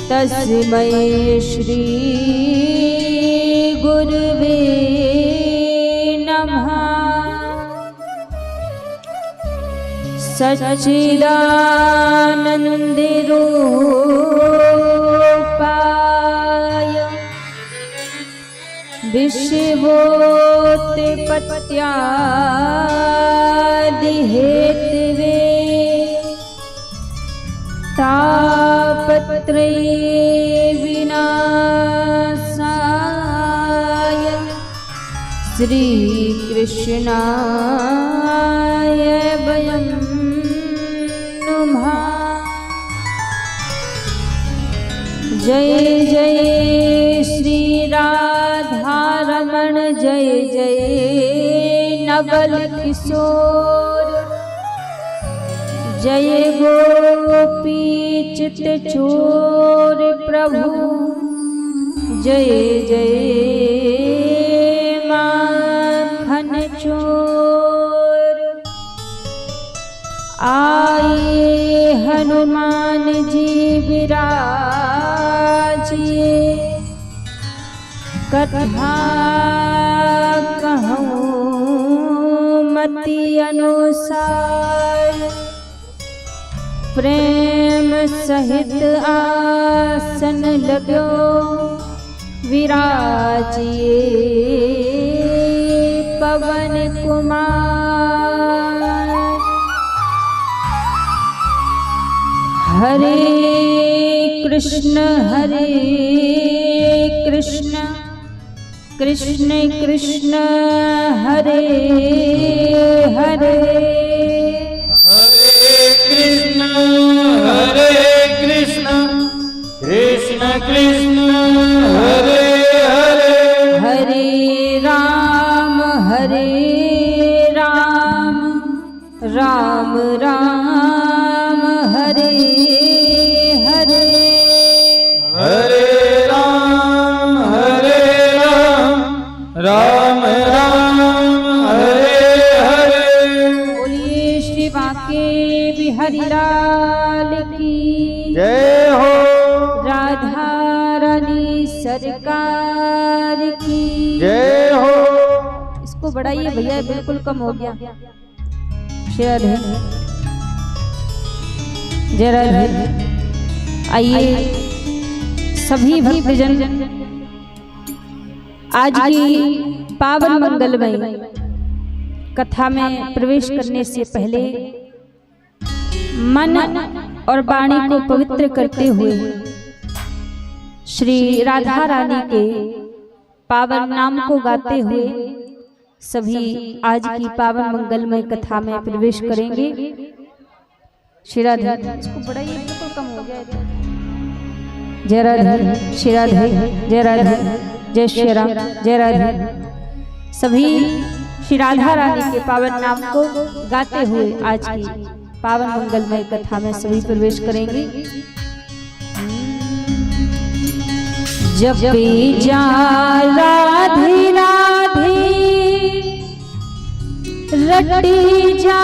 तस्मै श्री गुरुवे नमः। सच्चिदानन्द रूपाय विश्वोत्पत्त्यादि हेतवे तापत्रये विनाशाय श्री कृष्णाय वयं नमः। जय जय श्री राधारमण जय जय नवल किशोर जय गोपी चित चोर प्रभु जय जय माखन चोर। आए हनुमान जी विराजिए कथा कहूँ मति अनुसार प्रेम सहित आसन लगो विराजिए पवन कुमार। हरे कृष्ण कृष्ण कृष्ण हरे हरे हरे कृष्ण कृष्ण कृष्ण हरे हरे हरे राम राम राम हरे हरे हरे राम राम राम हरे हरे। बोलिए श्री बांके बिहारी लाल की जय हो। राधा रानी सरकार की जय हो। इसको बढ़ाइए भैया, बिल्कुल कम हो गया। शेर है जय राधे। आइए सभी भक्तजन आज की पावन मंगलमय कथा में प्रवेश करने से पहले मन और वाणी को पवित्र करते हुए श्री राधा रानी के पावन नाम को गाते हुए सभी आज की पावन मंगलमय कथा में प्रवेश करेंगे। श्री राधे। इसको बढ़ाइए, बिल्कुल कम हो गया। जय राधे श्री राधे जय राधे जय श्री राम जय राधे। सभी श्री राधा रानी के पावन नाम को गाते हुए आज की पावन मंगलमय कथा में सभी प्रवेश करेंगे। जब जा राधे राधे रटी जा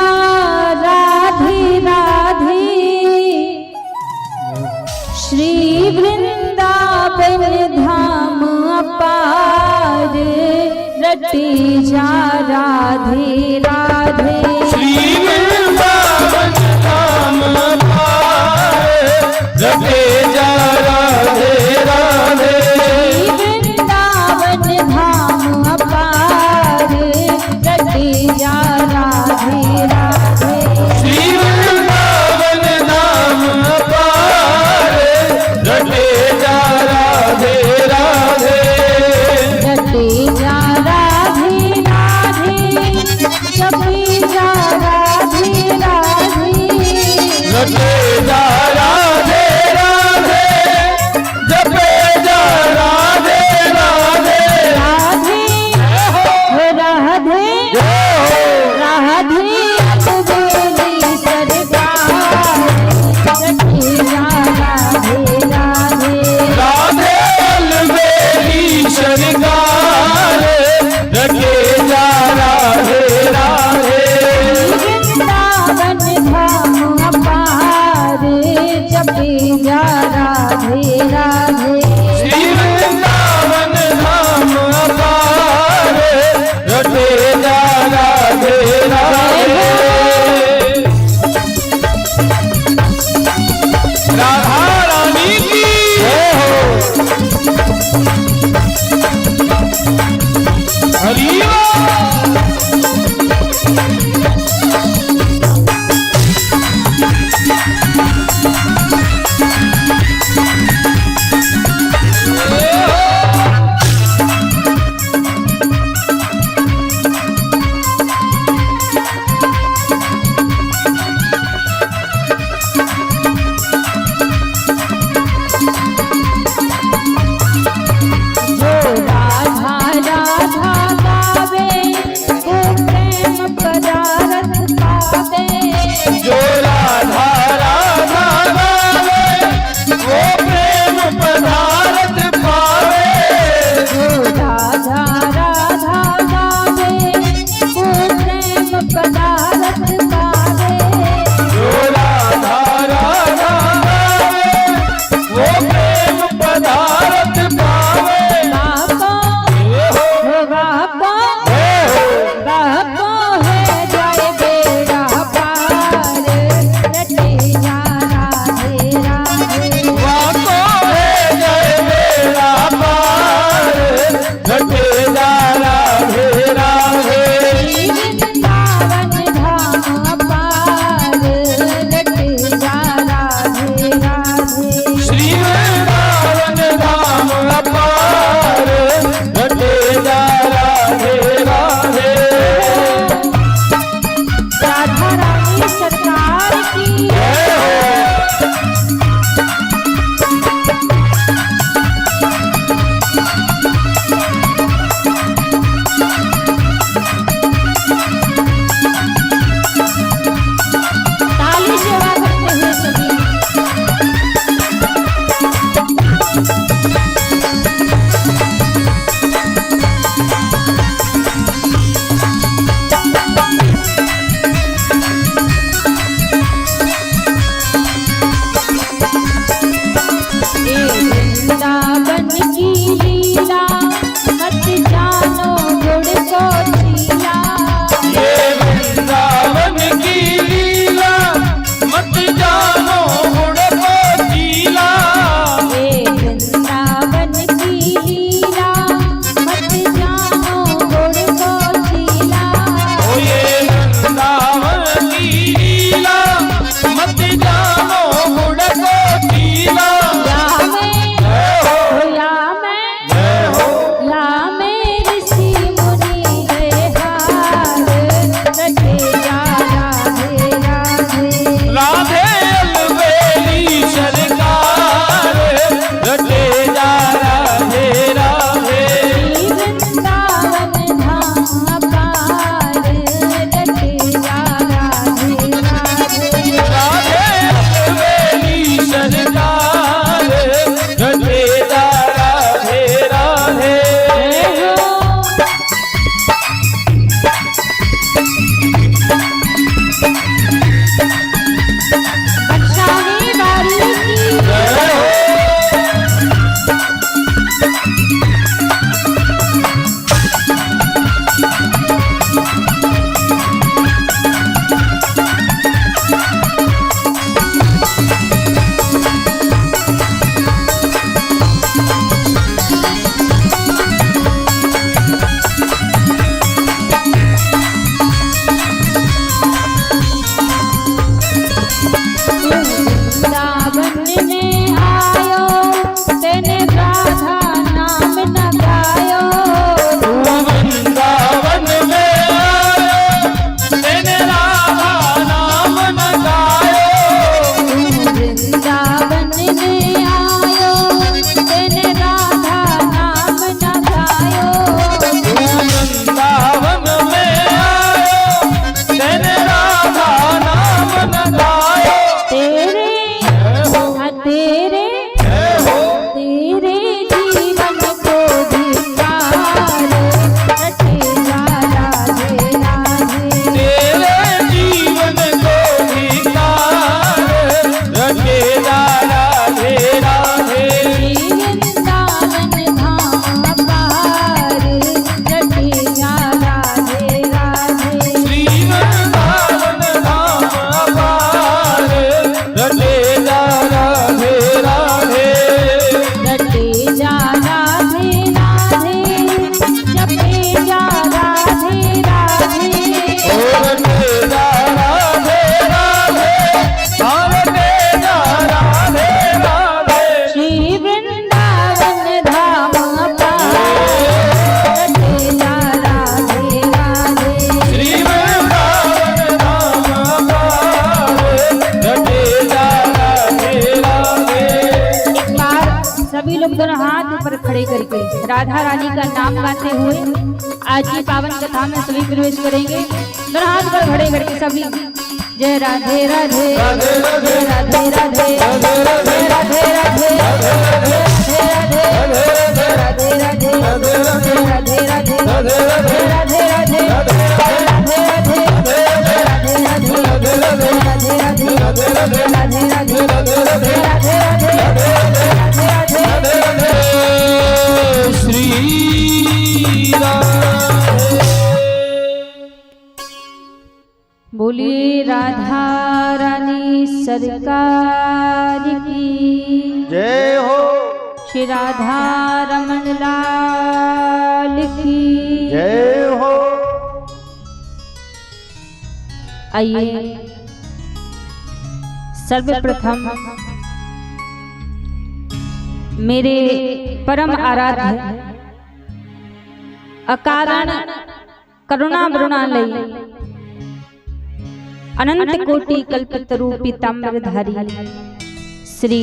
राधे राधे श्री वृंदावन धाम अपार रटी जा राधे राधे श्री वृंदावन धाम अपार रटे जा राधे राधे। वृंदावन धाम अपार रटे जा राधे राधे। श्री वृंदावन धाम अपार रटे जा राधे राधे। रटे जा राधे राधे जब तेरे खड़े करके राधा रानी का नाम गाते हुए आज की पावन कथा में सभी प्रवेश करेंगे। दोनों हाथ पर खड़े करके सभी जय राधे राधे राधे राधे जय राधे राधे राधे राधे जय राधे राधे राधे राधे राधे राधे राधे राधे राधे राधे राधे राधे राधे श्री बोलिए राधा रानी सरकार की जय हो, श्री राधा रमन लाल की जय हो। आइए सर्वप्रथम मेरे परम आराध्य अकारण करुणा वरुणालय अनंत कोटि कल्पतरु पीताम्बरधारी श्री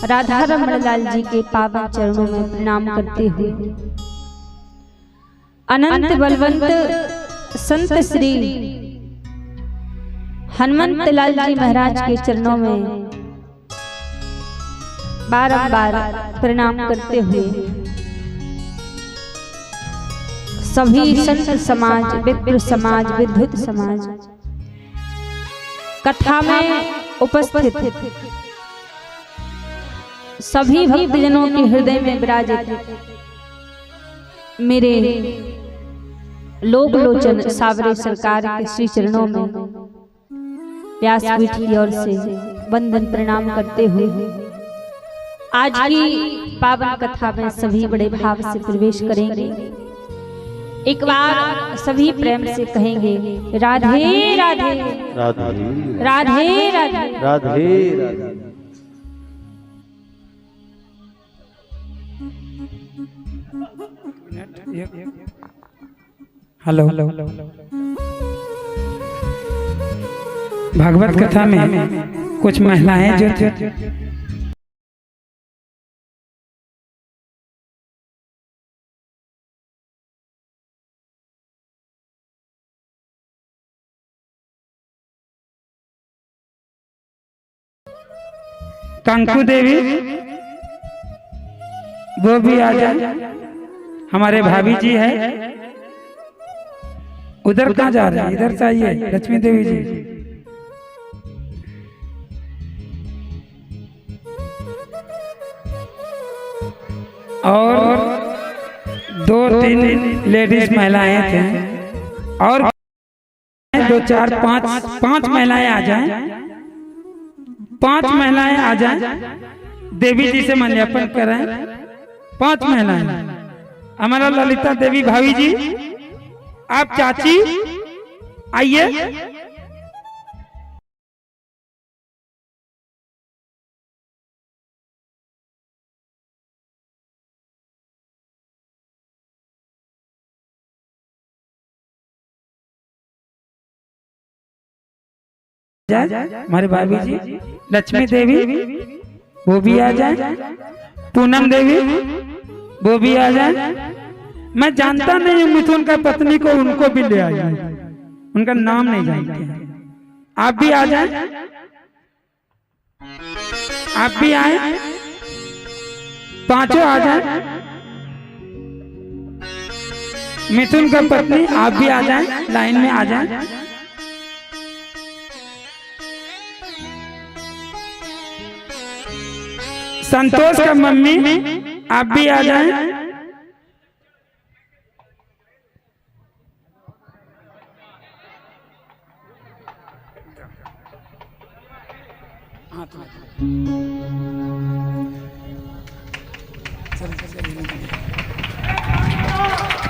राधा रमन लाल जी के पावन चरणों में प्रणाम करते हुए अनंत बलवंत संत श्री हनुमंत लाल जी महाराज के चरणों में बारंबार प्रणाम करते हुए सभी संत समाज, विप्र समाज, विद्युत समाज कथा में उपस्थित सभी भक्तजनों के हृदय में विराजित मेरे लोक लोचन सावरे सरकार के श्री चरणों में व्यासपीठ की ओर से वंदन प्रणाम करते हुए आज की पावन कथा में सभी बड़े भाव से प्रवेश करेंगे। एक बार सभी प्रेम से कहेंगे राधे राधे राधे राधे राधे राधे राधे। हेलो भागवत कथा में कुछ महिलाएं जो कंकु देवी वो भी आ जाए। हमारे भाभी जी है, उधर कहाँ जा रहे हैं? इधर चाहिए लक्ष्मी देवी जी। और 2-3 लेडीज महिलाएं थे और 2 4 5 महिलाएं आ जाएं। 5 महिलाएं आ जाएं, देवी जी से माल्यार्पण कराएं। 5 महिलाएं। हमारा ललिता देवी भाभी जी, आप चाची आइए। हमारे भाभी जी लक्ष्मी देवी वो भी आ जाए। पूनम देवी वो भी आ जाए। मैं जानता नहीं हूँ मिथुन का पत्नी को, उनको भी ले आइए, उनका नाम नहीं जानते। आप भी आ जाए, आप भी आए, 5 आ जाए। मिथुन का पत्नी आप भी आ जाए, लाइन में आ जाए। संतोष का मम्मी आप भी आ जाएं।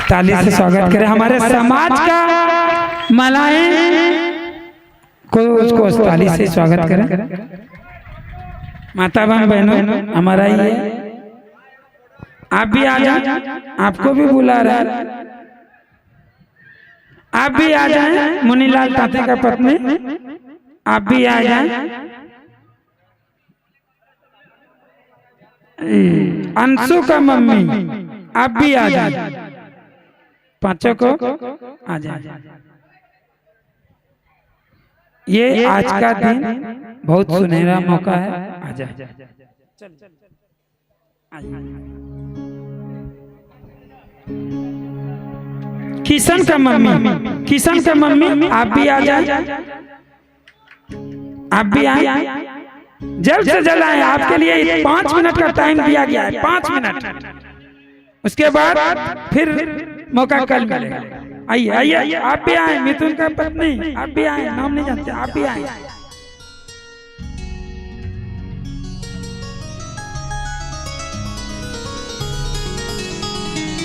ताली से स्वागत करें हमारे समाज का महिलाएं को, उसको ताली से स्वागत करें। माता बहनों हमारा ही है, आप भी आ जाए, आपको भी बुला रहा है। आप भी आ जाए, मुनीलाल ताते का पत्नी आप भी आ जाए। अंशु का मम्मी आप भी आ जाए, पांचों को आ जाए। ये आज का दिन बहुत सुनहरा मौका है, आ जाए। किशन का मम्मी आप भी आ जाए, आप भी आए, जल्द से जल्द आए। आपके लिए 5 मिनट का टाइम दिया गया है, 5 मिनट, उसके बाद फिर मौका कल मिलेगा। आइए आइए, आप भी आए, मिथुन का पत्नी आप भी आए, नाम नहीं जानते, आप भी आए।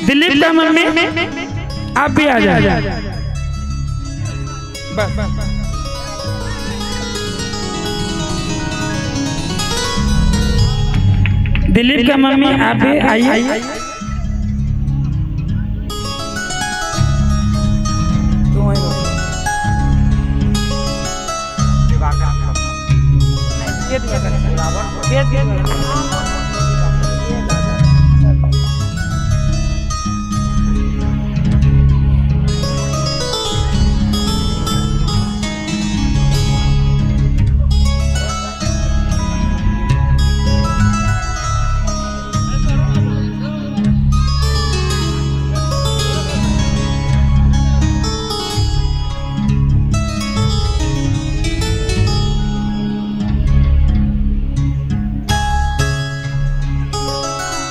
दिलीप का मम्मी आप भी आ जाए, बस। दिलीप का मम्मी आप भी आइए।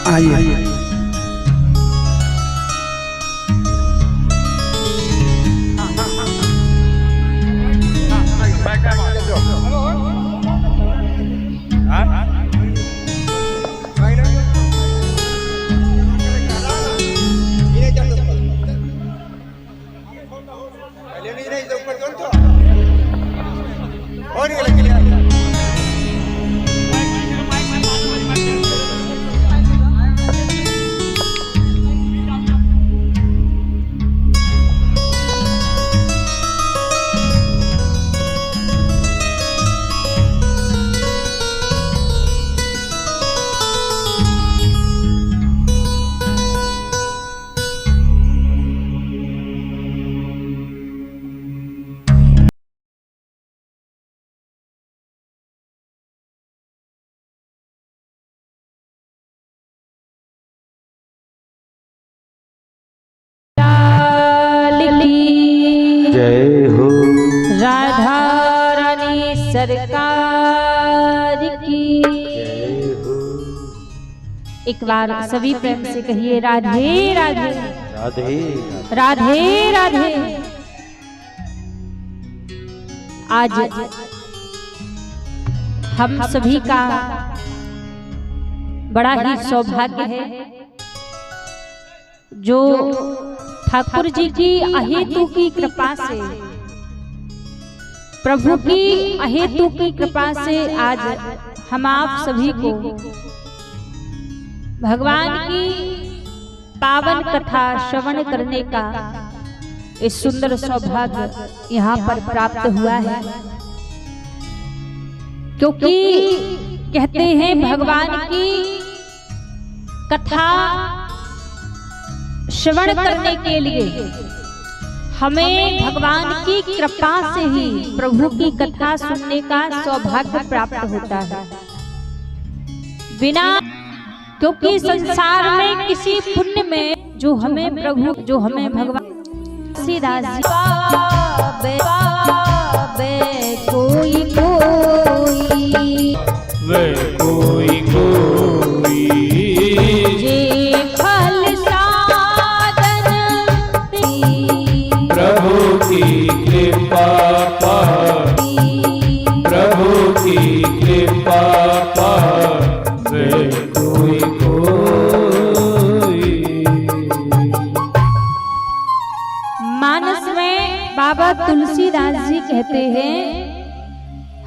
आइए। जय हो राधा रानी सरकार की। जय हो। एक बार सभी प्रेम से कहिए राधे राधे राधे राधे राधे। आज हम सभी का बड़ा ही सौभाग्य है जो ठाकुर जी की अहेतु की कृपा से, प्रभु की अहेतु की कृपा से आज हम आप सभी को भगवान की पावन कथा श्रवण करने का इस सुंदर सौभाग्य यहाँ पर प्राप्त हुआ है। क्योंकि कहते हैं भगवान की कथा श्रवण करने के लिए हमें भगवान की कृपा से ही प्रभु की कथा सुनने का सौभाग्य प्राप्त होता है। बिना, क्योंकि संसार में किसी पुण्य में जो हमें भगवान सीधा कोई ये फल साधन प्रभु की कृपा प्रभु की कृपा कोई मानस में बाबा तुलसीदास जी कहते हैं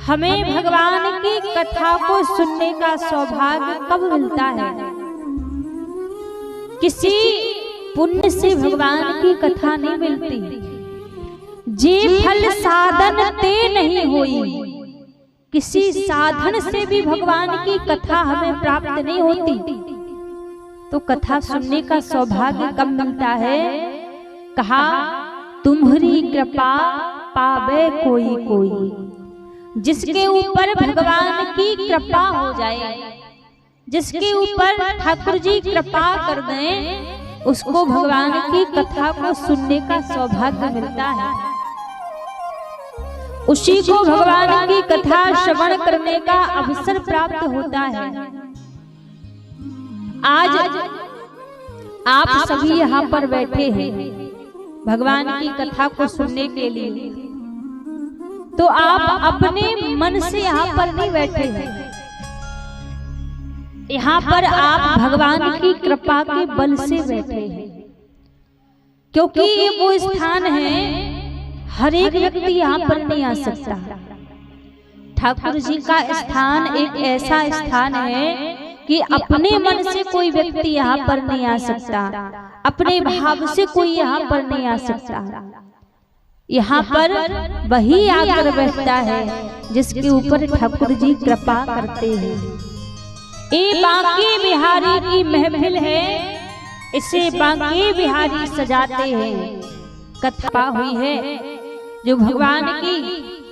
हमें भगवान की कथा को सुनने का सौभाग्य कब मिलता है? किसी पुण्य से भगवान की कथा नहीं मिलती। जे फल साधन ते नहीं होई, किसी साधन से भी भगवान की कथा हमें प्राप्त नहीं होती। तो कथा सुनने का सौभाग्य कब मिलता है? कहा तुम्हारी कृपा पावे कोई कोई, जिसके ऊपर भगवान की कृपा हो जाए, जिसके ऊपर ठाकुर जी कृपा कर दें, उसको भगवान की कथा को सुनने का सौभाग्य मिलता है। उसी को भगवान की कथा श्रवण करने का अवसर प्राप्त होता है। आज आप सभी यहाँ पर बैठे हैं भगवान की कथा को सुनने के लिए, तो आप अपने मन से यहाँ पर नहीं बैठे हैं। यहाँ पर आप भगवान की कृपा के बल से बैठे हैं, क्योंकि ये वो स्थान है हर एक व्यक्ति यहाँ पर नहीं आ सकता। ठाकुर जी का स्थान एक ऐसा स्थान है कि अपने मन से कोई व्यक्ति यहाँ पर नहीं आ सकता, अपने भाव से कोई यहाँ पर नहीं आ सकता। यहाँ पर वही आकर बैठता है जिसके ऊपर ठाकुर जी कृपा करते हैं। ये बांके बिहारी की महफिल है, इसे बांके बिहारी सजाते हैं। कथा हुई है जो भगवान की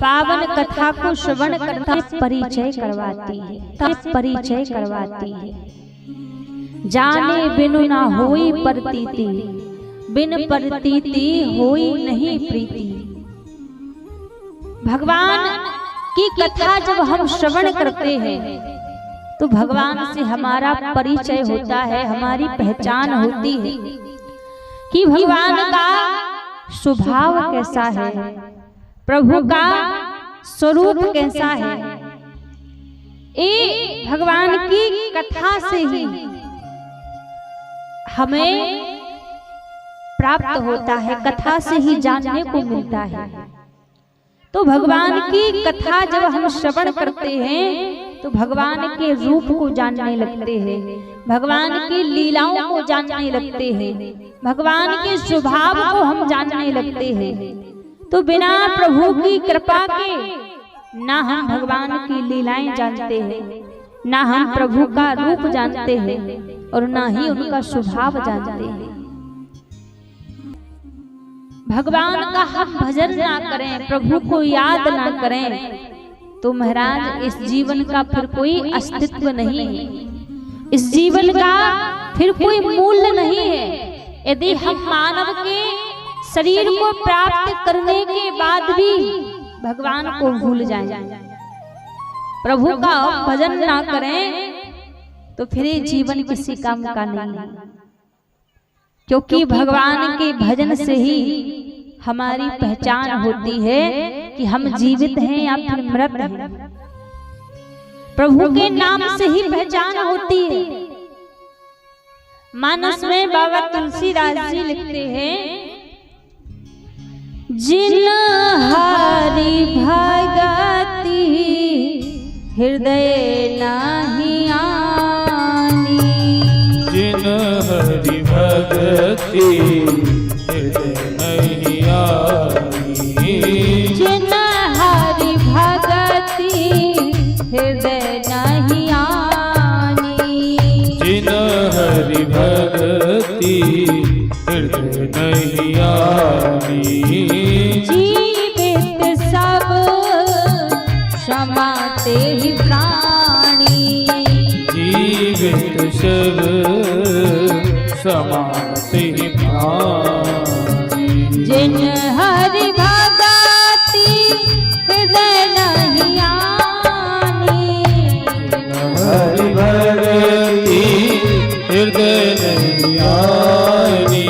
पावन कथा को श्रवण करता परिचय करवाती है, तब परिचय करवाती है। जाने बिनु ना होई प्रतीति, बिन प्रतीति होई नहीं प्रीति। भगवान की कथा जब हम श्रवण करते हैं तो भगवान से हमारा परिचय होता है, हमारी पहचान होती है कि भगवान का स्वभाव कैसा है, प्रभु का स्वरूप कैसा है। ये भगवान की कथा से ही हमें प्राप्त होता है, कथा से ही जानने को मिलता है। तो भगवान की कथा जब हम श्रवण करते हैं तो भगवान के रूप को जानने लगते हैं, भगवान की लीलाओं को जानने लगते हैं, भगवान के स्वभाव को हम जानने लगते हैं। तो बिना प्रभु की कृपा के ना हम भगवान की लीलाएं जानते हैं, ना हम प्रभु का रूप जानते हैं और ना ही उनका स्वभाव जानते हैं। भगवान का हम भजन ना करें, प्रभु को याद ना करें, तो महाराज इस जीवन का फिर कोई अस्तित्व नहीं है, इस जीवन का फिर कोई मूल्य नहीं है। यदि हम मानव के शरीर को प्राप्त करने के बाद भी भगवान को भूल जाएं, प्रभु का हम भजन ना करें, तो फिर ये जीवन किसी काम का नहीं है। क्योंकि भगवान के भजन से ही हमारी पहचान होती है कि हम जीवित हैं या फिर मृत हैं। प्रभु के नाम से ही पहचान होती है। मानस में बाबा तुलसीदास जी लिखते हैं, जिन हरि भगति हृदय नाही आनी, जिन हरि भगति हृदय नहीं आनी, जिन हरि भगति हृदय नहीं आनी, जिन हरि भगति हृदय नहीं आनी, जीवित सब क्षमाते ही प्राणी, जीवित सब समाते ही प्राणी, जिन हरि भगति हृदय नहीं आनी, हरि भगति हृदय नहीं आनी,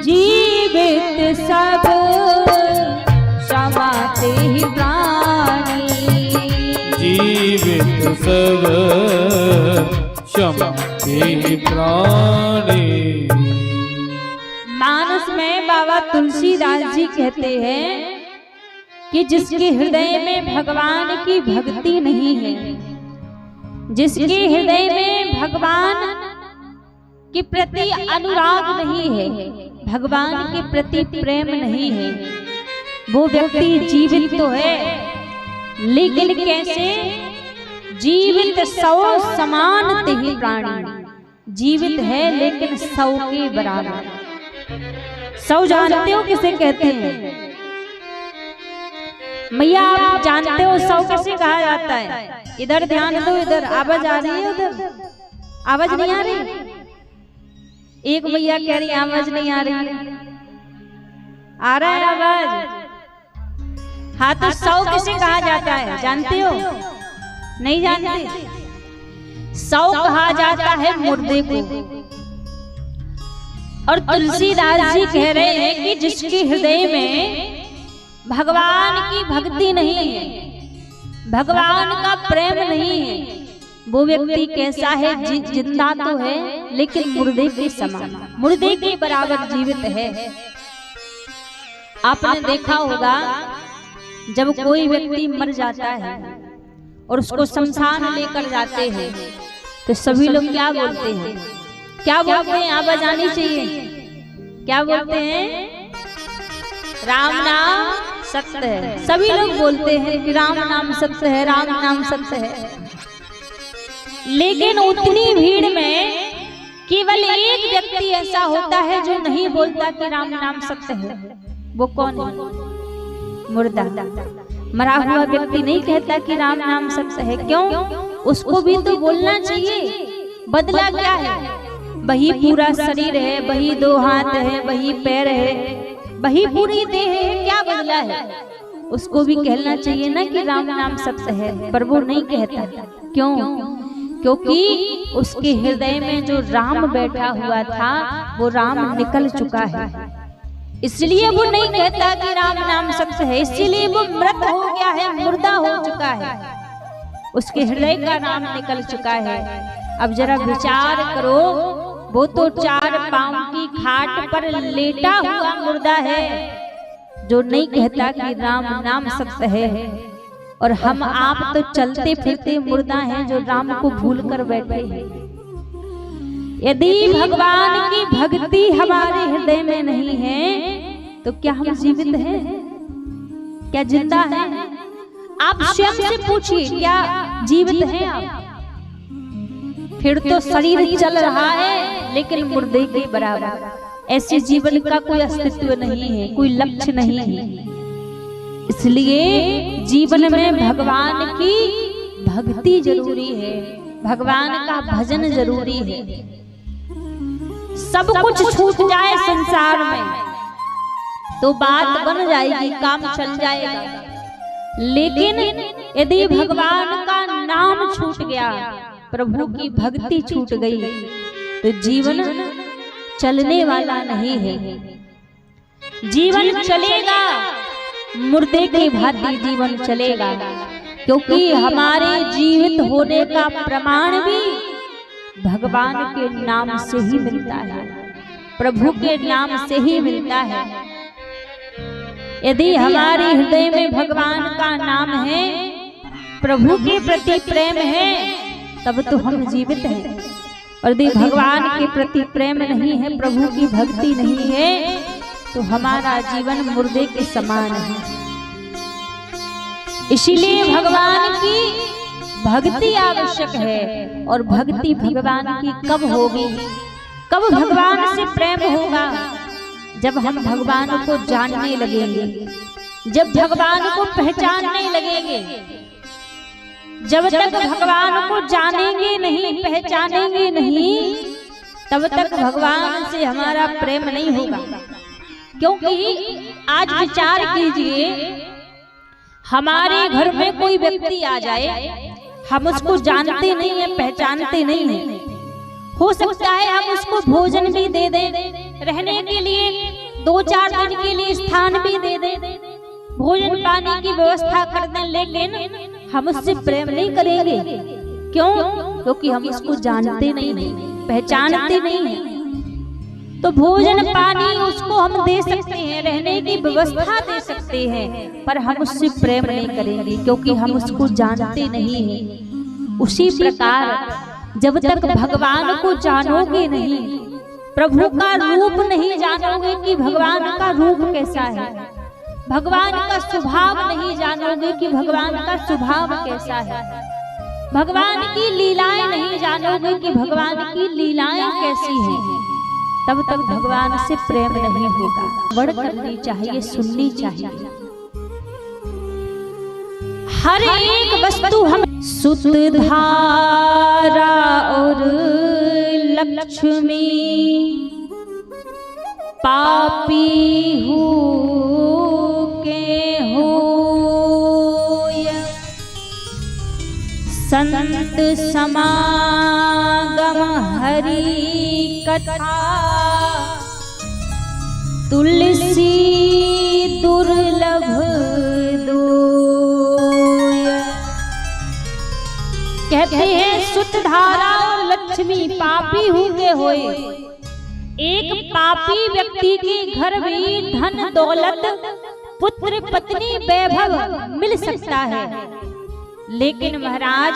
जीवित सब समाते ही प्राणी, जीवित सब क्षमाते ही प्राणी। मानस में बाबा तुलसीदास जी कहते हैं कि जिसके हृदय में भगवान की भक्ति नहीं है, जिसके हृदय में भगवान के प्रति अनुराग नहीं है, भगवान के प्रति प्रेम नहीं है, वो व्यक्ति जीवित तो है लेकिन कैसे? जीवित सौ समान ते ही प्राणी, जीवित है लेकिन 100 के बराबर। 100 जानते हो किसे कहते हैं? मैया आप जानते हो 100 किसे कहा जाता है? इधर ध्यान दो, इधर आवाज आ रही है, उधर आवाज नहीं आ रही? एक भैया कह रही आवाज नहीं आ रही है, आ रहा है आवाज? हाँ, तो 100 किसे कहा जाता है जानते हो? नहीं जानते? 100 कहा जाता है मुर्दे को। और तुलसीदास जी कह रहे हैं कि जिसके हृदय में भगवान की भक्ति नहीं है, भगवान का प्रेम नहीं है, वो व्यक्ति कैसा है? जिंदा तो है लेकिन मुर्दे के समान, मुर्दे के बराबर जीवित है। आपने देखा होगा जब कोई व्यक्ति मर जाता है और उसको शमशान लेकर जाते हैं तो सभी लोग क्या बोलते हैं? क्या बोलते हैं? आवाज आनी चाहिए। क्या बोलते हैं? राम नाम सत्य है। सभी लोग बोलते हैं कि राम नाम सत्य है, राम नाम सत्य है। लेकिन उतनी भीड़ में केवल एक व्यक्ति ऐसा होता है जो नहीं बोलता कि राम नाम सत्य है। वो कौन है? मुर्दा। मरा हुआ व्यक्ति नहीं कहता कि राम नाम सत्य है। क्यों? उसको भी तो बोलना चाहिए। बदला क्या है? वही पूरा शरीर है, वही 2 हाथ है, वही पैर है, वही पूरी देह है, क्या बदला है? उसको भी कहना चाहिए ना कि राम नाम सत्य है, पर वो नहीं कहता। क्यों? क्योंकि उसके हृदय में जो राम बैठा हुआ था वो राम निकल चुका है, इसलिए वो नहीं कहता कि राम नाम सत्य है। इसीलिए वो मृत हो गया है, मुर्दा हो चुका है, उसके हृदय का नाम निकल चुका है। अब जरा विचार करो, वो तो 4 पांव की खाट पर लेटा हुआ मुर्दा है जो नहीं कहता कि राम नाम सत्य है, और हम आप तो चलते फिरते मुर्दा हैं जो राम को भूल कर बैठे हैं। यदि भगवान की भक्ति हमारे हृदय में नहीं है तो क्या हम जीवित हैं? क्या जिंदा हैं? आप स्वयं से पूछिए, क्या जीवित हैं आप? फिर तो शरीर चल रहा है लेकिन मुर्दे के बराबर। ऐसे जीवन का कोई अस्तित्व नहीं है, कोई लक्ष्य नहीं है। इसलिए जीवन में भगवान की भक्ति जरूरी है, भगवान का भजन जरूरी है। सब कुछ छूट जाए संसार में तो बात बन जाएगी, काम चल जाएगा। लेकिन यदि भगवान का नाम छूट गया, प्रभु की भक्ति छूट गई, तो जीवन चलने वाला नहीं है। जीवन चलेगा, मुर्दे की भांति जीवन चलेगा, क्योंकि हमारे जीवित होने का प्रमाण भी भगवान के नाम से ही मिलता है, प्रभु के नाम से ही मिलता है। यदि हमारे हृदय में भगवान का नाम है, प्रभु के प्रति प्रेम है, तब तो हम जीवित हैं। और यदि भगवान के प्रति प्रेम नहीं है, प्रभु की भक्ति नहीं है, तो हमारा जीवन मुर्दे के समान है। इसीलिए भगवान की भक्ति आवश्यक है। और भक्ति भगवान की कब होगी? कब भगवान से प्रेम होगा? जब हम भगवान को जानने लगेंगे, जब भगवान को पहचानने लगेंगे। जब तक भगवान को जानेंगे नहीं, पहचानेंगे नहीं, तब तक भगवान से हमारा प्रेम नहीं होगा। क्योंकि आज विचार कीजिए, हमारे घर में कोई व्यक्ति आ जाए, हम उसको जानते नहीं है, पहचानते नहीं है। हो सकता है हम उसको भोजन भी दे दें, रहने के लिए 2-4 दिन के लिए स्थान भी दे दें, भोजन पानी की व्यवस्था कर दें, लेकिन हम उससे प्रेम नहीं करेंगे। क्यों? क्योंकि हम उसको जानते नहीं है, पहचानते नहीं है। तो भोजन पानी उसको हम दे सकते हैं, रहने की व्यवस्था दे सकते हैं, पर हम उससे प्रेम नहीं करेंगे क्योंकि हम उसको जानते नहीं हैं। उसी प्रकार जब तक भगवान को जानोगे नहीं, प्रभु का रूप नहीं जानोगे कि भगवान का रूप कैसा है, भगवान का स्वभाव नहीं जानोगे कि भगवान का स्वभाव कैसा है, भगवान की लीलाएं नहीं जानोगे कि भगवान की लीलाएं कैसी हैं, तब तक भगवान से प्रेम नहीं होगा। वड़ करनी चाहिए, सुननी चाहिए। हर एक वस्तु हम सुतधारा और लक्ष्मी पापी हो के हो, संत समागम हरि कथा तुलसी दुर्लभ दोय। कहते हैं सुतधारा और लक्ष्मी पापी हुए होए। एक पापी व्यक्ति के घर भी धन दौलत पुत्र पत्नी वैभव मिल सकता है, लेकिन महाराज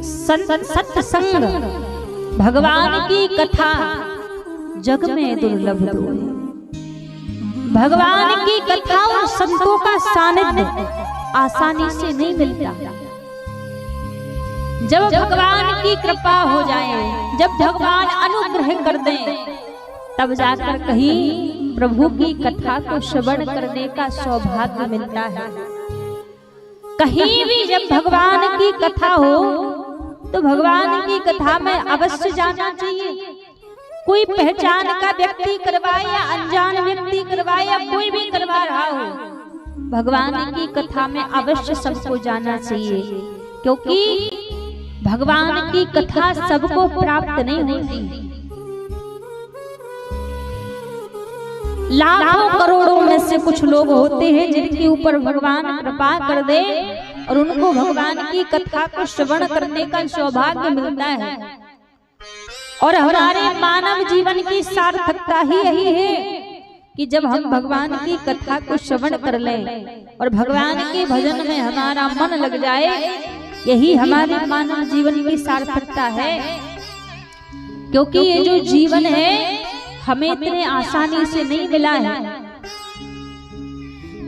सत्संग भगवान की कथा जग में दुर्लभ है। भगवान की कथा और संतों का सानिध्य आसानी से नहीं मिलता। जब भगवान की कृपा हो जाए, जब भगवान अनुग्रह कर दें, तब जाकर कहीं प्रभु की कथा को श्रवण करने का सौभाग्य मिलता है। कहीं भी जब भगवान की कथा हो तो भगवान की कथा में अवश्य जाना चाहिए। कोई पहचान का व्यक्ति करवाए या अनजान व्यक्ति करवाए या कोई भी करवा रहा हो, भगवान की कथा में अवश्य सबको जाना चाहिए, क्योंकि भगवान की कथा सबको प्राप्त नहीं होती। लाखों करोड़ों में से कुछ लोग होते हैं जिनके ऊपर भगवान कृपा कर दे और उनको भगवान की कथा को श्रवण करने का सौभाग्य मिलता है। और हमारे मानव जीवन की सार्थकता ही यही है कि जब हम भगवान की कथा को श्रवण कर लें और भगवान के भजन में हमारा मन लग जाए, यही हमारे मानव जीवन की सार्थकता है। क्योंकि ये जो जीवन है हमें इतने आसानी से नहीं मिला है।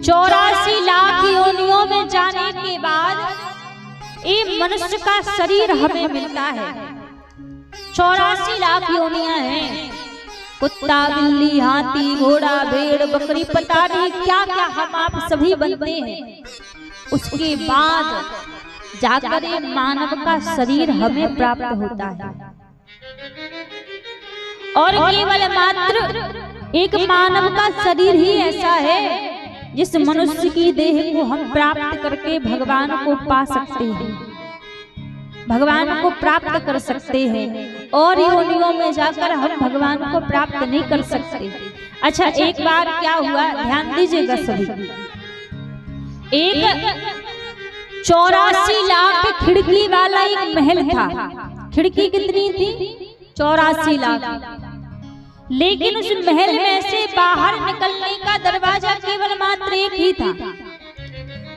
84 लाख योनियों में जाने के बाद ये मनुष्य का शरीर हमें मिलता है। 84 लाख योनियां हैं। कुत्ता, बिल्ली, हाथी, घोड़ा, भेड़, बकरी, पता नहीं क्या क्या हम आप सभी बनते हैं। उसके बाद जाकर ये मानव का शरीर हमें प्राप्त होता है। और केवल मात्र एक मानव का शरीर ही ऐसा है जिस मनुष्य की देह को हम प्राप्त करके भगवान को पा सकते हैं, भगवान को प्राप्त कर सकते हैं। और योनियों में जाकर हम भगवान को प्राप्त नहीं कर सकते। अच्छा, एक बार क्या हुआ, ध्यान दीजिएगा सभी। एक 84 लाख खिड़की वाला एक महल था। खिड़की कितनी थी? 84 लाख। लेकिन उस महल में से बाहर निकलने का दरवाजा केवल मात्र एक ही था।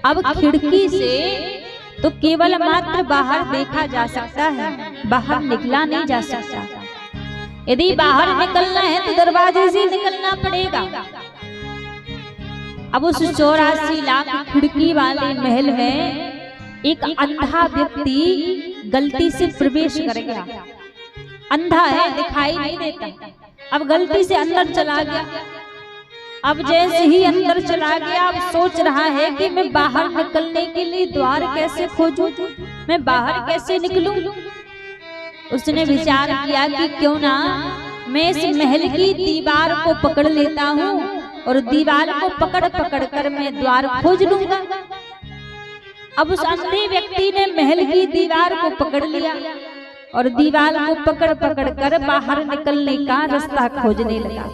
अब खिड़की से तो केवल मात्र बाहर देखा जा सकता है, बाहर निकला नहीं जा सकता। यदि बाहर निकलना है तो दरवाजे से निकलना पड़ेगा। अब उस 84 लाख खिड़की वाले महल में एक अंधा व्यक्ति गलती से प्रवेश कर गया। अंधा है, दिखाई नहीं देता। अब गलती से अंदर चला गया। अब जैसे ही अंदर चला गया, अब सोच रहा है कि मैं बाहर निकलने के लिए द्वार कैसे खोजूं, मैं बाहर कैसे निकलूं। उसने विचार किया कि क्यों ना मैं इस महल की दीवार को पकड़ लेता हूँ और दीवार को पकड़ पकड़ कर मैं द्वार खोज लूंगा। अब उस अंधे व्यक्ति ने महल की दीवार को पकड़ लिया और दीवार को पकड़ पकड़ कर बाहर निकलने का रास्ता खोजने लगा।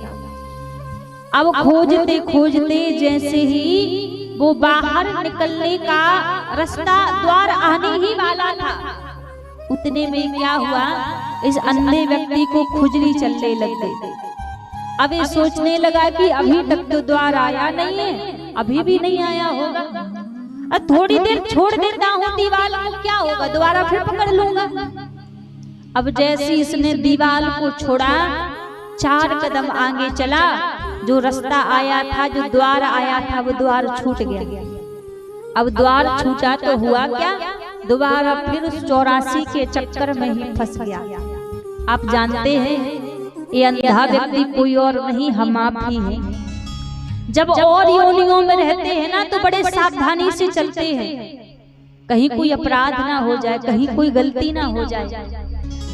अब खोजते खोजते जैसे ही वो बाहर निकलने का रास्ता द्वार आने ही वाला था, उतने में क्या हुआ, इस अंधे व्यक्ति को खुजली चलने लग गई। अब ये सोचने लगा कि अभी तक तो द्वार आया नहीं है, अभी भी नहीं आया होगा, अब थोड़ी देर छोड़ देता हूँ दीवार को, क्या होगा, दोबारा फिर पकड़ लूंगा। अब जैसे इसने दीवार को छोड़ा, 4 कदम आगे चला, जो रास्ता आया था, जो द्वार आया था, वो द्वार छूट गया। अब द्वार छूटा तो हुआ क्या दोबारा फिर उस 84 के चक्कर में ही फंस गया। आप जानते हैं ये अंधा व्यक्ति कोई और नहीं, हम आप ही हैं। जब और योनियों में रहते हैं ना तो बड़े सावधानी से चलते हैं, कहीं कोई अपराध ना हो जाए, कहीं कोई गलती ना हो जाए।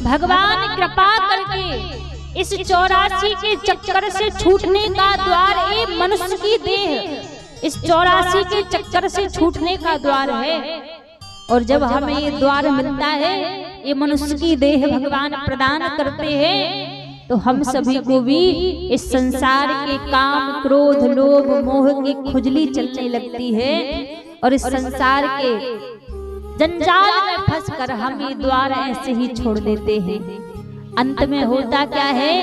भगवान कृपा करके इस 84 के चक्कर से छूटने का द्वार ये मनुष्य की देह इस 84 के चक्कर से छूटने का द्वार है। और जब हमें ये द्वार मिलता है, ये मनुष्य की देह भगवान प्रदान करते हैं, तो हम सभी को भी इस संसार के काम, क्रोध, लोभ, मोह की खुजली चलने लगती है और इस संसार के जंजाल में फंसकर हम ये द्वार ऐसे ही छोड़ देते हैं। अंत में होता क्या है?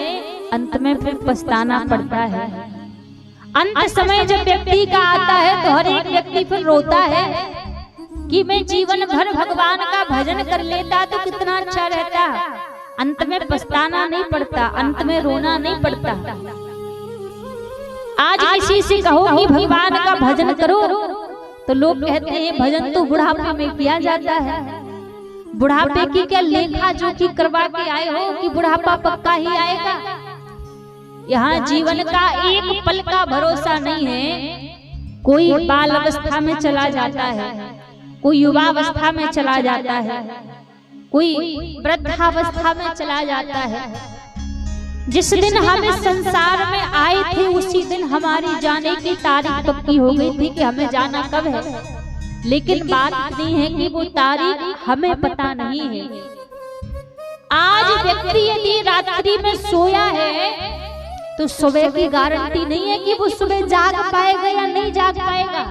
अंत में फिर पछताना पड़ता है। अंत समय जब व्यक्ति का आता है तो हर एक व्यक्ति फिर रोता है कि मैं जीवन भर भगवान का भजन कर लेता तो कितना अच्छा रहता। अंत में पछताना नहीं पड़ता, अंत में रोना नहीं पड़ता। आज किसी से कहो कि भगवान का भजन करो तो लोग कहते हैं भजन तो बुढ़ापे में किया जाता है। बुढ़ापे की क्या लेखा जोखी करवा के आए हो कि बुढ़ापा पक्का ही आएगा? यहाँ जीवन का एक पल का भरोसा नहीं है। कोई बाल अवस्था में चला जाता है, कोई युवावस्था में चला जाता है, कोई वृद्धावस्था में चला जाता है। जिस दिन हम इस संसार में आए थे उसी दिन हमारी जाने की तारीख पक्की हो गई थी कि हमें जाना कब है, लेकिन बात इतनी है कि वो तारीख हमें पता नहीं है। आज व्यक्ति यदि रात्रि में सोया है तो सुबह की गारंटी नहीं है कि वो सुबह जाग पाएगा या नहीं जाग पाएगा।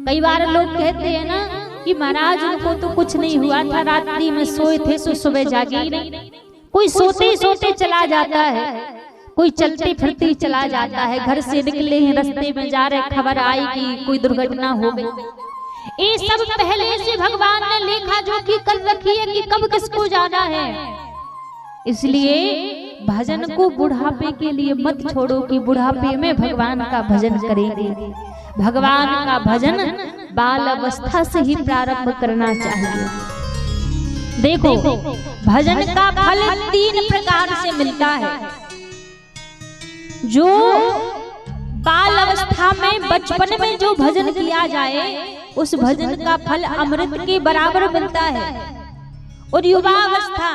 कई बार लोग कहते हैं ना कि महाराज उनको तो कुछ नहीं हुआ था, रात्रि में सोए थे तो सुबह जागे ही नहीं। कोई सोते सोते चला जाता है, कोई चलते फिरते चला जाता है। घर से निकले हैं, रास्ते में जा रहे, खबर आई कि कोई दुर्घटना हो गई। ये सब पहले से भगवान ने लेखा जोखी कर रखी है कि कब किसको जाना है। इसलिए भजन को बुढ़ापे के लिए मत छोड़ो कि बुढ़ापे में भगवान का भजन करेंगे। भगवान का भजन बाल अवस्था से ही प्रारंभ करना चाहिए। देखो, भजन का फल 3 प्रकार से मिलता है। जो बाल अवस्था में बचपन में जो भजन किया जाए उस भजन का फल अमृत के बराबर मिलता है। और युवावस्था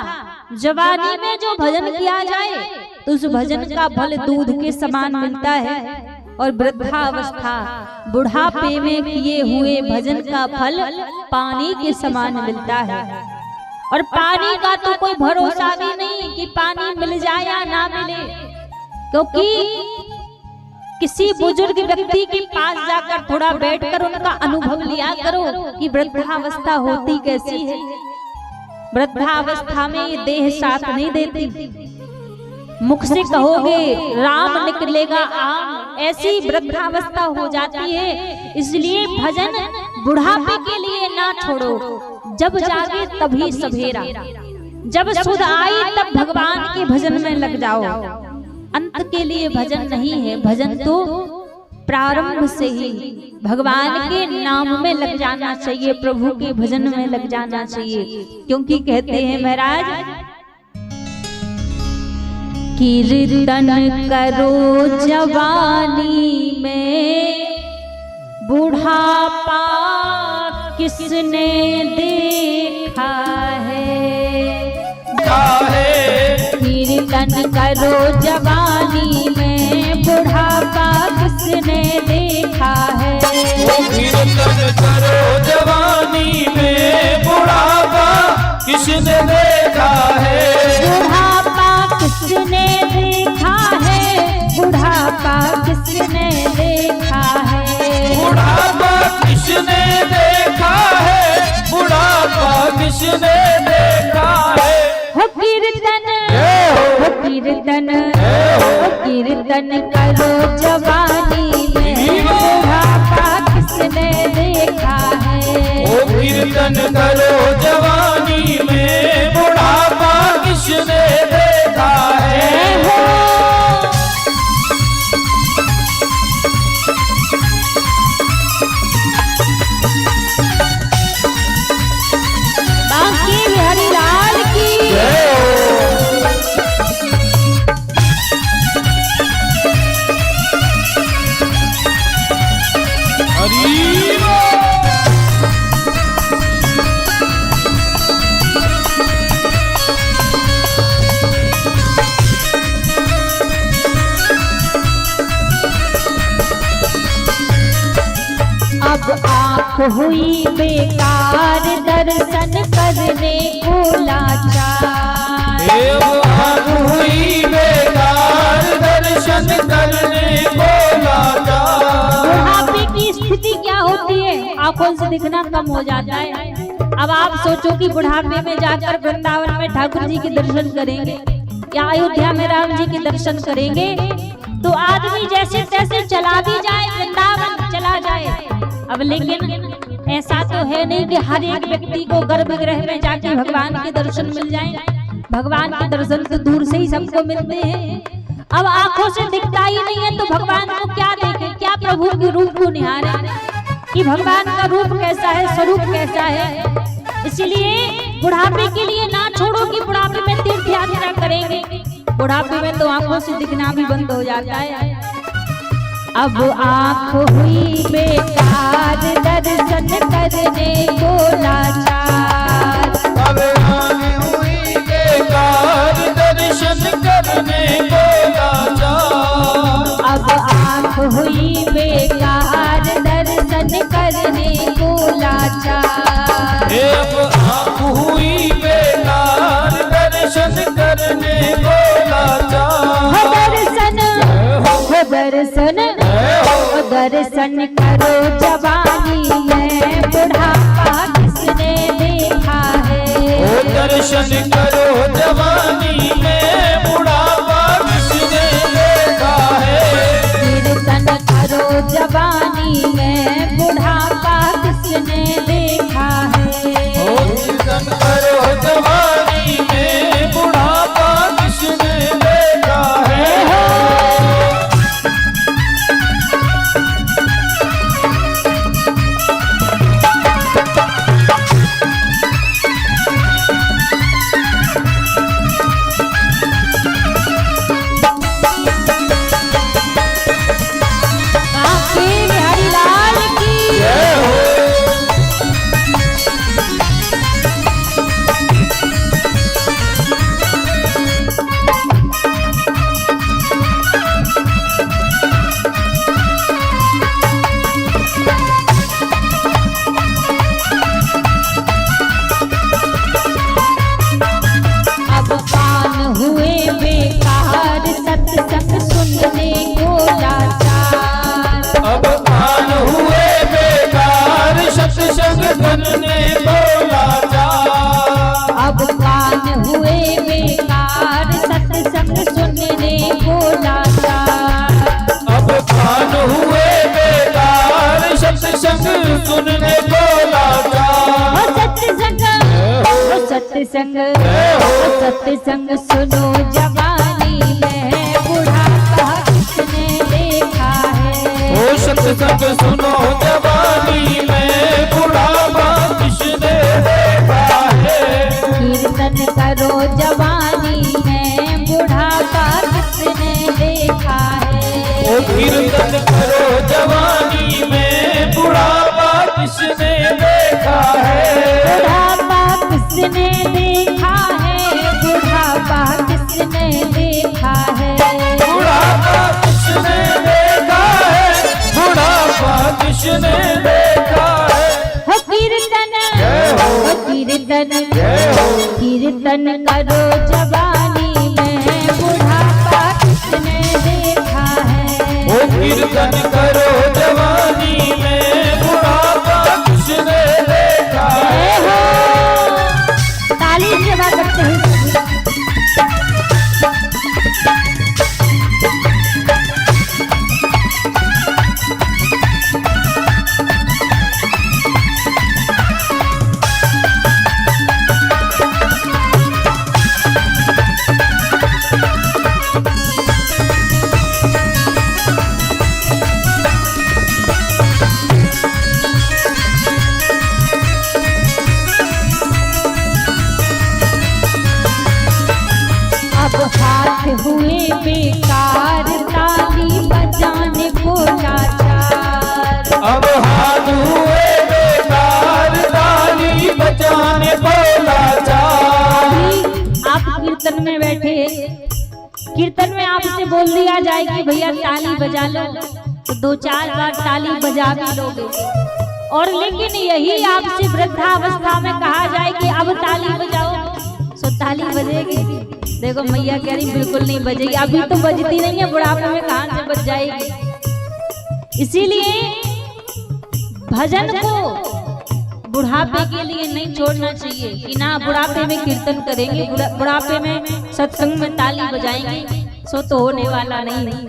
जवानी में जो भजन किया जाए तो उस भजन का फल दूध के समान मिलता है। और वृद्धावस्था बुढ़ापे में किए हुए भजन का फल पानी के समान मिलता है। और पानी का तो कोई भरोसा भी नहीं कि पानी मिल जाए या ना मिले, क्योंकि किसी बुजुर्ग व्यक्ति के पास जाकर थोड़ा बैठकर उनका अनुभव लिया करो कि वृद्धावस्था होती कैसी है। वृद्धावस्था में देह साथ नहीं देती। मुख से कहोगे राम निकलेगा आम, ऐसी वृद्धावस्था हो जाती है। इसलिए भजन बुढ़ापे के लिए ना छोड़ो। जब जागे तभी सवेरा, जब सुध आई तब भगवान के भजन में लग जाओ। अंत के लिए भजन नहीं है, भजन तो प्रारंभ से ही भगवान के नाम में लग जाना चाहिए, प्रभु के भजन में लग जाना चाहिए। क्योंकि कहते हैं महाराज, कीर्तन करो जवानी में, बुढ़ापा किसने देखा है। कीर्तन करो जवानी में, बुढ़ापा किसने देखा है। कीर्तन करो जवानी में, बुढ़ापा किसने देखा है। बुढ़ापा किसने देखा है, बुढ़ापा किसने देखा है। बुढ़ापा किसने देखा है, बुढ़ापा किसने देखा है। हो कीर्तन, हो कीर्तन, हो कीर्तन करो जवानी में, बुढ़ापा किसने देखा है। ओ कीर्तन करो जवानी में, बुढ़ापा किसने देखा है। अब आँख हुई बेकार दर्शन करने को लाचार। अब आँख हुई बेकार दर्शन करने को लाचार। बुढ़ापे की स्थिति क्या होती है? आंखों से दिखना कम हो जाता है। अब आप सोचो कि बुढ़ापे में जाकर वृंदावन में ठाकुर जी के दर्शन करेंगे या अयोध्या में राम जी के दर्शन करेंगे तो आदमी जैसे तैसे चला भी जाए, वृंदावन चला जाए। अब लेकिन ऐसा तो है नहीं कि हर एक व्यक्ति को गर्भगृह में जाके भगवान के दर्शन मिल जाए। भगवान के दर्शन तो दूर से ही सबको मिलते हैं। अब आंखों से दिखता ही नहीं है तो भगवान को क्या देखें, क्या प्रभु के रूप को निहारे कि भगवान का रूप कैसा है, स्वरूप कैसा है। इसलिए बुढ़ापे के लिए ना छोड़ो कि बुढ़ापे में तीर्थ यात्रा करेंगे। बुढ़ापे में तो आंखों से दिखना भी बंद हो जाता है। अब आँख हुई बेकार दर्शन करने को लाचार। अब आँख हुई बेकार दर्शन करने को लाचार। अब आँख हुई बेकार दर्शन करने को लाचार। अब आँख हुई बेकार दर्शन करने को लाचार। दर्शन करो जवानी में बुढ़ापा किसने देखा है। ओ दर्शन करो जवानी में बुढ़ापा किसने देखा है। कीर्तन करो जवानी में बुढ़ापा किसने देखा है। ओ कीर्तन करो जवानी में बुढ़ापा किसने देखा है। सुनने को लाचार। सत्संग सुनो जवानी में बुढ़ापा किसने देखा है। ओ सत्संग सुनो जवानी में बुढ़ापा किसने देखा है। कीर्तन करो जवानी में बुढ़ापा किसने देखा है। ओ कीर्तन करो जवानी में बुढ़ापा किसने देखा है। बुढ़ापा किसने देखा है। बुढ़ापा किसने देखा है। बुढ़ापा किसने देखा है। बुढ़ापा किसने देखा है। हो कीर्तन कीर्तन करो जवानी में बुढ़ापा किसने देखा है। ओ कीर्तन करो जवानी में बुढ़ापा किसने देखा है। ताली से बात करते हैं। हुए बेकार ताली बजाने को लाचार। अब हाथ हुए बेकार ताली बजाने को लाचार। आप कीर्तन में बैठे, कीर्तन में आपसे बोल दिया जाए कि भैया ताली बजा लो तो 2-4 बार ताली बजा भी लोगे। और लेकिन यही आपसे वृद्धावस्था में कहा जाए कि अब ताली बजाओ, सो ताली बजेगी? देखो मैया कह रही बिल्कुल नहीं बजेगी, अभी तो बजती नहीं है, बुढ़ापे में कहां से बज जाएगी। इसीलिए भजन को बुढ़ापे के लिए नहीं छोड़ना चाहिए कि ना बुढ़ापे में कीर्तन करेंगे, बुढ़ापे में सत्संग में ताली बजाएंगे, सो तो होने वाला नहीं।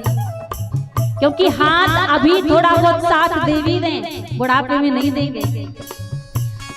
क्योंकि हाथ अभी थोड़ा बहुत साथ दे भी दें, बुढ़ापे में नहीं देंगे।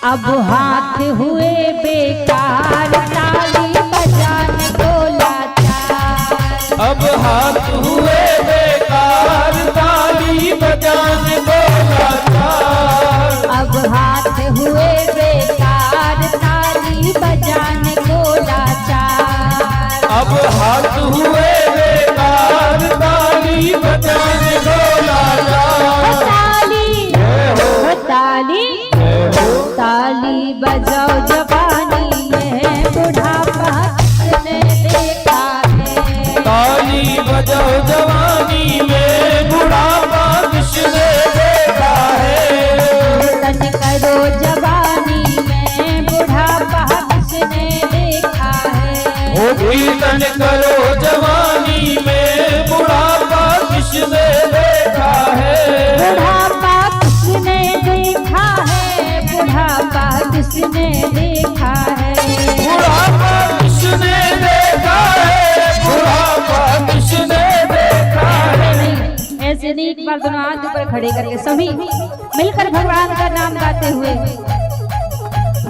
अब हाथ हुए बेकार, ताली बजाने को लाचार। अब हाथ हुए बेकार, ताली बजाने को लाचार। अब हाथ हुए बेकार, ताली बजाने को लाचार। अब हाथ हुए बेकार, ताली बजाने को लाचार। ताली ताली बजाओ जवानी में, बुढ़ापा किसने देखा है। ताली बजाओ जवानी में, बुढ़ापा किसने देखा है। कीर्तन करो जवानी में, बुढ़ापा किसने देखा है। ओ कीर्तन करो जवानी में, बुढ़ापा किसने देखा है। बुढ़ापा किसने देखा है, बुढ़ापा किसने देखा है। बुढ़ापा किसने देखा है, बुढ़ापा किसने देखा है। नहीं, ऐसे नहीं, एक बार दोनों हाथ ऊपर खड़े करके सभी मिलकर भगवान का नाम गाते हुए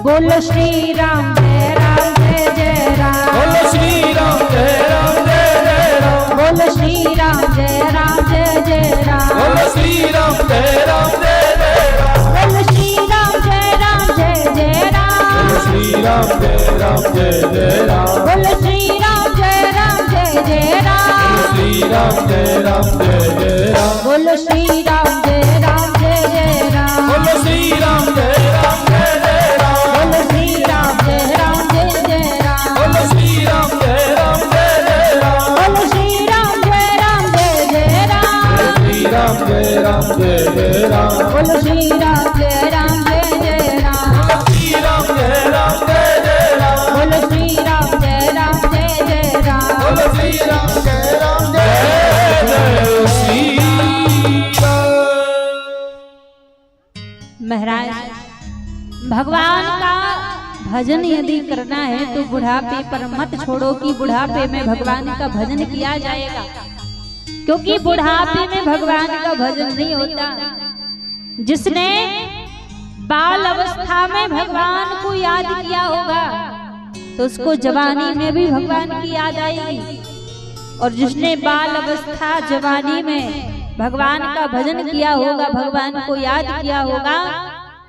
बोलो श्री राम जय राम जय जय राम। बोलो श्री राम जय राम जय जय राम। बोलो श्री राम जय राम जय जय राम। बोलो श्री राम जय राम जय जय राम। बोलो श्री राम जय राम जय जय राम। बोलो श्री राम जय राम जय जय राम। बोलो श्री राम जय राम जय जय राम। श्री राम जय राम जय जय राम। बोलो श्री राम जय राम जय जय राम। बोलो श्री राम जय राम जय जय राम। बोलो श्री राम जय राम जय जय राम। बोलो श्री राम जय राम जय जय राम। बोलो श्री राम जय राम जय जय राम। श्री राम जय राम जय जय राम। बोलो श्री राम जय राम जय जय राम। श्री राम जय राम जय जय राम। बोलो श्री राम जय राम जय जय राम। बोलो श्री राम जय राम जय जय श्री राम। महाराज, भगवान का भजन यदि करना है तो बुढ़ापे पर मत छोड़ो कि बुढ़ापे में भगवान का भजन किया जाएगा। क्योंकि बुढ़ापे में भगवान का भजन नहीं होता। जिसने बाल अवस्था में भगवान को याद किया होगा तो उसको जवानी में भी भगवान की याद आएगी, और जिसने बाल अवस्था जवानी में भगवान का भजन किया होगा, भगवान को याद किया होगा,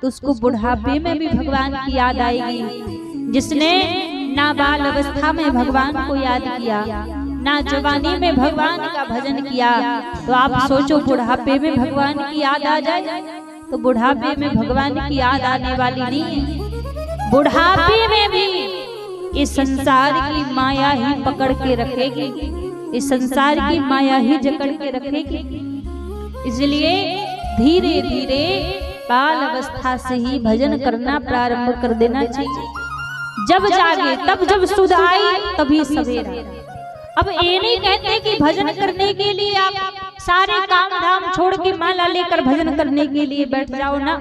तो उसको बुढ़ापे में भी भगवान की याद आएगी। जिसने ना बाल अवस्था में भगवान को याद किया, ना जवानी में भगवान का भजन किया, तो आप सोचो बुढ़ापे में भगवान की याद आ जाए तो बुढ़ापे में भगवान की याद आने वाली नहीं है। बुढ़ापे में भी इस संसार की माया ही पकड़ के रखेगी, इस संसार की माया ही जकड़ के रखेगी। इसलिए धीरे धीरे बाल अवस्था से ही भजन करना प्रारंभ कर देना चाहिए। जब जागे तब, जब सुध आई तभी सवेरा। अब ये नहीं कहते कि भजन करने के लिए आप सारे काम धाम छोड़ के माला लेकर भजन करने के लिए बैठ जाओ ना।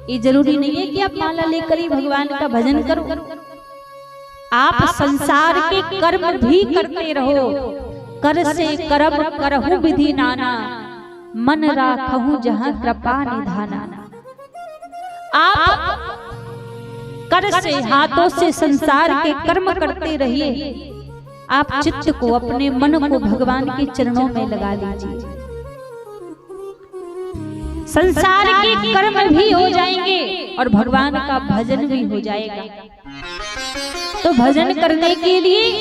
ये जरूरी नहीं है कि आप माला लेकर ही भगवान का भजन करो। आप संसार के कर्म भी करते रहो। कर से कर्म करहु विधि नाना, मन राखहु जहाँ कृपा निधाना। आप कर से, हाथों से संसार के कर्म करते रहिए। आप चित्त को, अपने मन को भगवान के चरणों में लगा लीजिए। संसार के कर्म भी हो जाएंगे और भगवान का भजन भी हो जाएगा। तो भजन करने के लिए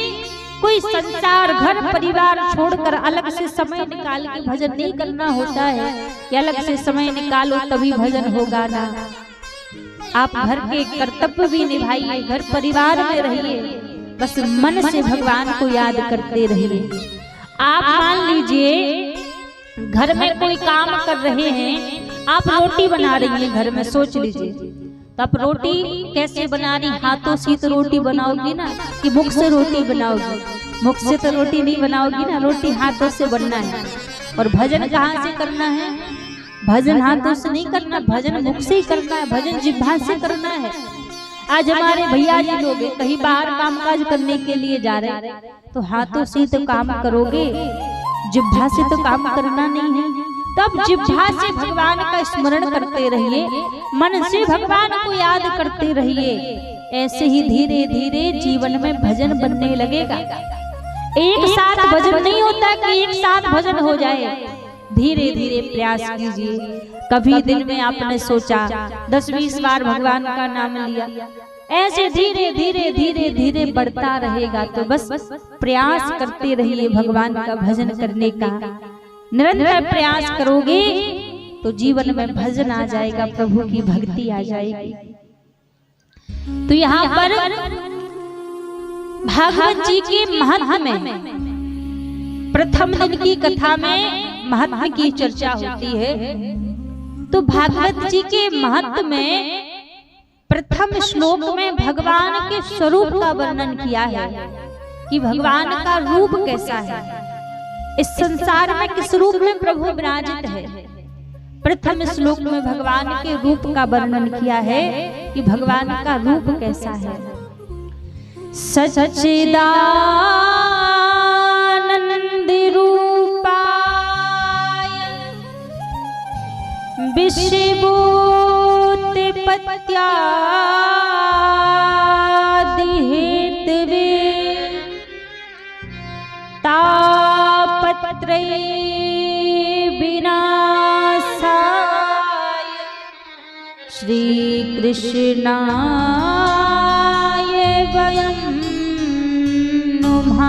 कोई संसार, घर परिवार छोड़कर अलग से समय निकाल के भजन नहीं करना होता है कि अलग से समय निकालो तभी भजन होगा ना। आप घर के कर्तव्य भी निभाइए, घर परिवार में रहिए, बस मन से भगवान को याद करते रहिए। आप मान लीजिए घर में कोई काम कर रहे हैं आप रोटी बना रही हैं घर में, सोच लीजिए, तो आप रोटी कैसे बना रही? हाथों से तो रोटी बनाओगी ना, कि मुख से रोटी बनाओगी? मुख से तो रोटी नहीं बनाओगी ना, रोटी हाथों से बनना है। और भजन कहाँ से करना है? भजन हाथों से नहीं करना, भजन मुख से ही करना है, भजन जिह्वा से करना है। आज हमारे भैया जी लोग कहीं बाहर कामकाज करने के लिए जा रहे हैं, तो हाथों से ही तो काम करोगे, जिह्वा से तो काम करना नहीं है। तब जिह्वा से भगवान का स्मरण करते रहिए, मन से भगवान को याद करते रहिए। ऐसे ही धीरे धीरे जीवन में भजन बनने लगेगा। एक साथ भजन नहीं होता कि एक साथ भजन हो जाए, धीरे धीरे प्रयास कीजिए। कभी दिन में आपने सोचा 10-20 बार भगवान का नाम लिया, ऐसे धीरे धीरे धीरे धीरे बढ़ता रहेगा। तो बस प्रयास करते रहिए भगवान का भजन करने का। निरंतर प्रयास करोगे तो जीवन में भजन आ जाएगा, प्रभु की भक्ति आ जाएगी। तो यहाँ पर भागवत जी के महत्व में प्रथम दिन की कथा में महत्व की चर्चा होती है। तो भागवत जी के महत्व में प्रथम श्लोक में भगवान के स्वरूप का वर्णन किया है कि भगवान का रूप कैसा है, इस संसार में किस रूप में प्रभु विराजित है। प्रथम श्लोक में भगवान के रूप का वर्णन किया है कि भगवान का रूप कैसा है। सच्चिदानंद रूपाय विश्वोत्पत्त्यादि हेतवे तापत्रये विनाशाय श्री कृष्णाय वयं नुमः।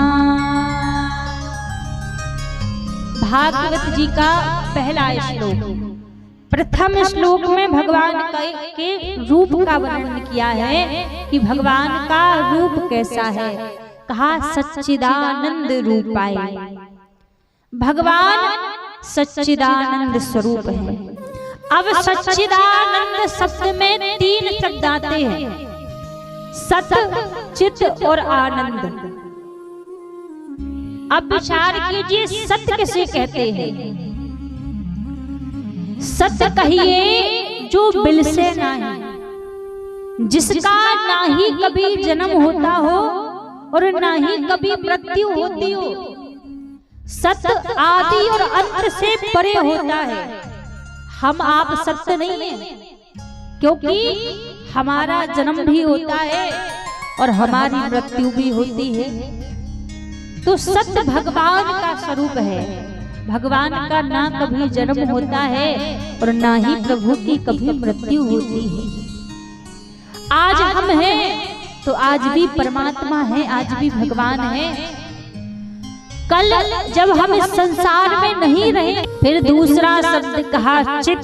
भागवत जी का पहला श्लोक। प्रथम श्लोक में भगवान के रूप का वर्णन किया है कि भगवान का रूप कैसा है। कहा सच्चिदानंद रूपाय, भगवान सच्चिदानंद स्वरूप है। अब सच्चिदानंद शब्द में 3 शब्द आते हैं, सत, चित और आनंद। अब विचार कीजिए, सत्य किसे कहते हैं? सत्य कहिए जो बिल से नहीं, जिसका ना ही कभी जन्म होता हो और ना ही कभी मृत्यु होती हो। सत्य आदि और अंत से परे होता है। हम आप सत्य नहीं हैं, क्योंकि हमारा जन्म भी होता है और हमारी मृत्यु भी होती है। तो सत्य भगवान का स्वरूप है। भगवान का ना कभी जन्म होता है और ना ही प्रभु की कभी मृत्यु होती है। आज हम हैं तो आज भी परमात्मा है, आज भी भगवान है। कल जब हम इस संसार में नहीं रहे, फिर दूसरा शब्द कहा चित।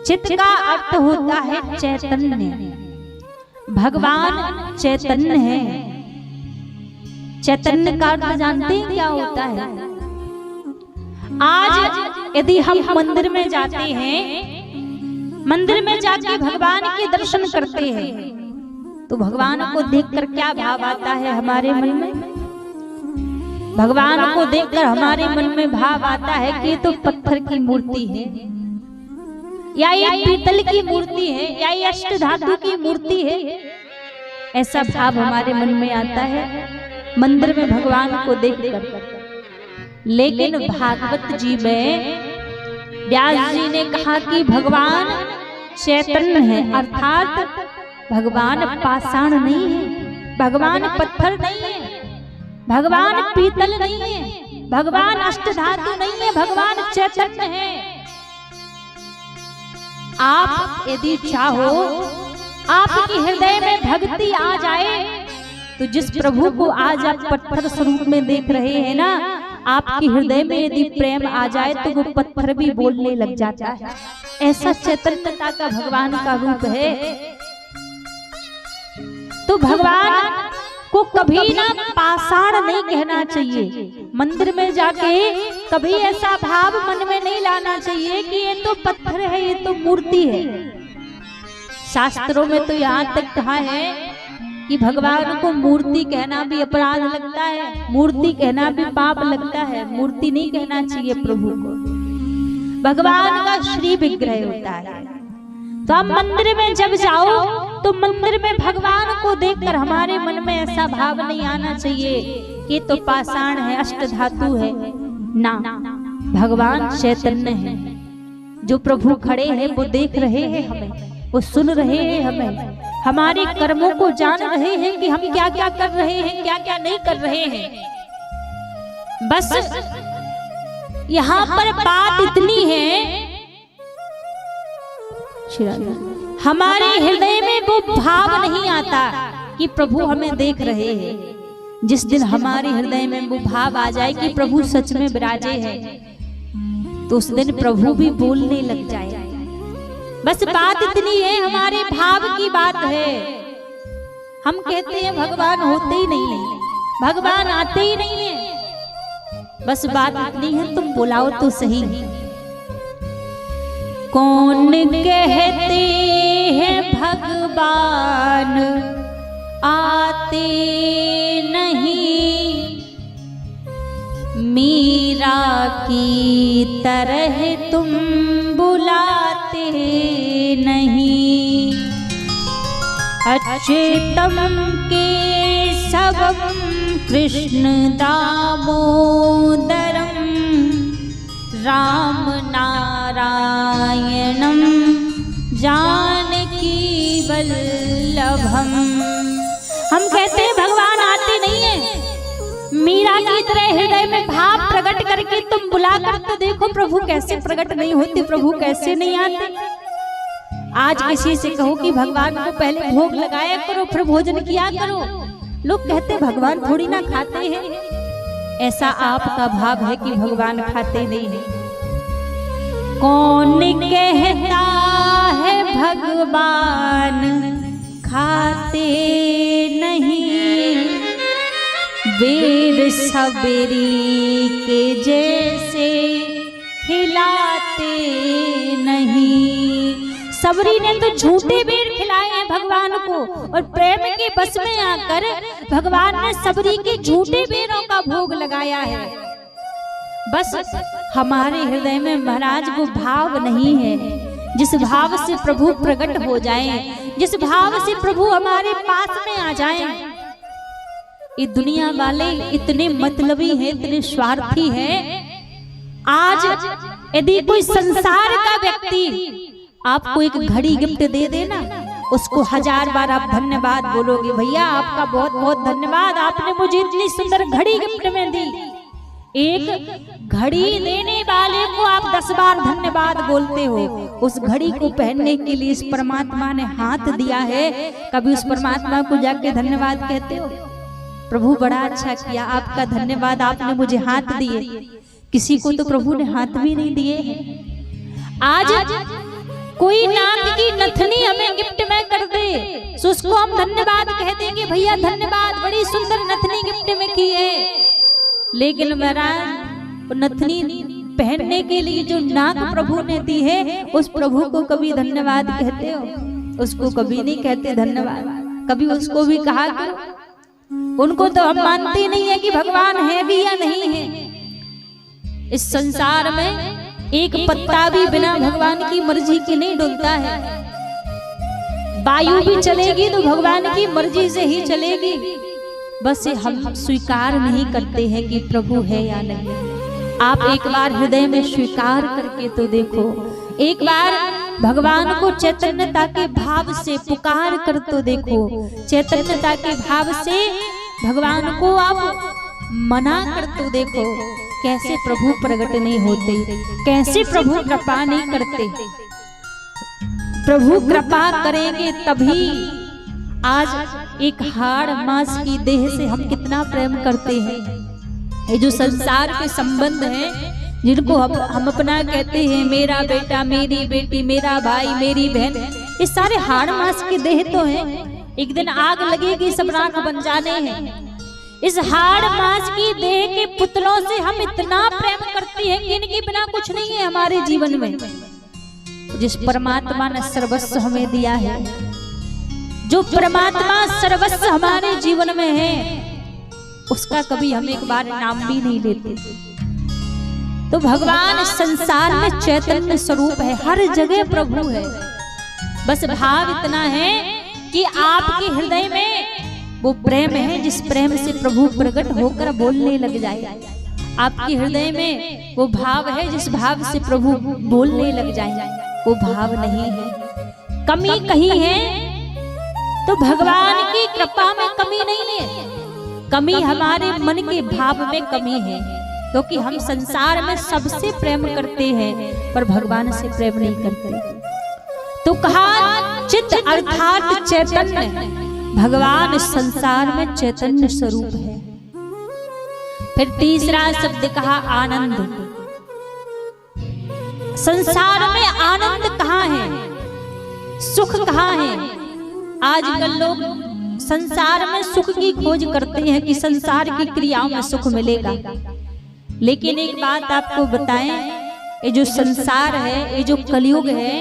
चित का अर्थ होता है चैतन्य। भगवान चैतन्य है। चैतन्य का अर्थ जानते हैं क्या होता है? आज यदि हम मंदिर में जाते हैं, मंदिर में जाके भगवान के दर्शन करते हैं, तो भगवान को देखकर क्या भाव आता है हमारे मन में? भगवान को देखकर हमारे मन में भाव आता है कि ये तो पत्थर की मूर्ति है, या ये पीतल की मूर्ति है, या ये अष्ट धातु की मूर्ति है। ऐसा भाव हमारे मन में आता है मंदिर में भगवान को देखकर। लेकिन भागवत जी में व्यास जी ने कहा कि भगवान चैतन्य है, अर्थात भगवान पाषाण नहीं है, भगवान पत्थर नहीं है, भगवान पीतल नहीं है, भगवान अष्टधातु नहीं है, भगवान चैतन्य है। आप यदि चाहो, आपके हृदय में भक्ति आ जाए, तो जिस प्रभु को आज आप पत्थर स्वरूप में देख रहे हैं ना, आपके हृदय में यदि प्रेम आ जाए तो वो पत्थर भी बोलने लग जाता है। ऐसा चैतन्यता का भगवान का रूप है। तो भगवान को कभी ना पाषाण नहीं कहना चाहिए। मंदिर में जाके कभी ऐसा भाव मन में नहीं लाना चाहिए कि ये तो पत्थर है, ये तो मूर्ति है। शास्त्रों में तो यहाँ तक कहा है कि भगवान को मूर्ति कहना भी अपराध लगता है, मूर्ति कहना भी पाप लगता है। मूर्ति नहीं कहना चाहिए प्रभु को, भगवान का श्री विग्रह होता है। तो आप मंदिर में जब जाओ तो मंदिर में भगवान को देखकर हमारे मन में ऐसा भाव नहीं आना चाहिए कि तो पाषाण है, अष्ट धातु है। ना, भगवान चैतन्य है। जो प्रभु खड़े हैं वो देख रहे हैं हमें, वो सुन रहे हैं हमें, हमारे कर्मों को जान रहे हैं कि हम क्या क्या कर रहे हैं, क्या क्या नहीं कर रहे हैं। बस यहाँ पर बात इतनी है, हमारे हृदय में वो भाव नहीं आता कि प्रभु हमें देख रहे हैं। जिस दिन हमारे हृदय में वो भाव आ जाए कि प्रभु सच में विराजे हैं, तो उस दिन प्रभु भी बोलने लग जाए। बस बात इतनी है, हमारे भाव की बात है। हम कहते हैं भगवान होते ही नहीं है, भगवान आते ही नहीं है। बस बात इतनी है, तुम बुलाओ तो सही। कौन कहते हैं भगवान आते नहीं, मीरा की तरह तुम बुलाते नहीं। अच्युतम के सबम कृष्ण दामोदरम, राम नारायणम जानकी वल्लभम। हम कहते हैं भगवान आते नहीं है, मीरा की तरह हृदय में भाव प्रकट करके तुम बुला कर तो देखो प्रभु कैसे प्रकट नहीं होते, प्रभु कैसे नहीं आते। आज किसी से कहो कि भगवान को पहले भोग लगाया करो फिर भोजन किया करो, लोग कहते भगवान थोड़ी ना खाते हैं। ऐसा आपका भाव है कि भगवान खाते नहीं है। कौन कहता है भगवान खाते नहीं, बेर सबेरी के जैसे खिलाते नहीं। सबरी ने तो झूठे बेर खिलाए हैं भगवान को, और प्रेम के बस में आकर भगवान ने सबरी के झूठे बेरों का भोग लगाया है। बस हमारे हृदय में महाराज वो भाव नहीं है, जिस भाव से प्रभु प्रकट हो जाएं, जिस भाव से प्रभु हमारे पास में आ जाएं। ये दुनिया वाले इतने मतलबी हैं, इतने स्वार्थी हैं। आज यदि कोई संसार का व्यक्ति आपको एक घड़ी गिफ्ट दे देना, उसको 1000 बार आप धन्यवाद बोलोगे, भैया आपका बहुत बहुत धन्यवाद, आपने मुझे इतनी सुंदर घड़ी गिफ्ट में दी। एक घड़ी देने वाले को आप 10 बार धन्यवाद बोलते हो, उस घड़ी को पहनने के लिए इस परमात्मा ने हाथ दिया है, कभी उस परमात्मा को जाके धन्यवाद कहते हो? प्रभु बड़ा अच्छा किया, आपका धन्यवाद, आपने मुझे हाथ दिए। किसी को तो प्रभु ने हाथ भी नहीं दिए हैं। आज कोई नाक की नथनी हमें गिफ्ट में कर दे तो उसको हम धन्यवाद कह देंगे, भैया धन्यवाद, बड़ी सुंदर नथनी गिफ्ट में की है। लेकिन महाराज नथनी पहनने के लिए जो नाक प्रभु ने दी है, उस प्रभु को कभी धन्यवाद कहते हो? उसको कभी नहीं कहते धन्यवाद। कभी उसको भी कहा करो? उनको तो हम मानते नहीं है कि भगवान है भी या नहीं है। इस संसार में एक पत्ता भी बिना भगवान की मर्जी के नहीं डोलता है। वायु भी चलेगी तो भगवान की मर्जी से ही चलेगी। बस हम स्वीकार नहीं करते हैं कि प्रभु है या नहीं। आप एक बार हृदय में स्वीकार करके तो देखो, एक बार भगवान को चैतन्यता के भाव से पुकार कर तो देखो। चैतन्यता के भाव से भगवान को आप मना कर तो देखो, कैसे प्रभु प्रकट नहीं होते, कैसे प्रभु कृपा नहीं करते। प्रभु कृपा करेंगे तभी। आज एक हाड़ मांस की देह से हम कितना प्रेम करते हैं। ये जो संसार के संबंध हैं, जिनको हम अपना कहते हैं, मेरा बेटा, मेरी बेटी, मेरा भाई, मेरी बहन, ये सारे हाड़ मांस के देह तो हैं। एक दिन आग लगेगी, सब राख बन जाने हैं। इस हाड़ मांस की देह के पुतलों से हम इतना प्रेम करते हैं कि इनके बिना कुछ नहीं है हमारे जीवन में। जिस परमात्मा ने सर्वस्व हमें दिया है, जो परमात्मा सर्वस्व हमारे जीवन में है, उसका कभी हम एक बार नाम भी नहीं लेते। तो भगवान संसार में चैतन्य स्वरूप है, हर जगह प्रभु है। बस भाव इतना है कि आपके हृदय में वो प्रेम है जिस प्रेम से प्रभु प्रकट होकर बोलने लग जाए। आपके हृदय में वो भाव है जिस भाव से प्रभु बोलने लग जाए। वो भाव नहीं है। कमी कहीं है तो भगवान की कृपा में कमी नहीं है, कमी हमारे मन के भाव में कमी है। क्योंकि हम संसार में सबसे प्रेम करते हैं पर भगवान से प्रेम नहीं करते। तो कहा चित्त अर्थात चैतन्य, भगवान संसार में चैतन्य स्वरूप है। फिर तीसरा शब्द कहा आनंद। संसार में आनंद कहाँ है, सुख कहाँ है? आजकल लोग संसार में सुख की खोज करते हैं कि संसार की क्रियाओं में सुख मिलेगा। लेकिन एक बात आपको बताएं, ये जो संसार है, ये जो कलयुग है,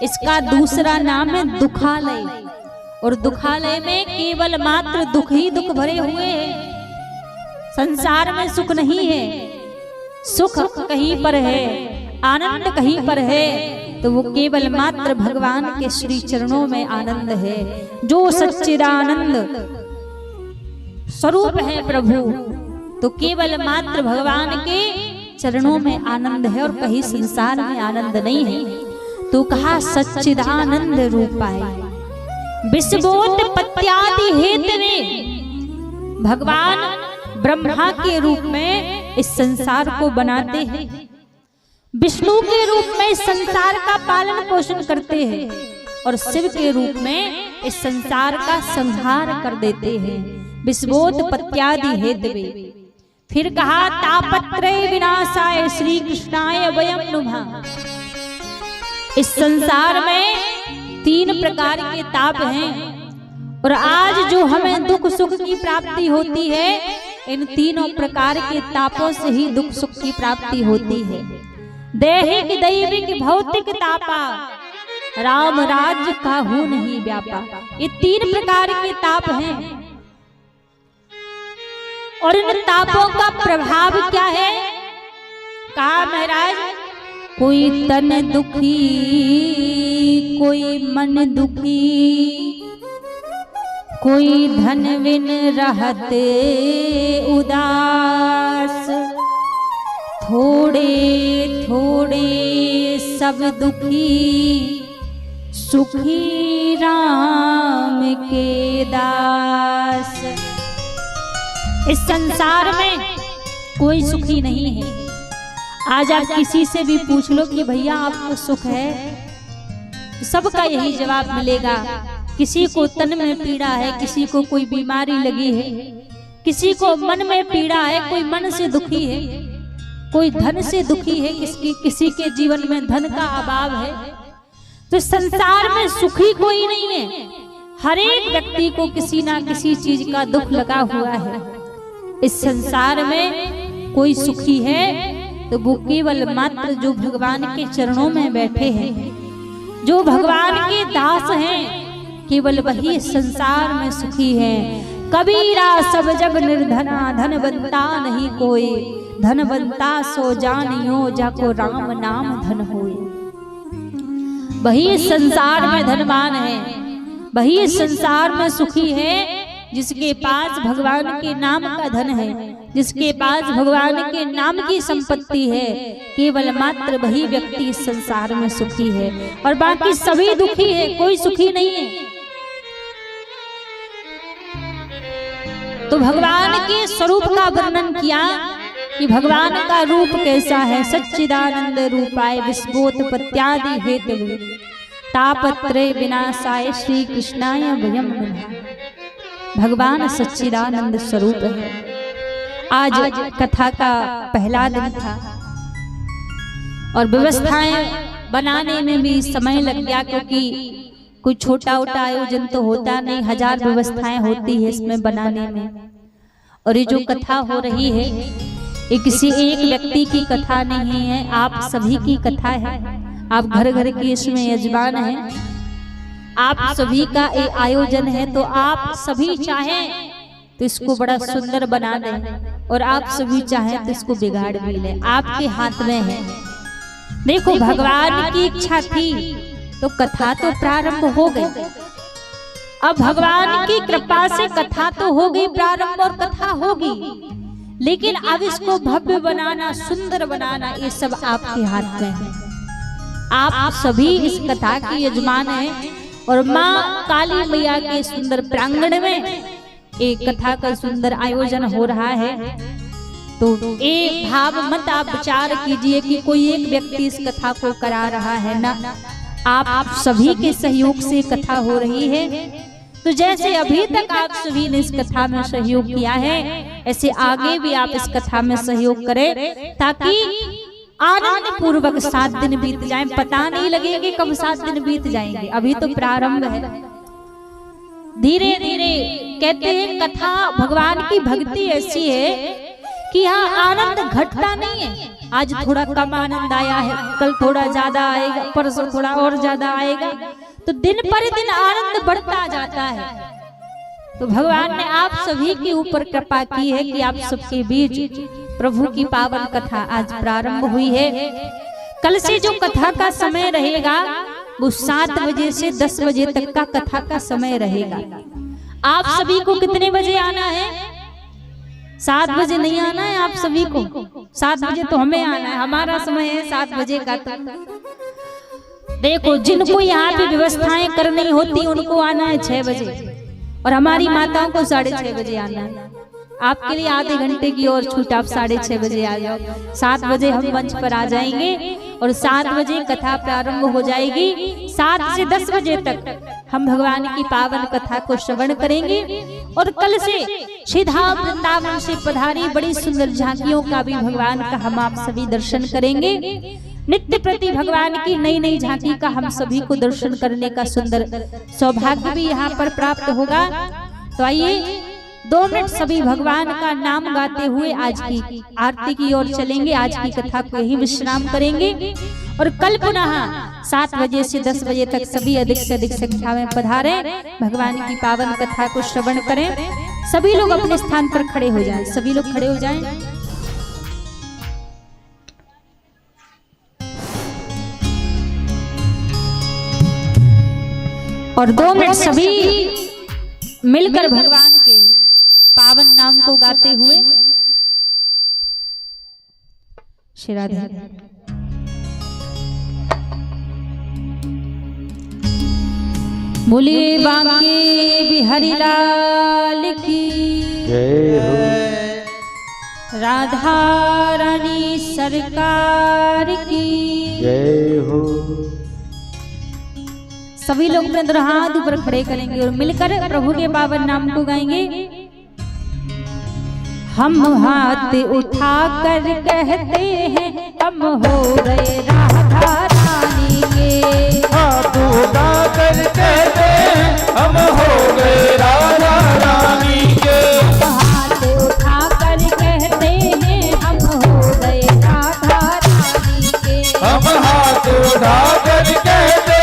इसका दूसरा नाम है दुखालय। और दुखालय में केवल मात्र दुख ही दुख भरे हुए हैं। संसार में सुख नहीं है। सुख कहीं पर है, आनंद कहीं पर है, तो वो केवल मात्र भगवान के श्री चरणों में आनंद है। जो सच्चिदानंद स्वरूप है प्रभु, तो केवल मात्र भगवान के चरणों में आनंद है और कहीं संसार में आनंद नहीं है। तो कहा सच्चिदानंद रूपाय विश्वोत पत्यादि हेतवे। भगवान ब्रह्मा के रूप में इस संसार को बनाते हैं, विष्णु के रूप में इस संसार का पालन पोषण करते हैं और शिव के रूप में इस संसार का संहार कर देते हैं। विश्वोत पत्यादि हेतवे। फिर कहा तापत्रय विनाशाय श्री कृष्णाय वयं नुमः। इस संसार में 3 प्रकार के ताप हैं और आज जो हमें दुख सुख की प्राप्ति होती है, इन तीनों प्रकार के तापों से ही दुख सुख की प्राप्ति होती है। दैहिक दैविक भौतिक तापा, राम राज्य काहू नहीं व्यापा। ये 3 प्रकार के ताप हैं और इन तापों का प्रभाव क्या है? कहा महाराज, कोई तन दुखी, कोई मन दुखी, कोई धन बिन रहते उदास, थोड़े थोड़े सब दुखी, सुखी राम के दास। इस संसार में कोई सुखी नहीं है। आज आप किसी से भी पूछ लो कि भैया आपको सुख है, सबका यही जवाब मिलेगा। किसी को तन में पीड़ा है, किसी को कोई बीमारी लगी है, किसी को मन में पीड़ा है, कोई मन से दुखी है, कोई धन से दुखी है, किसी के जीवन में धन का अभाव है। तो संसार में सुखी कोई नहीं है। हर एक व्यक्ति को किसी ना किसी चीज का दुख लगा हुआ है। इस संसार में कोई सुखी है तो वो केवल मात्र जो भगवान के चरणों में बैठे हैं, जो भगवान के दास हैं, केवल वही संसार में सुखी हैं। कबीरा सब जग निर्धना, धनवंता नहीं कोई, धनवंता सो जानियो जाको राम नाम धन होए। वही संसार में धनवान है, वही संसार में सुखी है जिसके पास भगवान के नाम का धन है, जिसके पास भगवान के नाम की संपत्ति है। केवल मात्र वही व्यक्ति इस संसार में सुखी है और बाकी सभी दुखी है, कोई सुखी नहीं है। तो भगवान के स्वरूप का वर्णन किया कि भगवान का रूप कैसा है। सच्चिदानंद रूपाय विश्वोत्पत्त्यादि हेतवे, तापत्रय विनाशाय श्री कृष्णाय वयं नुमः। भगवान सच्चिदानंद स्वरूप है। आज कथा का पहला दिन था और व्यवस्थाएं बनाने में भी समय लग गया, क्योंकि कोई छोटा उटा आयोजन तो होता नहीं, 1000 व्यवस्थाएं होती है इसमें बनाने में। और ये जो कथा हो रही है ये किसी एक व्यक्ति की कथा नहीं है, आप सभी की कथा है। आप घर घर के इसमें यजमान हैं, आप सभी का ये आयोजन है। तो आप सभी चाहें तो इसको बड़ा सुंदर बना दें और आप सभी चाहें तो इसको बिगाड़ भी लें, आपके हाथ में है। देखो भगवान की इच्छा थी तो कथा तो प्रारंभ हो गई। अब भगवान की कृपा से कथा तो हो गई प्रारंभ और कथा होगी, लेकिन अब इसको भव्य बनाना, सुंदर बनाना, ये सब आपके हाथ में है। आप सभी इस कथा के यजमान हैं और माँ काली मैया के सुंदर प्रांगण में एक कथा का सुंदर आयोजन हो रहा है। तो एक भाव मत आप विचार कीजिए कि कोई एक व्यक्ति इस कथा को करा रहा है ना, आप सभी के सहयोग से कथा हो रही है। तो जैसे अभी तक आप सभी ने इस कथा में सहयोग किया है, ऐसे आगे भी आप इस कथा में सहयोग करें ताकि आनंद पूर्वक 7 दिन बीत जाएं। पता नहीं लगेंगे कब 7 दिन बीत जाएंगे, अभी तो प्रारंभ है। धीरे धीरे कहते हैं कथा भगवान की भक्ति ऐसी है कि यहाँ आनंद घटता नहीं है। आज थोड़ा कम आनंद आया है, कल थोड़ा ज्यादा आएगा, परसों थोड़ा और ज्यादा आएगा, तो दिन पर दिन आनंद बढ़ता जाता है। तो भगवान ने आप सभी के ऊपर कृपा की है कि आप सबके बीच प्रभु की पावन कथा आज प्रारंभ हुई है। कल से जो कथा का समय रहेगा वो 7 बजे से 10 बजे तक का कथा का समय रहेगा। आप सभी को कितने बजे आना है? 7 बजे नहीं आना है आप सभी को, 7 बजे तो हमें आना है, हमारा समय है 7 बजे का। देखो जिनको यहाँ पे व्यवस्थाएं करनी होती उनको आना है 6 बजे और हमारी माताओं को 6:30 बजे आना है। आपके लिए आधे घंटे की और छूट, आप 6:30 बजे आ जाओ। 7 बजे हम मंच पर आ जाएंगे और 7 बजे कथा प्रारंभ हो जाएगी। 7 से 10 बजे तक हम भगवान की पावन कथा को श्रवण करेंगे और कल से सीधा वृंदावन से पधारी बड़ी सुंदर झांकियों का भी भगवान का हम आप सभी दर्शन करेंगे। नित्य प्रति भगवान की नई नई झांकी का हम सभी को दर्शन करने का सुंदर सौभाग्य भी यहाँ पर प्राप्त होगा। तो आइए 2 मिनट सभी भगवान का नाम गाते हुए आज की आरती की ओर चलेंगे। आज की कथा को यही विश्राम करेंगे और कल पुनः 7 बजे से 10 बजे तक सभी अधिक से अधिक संख्या में पधारें, भगवान की पावन कथा को श्रवण करें। सभी लोग अपने स्थान पर खड़े हो जाएं, सभी लोग खड़े हो जाएं। और 2 मिनट सभी मिलकर भगवान के पावन नाम को गाते हुए श्री राधे। बोलिए बांके बिहारी लाल की जय हो, राधा रानी सरकार की जय हो। सभी लोग अपने दोनों हाथ ऊपर खड़े करेंगे और मिलकर प्रभु के पावन नाम को गाएंगे। हम हाथ उठा कर कहते हैं हम हो गए राधा रानी के। हाथ उठा कर कहते हैं हम हो गए राधा रानी के। हाथ उठा कर कहते हैं हम हो गए राधा रानी के। हम हाथ उठा कर कहते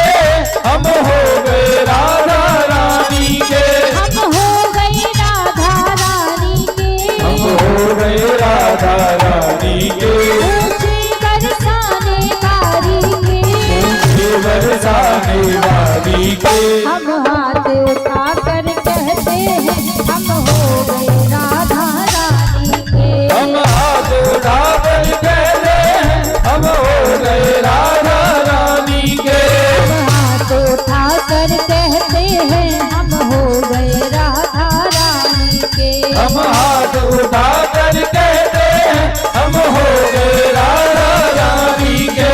हम हो गए राधा रानी के। हम हो गए राधा रानी के। हम हो गए राधा रानी के। ऊंचे बरसाने वाली के। ऊंचे बरसाने वाली के। हम हाथ उठा कर कहते हैं हम हो गए राधा रानी के। हम हाथ उठा कर कहते हैं हम हो गए राधा रानी के। हाथ उठा कर कहते हैं हम हो गए राधा रानी के। हम हाथ उठा कर कहते हैं हम हो गए राधा रानी के।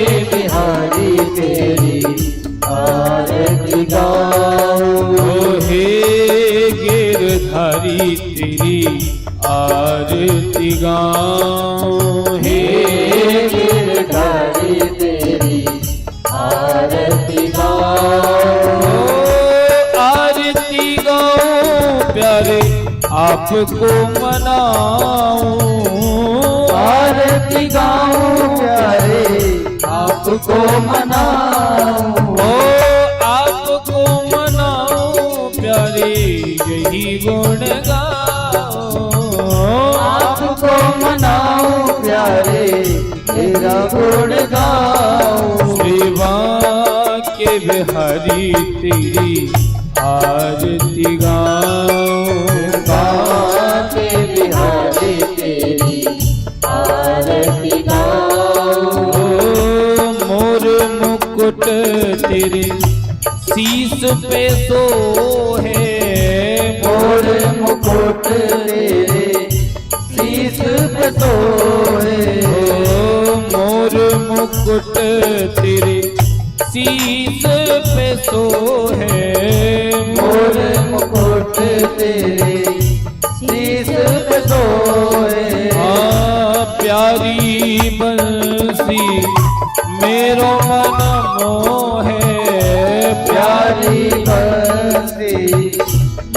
बिहारी तेरी आरती गाऊं। हे गिरधारी तेरी आरती गाऊं। हे गिरधारी तेरी आरती गाऊं। आरती गाऊं प्यारे आपको मनाऊं। आरती गाऊं प्यारे आपको मनाऊं। आपको मनाऊं प्यारे यही गुण गाऊं। आपको मनाऊं प्यारे तेरा गुण गाऊं। सेवा के बिहारी तेरी आरती गाऊं। के बिहारी तेरी आरती गाऊं। मोर मुकुट तेरे शीस पे सोहे। मोर मुकुट तेरे शीस पे सोहे। मोर मुकुट तेरे शीस पे सोहे। मोर मुकुट तेरे शीस पे सोहे। प्यारी बंसी मेरो मन मोहे। प्यारी बंसी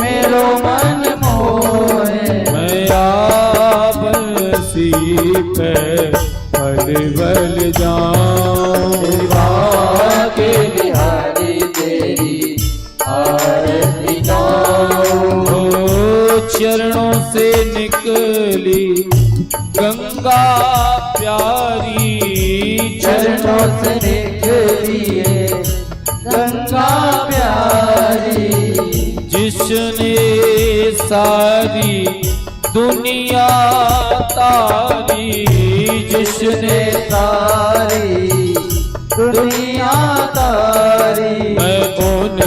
मेरो मन मोहे। मैं बंसी पे बल जाऊं। के बिहारी तेरी आरती गाऊं। चरणों से निकली गंगा प्यारी। चरणों से निकली है गंगा प्यारी। जिसने सारी दुनिया तारी। जिसने सारी दुनिया तारी। मैं उन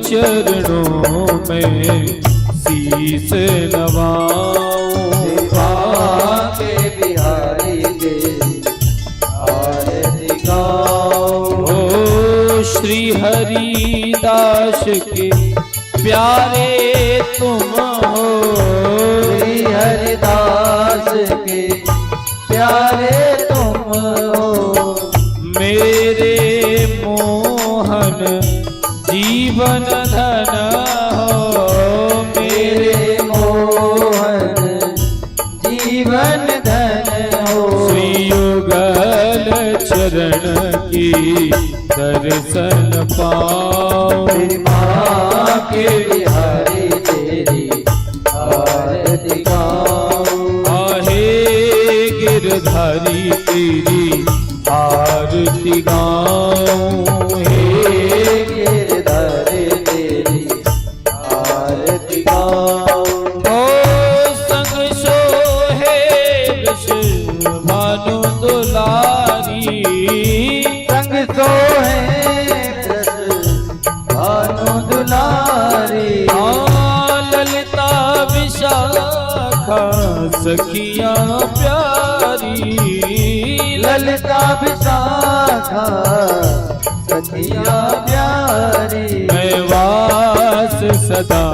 चरणों में शीस नवाऊं। के बिहारी तेरी आरती गाऊं। श्री हरिदास के प्यारे तुम हो। श्री हरिदास के प्यारे तुम हो। मेरे मोहन जीवन धन हो। मेरे मोहन जीवन धन हो। श्री युगल चरण की दर्शन पाऊं। तेरी माँ के बिहारी तेरी आरती गाऊं। आहे गिरधारी तेरी आरती गाऊं। हे गिरधारी तेरी आरती गाऊं। संग सोहे विष्णु भानु दुलारी। संग सोहे भानु दुलारी। ललिता विशाखा सखिया प्यारी। ललिता विशाखा सखिया प्यारी। मैं वास सदा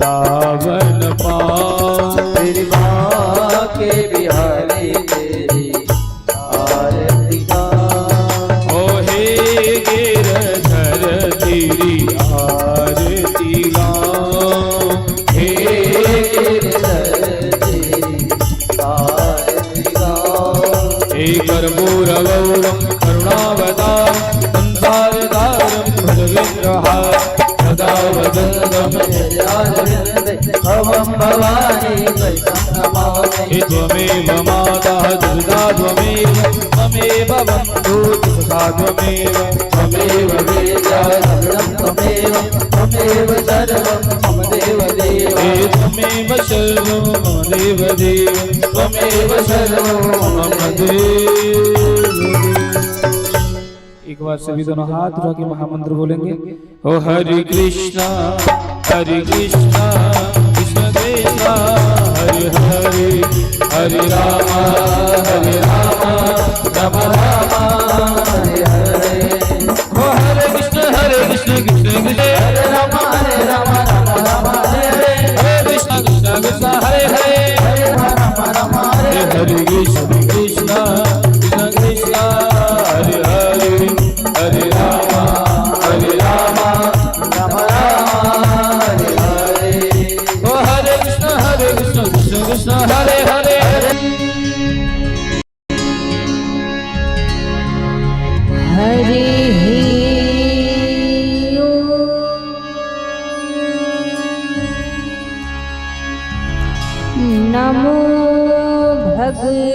दावन पाऊं। तेरी माँ के बिहारी तेरी आरती गाऊं। ओ हे गिरधर तेरी आरती गाऊं। हे गिरधर तेरी आरती गाऊं। हे कर्पूरगौरं करुणावतारं संसारसारं भजविग्रहारं सदा वदन्तं भवं भवानी वैष्णवामि। हे त्वमेव माता दुर्गा त्वमेव त्वमेव बन्धु सखा त्वमेव त्वमेव वेद्या सर्वं त्वमेव। त्वमेव सर्वं मम देवदेव। हे त्वमेव सर्वं मम देवदेव त्वमेव सर्वं मम देव। एक बार सभी दोनों हाथ उठा के महामंत्र बोलेंगे। ओ हरे कृष्णा कृष्ण कृष्णा हरे हरे हरे राम राम हरे हरे। ओ हरे कृष्ण कृष्ण कृष्ण हरे राम हरे राम हरे हरे। हरे कृष्ण कृष्ण कृष्ण हरे हरे हरे राम हरे हरे। कृष्ण कृष्ण कृष्ण कृष्ण हरे हरे हरे राम राम हरे हरे। ओ हरे कृष्ण कृष्ण कृष्ण हरे हरे हरि नमो हरि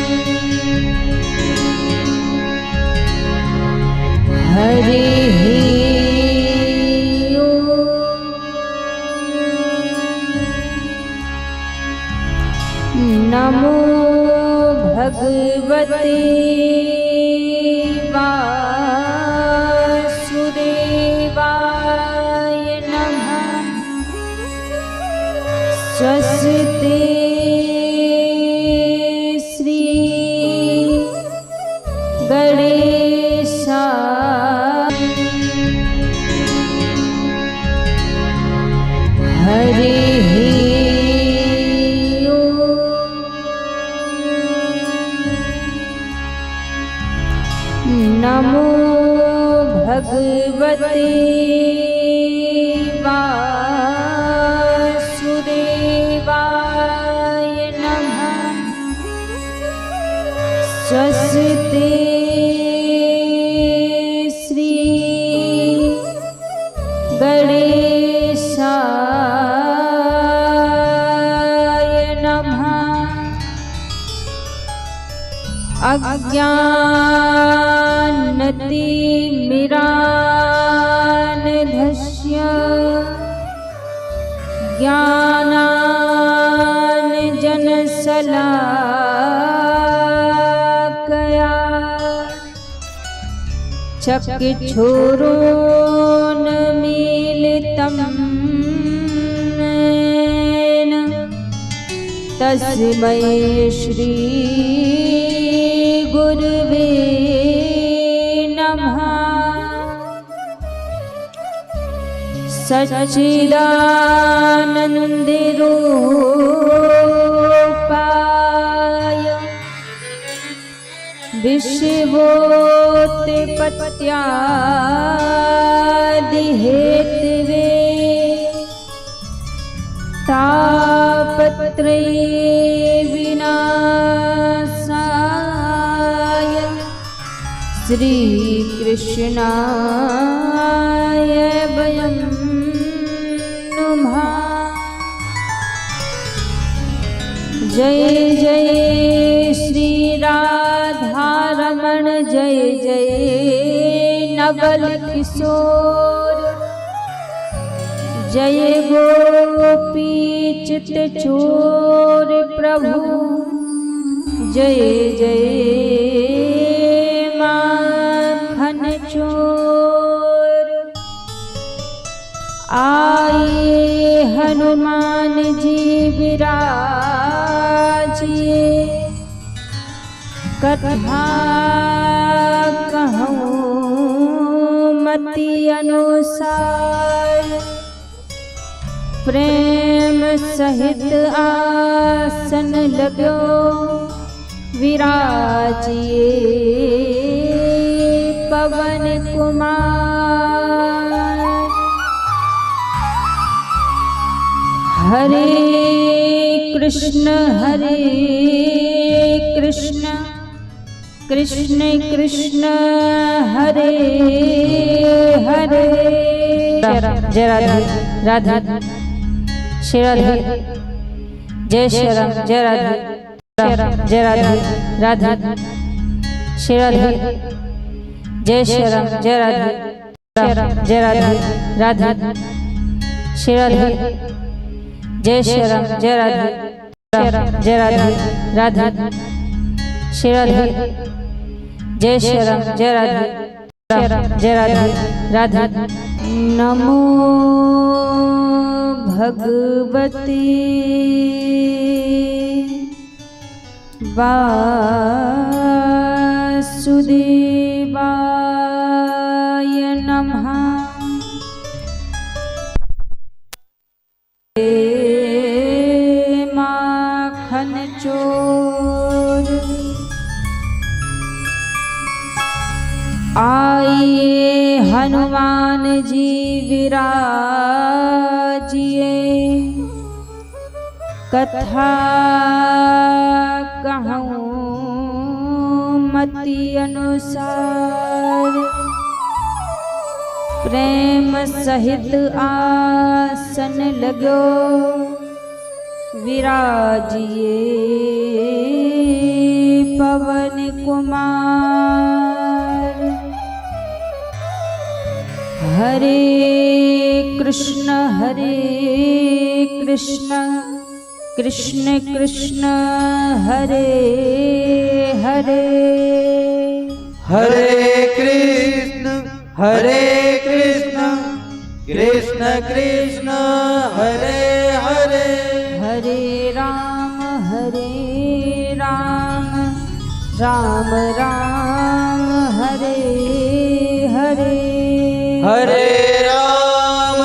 नमो भगवते वासुदेवाय नमः। स्वस्ति श्री गणेशाय हरि नमो भगवते वासुदेवाय नमः। स्वस्ति श्री गणेशाय नमः। अज्ञानतिमिरान्धस्य ज्ञानाञ्जनशलाकया चक्षुरुन्मीलितं येन तस्मै श्री गुरुवे नमः। सच्चिदानन्दरूपाय विश्वोत्पत्त्यादिहेतवे तापत्रये विनाशाय श्रीकृष्णाय वयं नमः। जय जय श्री राधारमण जय जय नवल किशोर जय गोपी चित चोर प्रभु जय जय माखन चोर। आए हनुमान जी विराजिए कथा कहूँ मति अनुसार प्रेम सहित आसन लगो विराजिए पवन कुमार। हरे कृष्ण कृष्ण कृष्ण हरे हरे। जय राधे राधे श्री राधे जय श्री राम जय राधे जय राधे राधे श्री राधे जय श्री राम जय राधे जय राधे राधे श्री राधे जय श्री राम जय राधे जय राधे राधे श्री राधे जय श्री राम जय राधे जय राधे राधे। नमो भगवते वासुदेवाय नमः। माखन चोर आइए हनुमान जी विराजिए, कथा कहूँ मति अनुसार, प्रेम सहित आसन लगो विराजिए पवन कुमार। हरे कृष्ण कृष्ण कृष्ण हरे हरे, हरे कृष्ण कृष्ण कृष्ण हरे हरे, हरे राम राम राम हरे हरे, हरे राम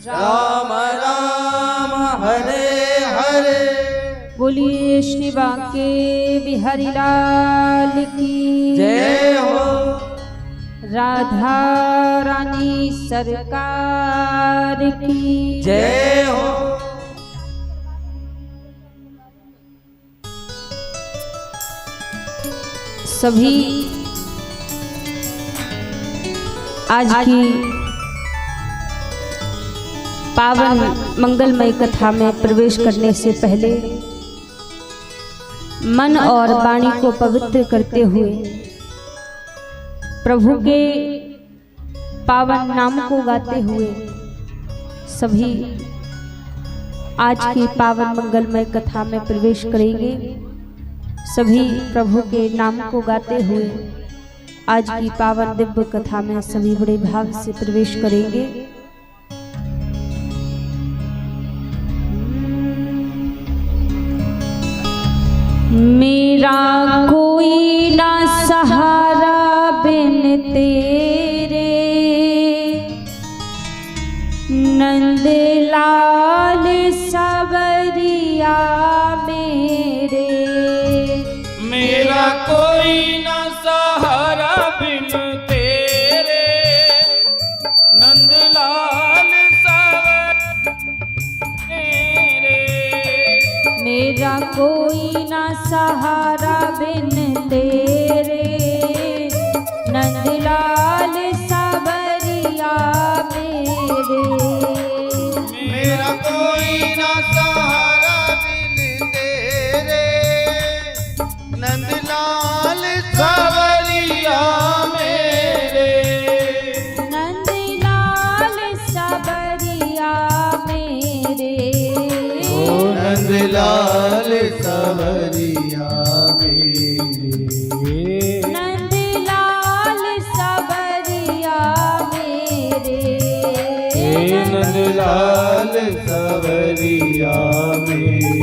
राम राम हरे हरे। बोलिए श्री बांके बिहारी लाल की जय हो। राधा रानी सरकार की जय हो। सभी आज की पावन मंगलमय कथा में प्रवेश करने से पहले मन और वाणी को पवित्र करते हुए प्रभु के पावन नाम को गाते हुए सभी आज की पावन मंगलमय कथा में प्रवेश करेंगे। सभी प्रभु के नाम को गाते हुए आज की पावन दिव्य कथा में सभी बड़े भाव से प्रवेश करेंगे। मेरा कोई ना सहारा बिन तेरे, नंद लाल सबरिया मेरे। मेरा कोई ना सहारा बिन तेरे, नंदलाल सवरे। मेरा कोई ना सहारा बिन तेरे, नंदलाल सबरिया मेरे। मेरा कोई ना सहारा बिन तेरे, नंदलाल सबरिया मेरे। नंदलाल सबरिया मेरे। ओ नंदलाल सबरिया मेरे। नंदलाल सबरिया मेरे। नंदलाल सबरिया मेरे।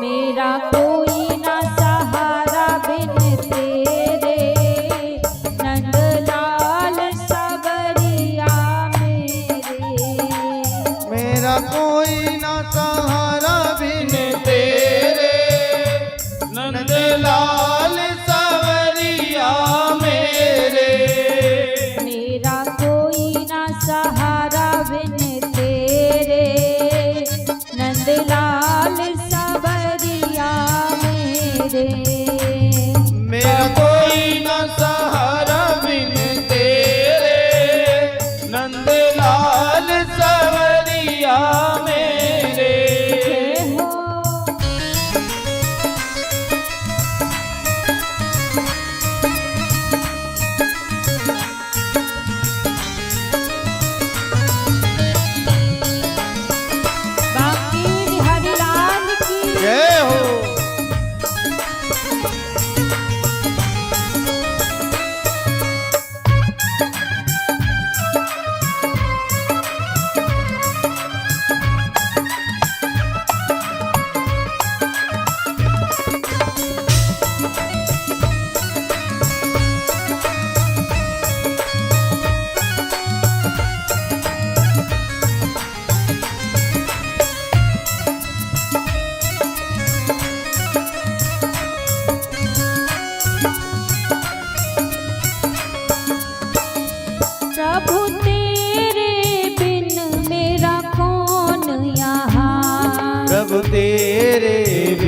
मेरा कोई ना सहारा बिन तेरे, नंदलाल सबरिया मेरे। मेरा कोई ना सहारा बिन तेरे, नंदलाल सबरिया मेरे। मेरा कोई ना सहारा बिन तेरे,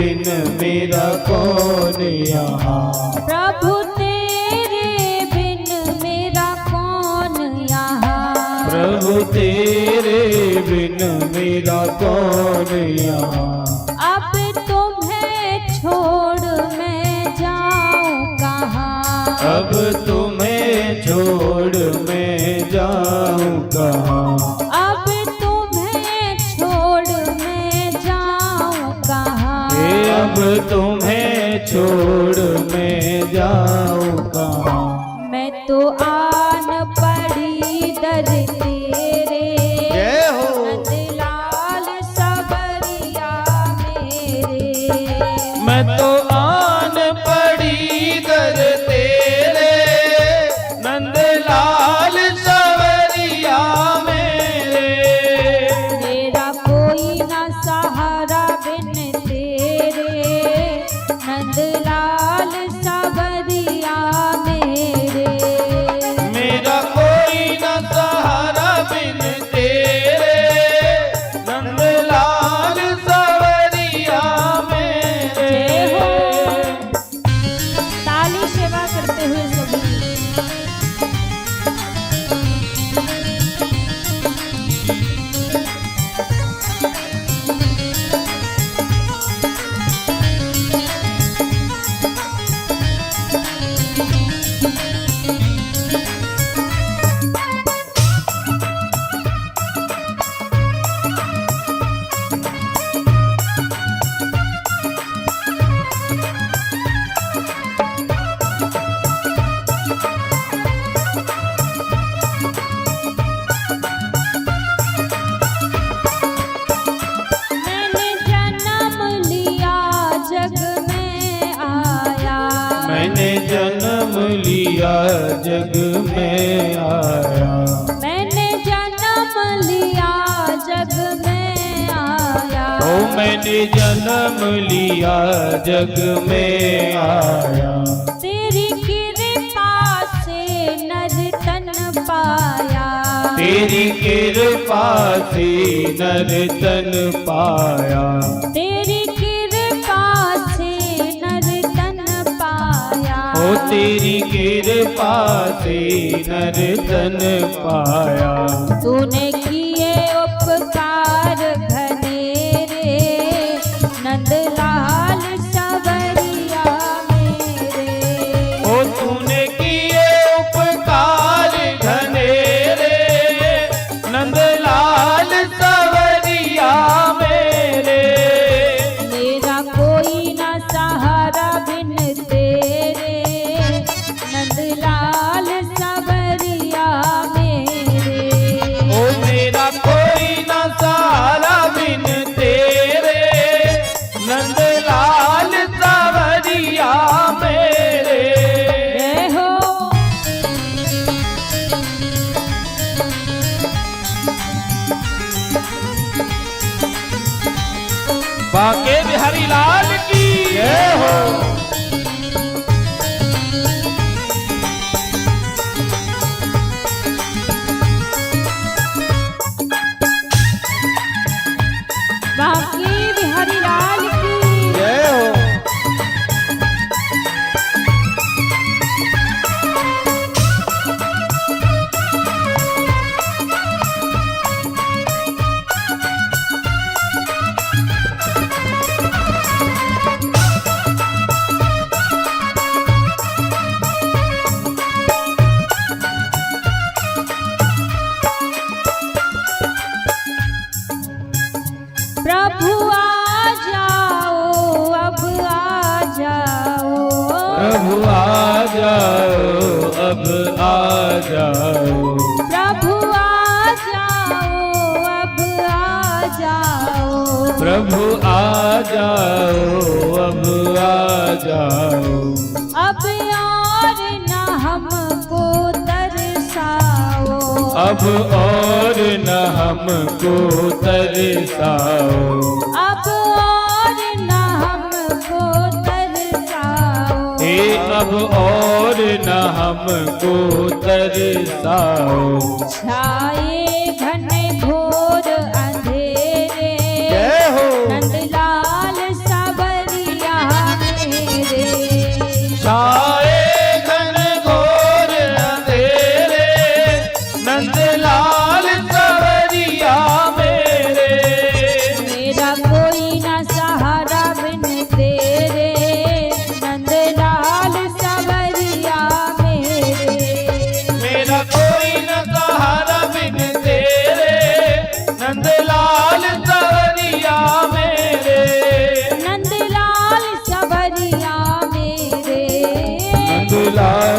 बिन मेरा कौन यहाँ। प्रभु तेरे बिन मेरा कौन यहाँ। प्रभु तेरे बिन मेरा कौन यहाँ। अब तुम्हें छोड़ मैं जाऊं कहाँ। अब तुम्हें छोड़ मैं जाऊं कहाँ। अब तुम्हें छोड़ मैं जाऊं कहाँ। अब तुम्हें छोड़ मैं जाऊं कहाँ। मैं तो आन पड़ी दर तेरे। जय हो। नंदलाल सबरिया मेरे। मैं तो आन पड़ी दर तेरे, नंदलाल सवरिया मेरे। मेरा कोई ना सहारा बिन तेरे। नंदलाल सबरिया मेरे। मेरा कोई न सहारा बिन तेरे, नंदलाल सवरिया मेरे। जय हो। ताली सेवा करते हुए सभी। मैंने जन्म लिया जग में आया। मैंने जन्म लिया जग में आया। मैंने जन्म लिया जग में आया। ओ मैंने जन्म लिया जग में आया। तेरी कृपा से नर तन पाया। तेरी कृपा से नर तन पाया। तेरी कृपा से नर तन पाया। ओ तेरी कृपा से नर तन पाया। तूने किए उपकार घनेरे। नंदलाल सबरिया मेरे। ओ तूने किए उपकार घनेरे, नंदलाल सवरिया मेरे। मेरा कोई ना सहारा बिन तेरे। नंदलाल सबरिया मेरे। ओ मेरा कोई न सहारा बिन तेरे, नंदलाल सवरिया मेरे। जय हो। बाके बिहारी लाल की जय हो। बाकी बिहारी लाल की जय हो। प्रभु आ जाओ अब आ जाओ। प्रभु आ जाओ अब आ जाओ। प्रभु आ जाओ अब आ जाओ। प्रभु आ जाओ अब आ जाओ। अब और न हमको तरसाओ। अब और न हमको तरसाओ। अब और न हमको तरसाओ। हे अब और न हमको तरसाओ। छाए घने घोर अंधेरे। जय हो। नंदलाल सबरिया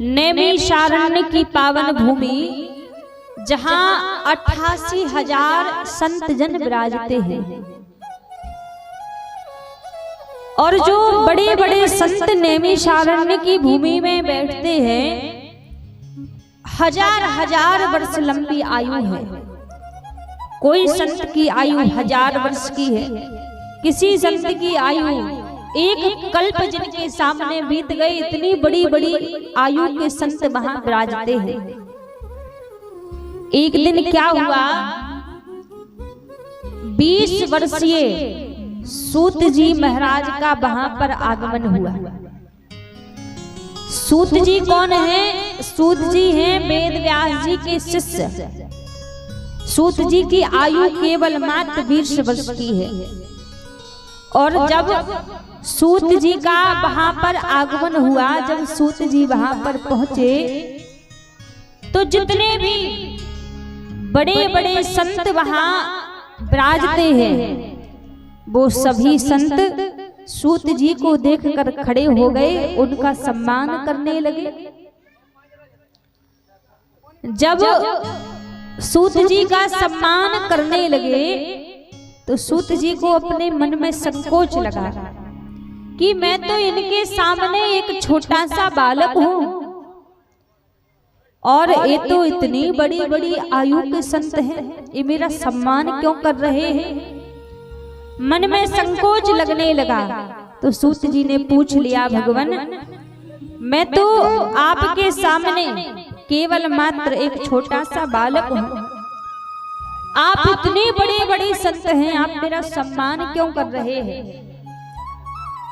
नैमिषारण्य की पावन भूमि, जहां 88,000 संत जन विराजते हैं। और जो बड़े बड़े संत नैमिषारण्य की भूमि में बैठते हैं, हजार हजार वर्ष लंबी आयु है। कोई संत की आयु 1000 वर्ष की है, किसी संत की आयु एक कल्प जिनके सामने बीत गए, इतनी बड़ी बड़ी आयु के संत वहां विराजते हैं। एक दिन क्या हुआ, 20 वर्षीय सूत जी महाराज का वहां पर आगमन हुआ। सूत जी कौन है? सूत जी हैं वेद व्यास जी के शिष्य। सूत जी की आयु केवल मात्र 20 वर्ष की है। और जब सूत जी का वहां पर आगमन हुआ, जब सूत जी वहां पर पहुंचे, तो जितने भी बड़े बड़े संत वहां विराजते हैं, वो सभी संत सूत जी को देखकर खड़े हो गए, उनका सम्मान करने लगे। जब सूत जी का सम्मान करने लगे, तो सूत जी को अपने मन में संकोच लगा कि मैं तो इनके सामने एक छोटा सा बालक हूं, और ये तो इतनी बड़ी बड़ी आयु के संत हैं, ये मेरा सम्मान क्यों कर रहे हैं? मन में संकोच लगने लगा। तो सूत जी ने पूछ लिया, भगवान, मैं तो आपके सामने केवल मात्र एक छोटा सा बालक हूं, आप इतने बड़े बड़े संत हैं, आप मेरा सम्मान क्यों कर रहे हैं?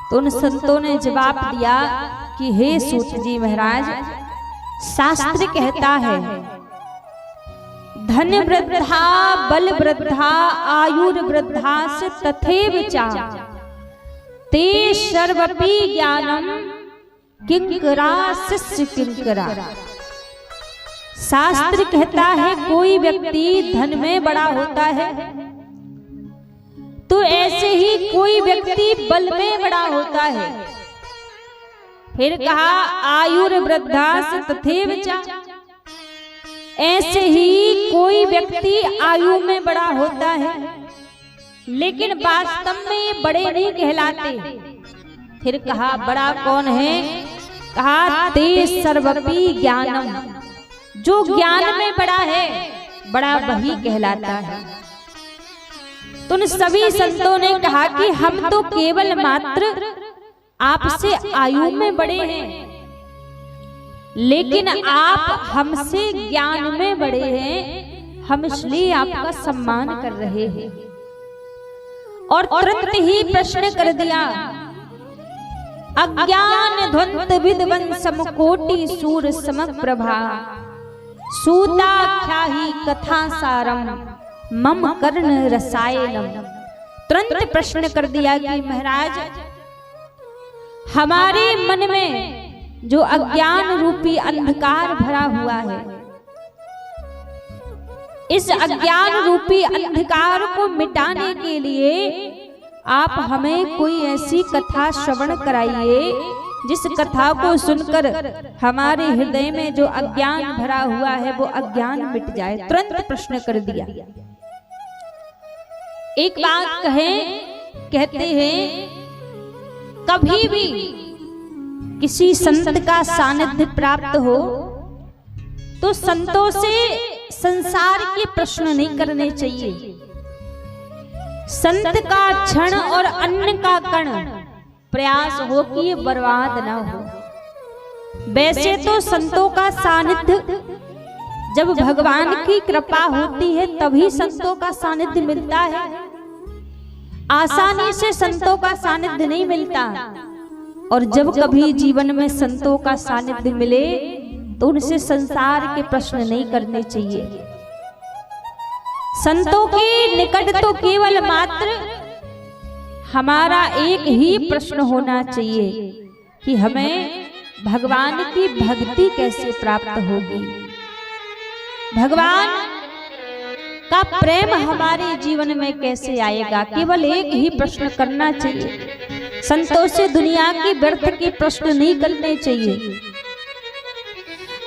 तो उन संतों ने जवाब दिया कि हे सूत जी महाराज, शास्त्र कहता है, धन वृद्धा बल वृद्धा आयुर वृद्धा से तथैव चा ते सर्वपि ज्ञानम किंकरा शिष्य किंकरा। शास्त्र कहता है कोई व्यक्ति धन में बड़ा होता है, तो ऐसे ही कोई व्यक्ति बल में बड़ा होता है। फिर कहा आयुर वृद्धा से तथैव चा, ऐसे ही कोई व्यक्ति आयु में बड़ा होता है, लेकिन वास्तव में ये बड़े नहीं कहलाते। फिर कहा बड़ा कौन है? कहा ते सर्वपि ज्ञानम, जो ज्ञान में बड़ा है, बड़ा वही कहलाता है। तो उन सभी संतों ने कहा कि हम तो केवल मात्र आपसे आयु में बड़े हैं, लेकिन आप हमसे ज्ञान में बड़े हैं, हम इसलिए आपका सम्मान कर रहे हैं। और तुरंत ही प्रश्न कर दिया, अज्ञान ध्वंत विद्वंसम कोटि सूर समप्रभा सूताख्याहि कथा सारम मम कर्ण रसायनम। तुरंत प्रश्न कर दिया कि महाराज, हमारे मन में जो अज्ञान रूपी अंधकार भरा हुआ है, इस अज्ञान रूपी अंधकार को मिटाने के लिए आप हमें कोई ऐसी कथा श्रवण कराइए, जिस कथा को सुनकर हमारे हृदय में जो अज्ञान भरा हुआ है वो अज्ञान मिट जाए। तुरंत प्रश्न कर दिया। एक बात कहते हैं, कभी भी किसी संत का सानिध्य प्राप्त हो तो संतों से संसार के प्रश्न नहीं करने चाहिए। संत का क्षण और अन्न का कण प्रयास हो कि ये बर्बाद ना हो। वैसे तो संतों का सानिध्य जब भगवान की कृपा होती है तभी संतों का सानिध्य मिलता है, आसानी से संतों का सानिध्य नहीं मिलता। और जब कभी जीवन में संतों का सानिध्य मिले तो उनसे संसार के प्रश्न नहीं करने चाहिए। संतों के निकट तो केवल मात्र हमारा एक ही प्रश्न होना चाहिए कि हमें भगवान की भक्ति कैसे प्राप्त होगी, भगवान का प्रेम हमारे जीवन में कैसे आएगा। केवल एक ही प्रश्न करना चाहिए। संतों से दुनिया के व्यर्थ के प्रश्न नहीं करने चाहिए।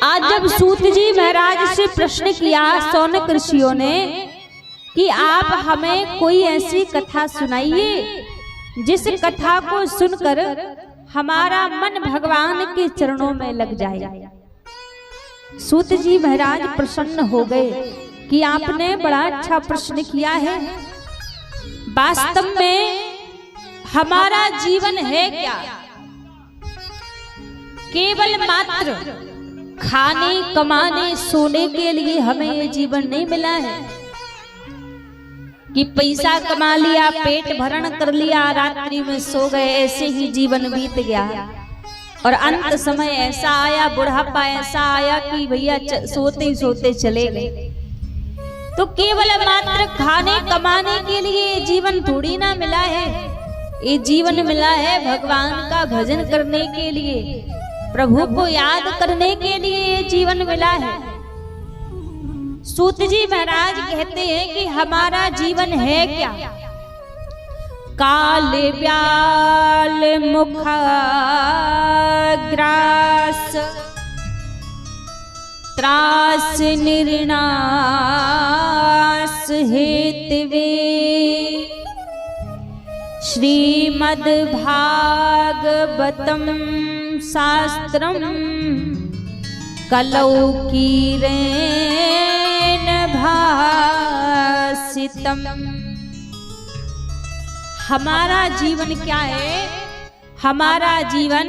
आज जब सूत जी महाराज से प्रश्न किया शौनक ऋषियों ने कि आप हमें कोई ऐसी कथा सुनाइए जिस कथा को सुनकर हमारा मन भगवान के चरणों में लग जाए। सूत जी महाराज प्रसन्न हो गए कि आपने बड़ा अच्छा प्रश्न किया है। वास्तव में हमारा जीवन है क्या? केवल मात्र खाने कमाने सोने के लिए हमें ये जीवन नहीं मिला है कि पैसा कमा लिया, पेट भरण कर लिया, रात्रि में सो गए, ऐसे ही जीवन बीत गया और अंत समय ऐसा आया, बुढ़ापा ऐसा आया कि भैया सोते ही सोते चले गए। तो केवल मात्र खाने कमाने के लिए जीवन थोड़ी ना मिला है। ये जीवन मिला है भगवान का भजन करने के लिए, प्रभु को याद करने के लिए ये जीवन मिला है। सूत जी महाराज कहते हैं कि हमारा जीवन है क्या? काल व्याल मुख ग्रास त्रास निर्नाश हेतवे श्रीमद् भागवतम शास्त्रम कलौ कीरेण भासितम। हमारा जीवन क्या है? हमारा जीवन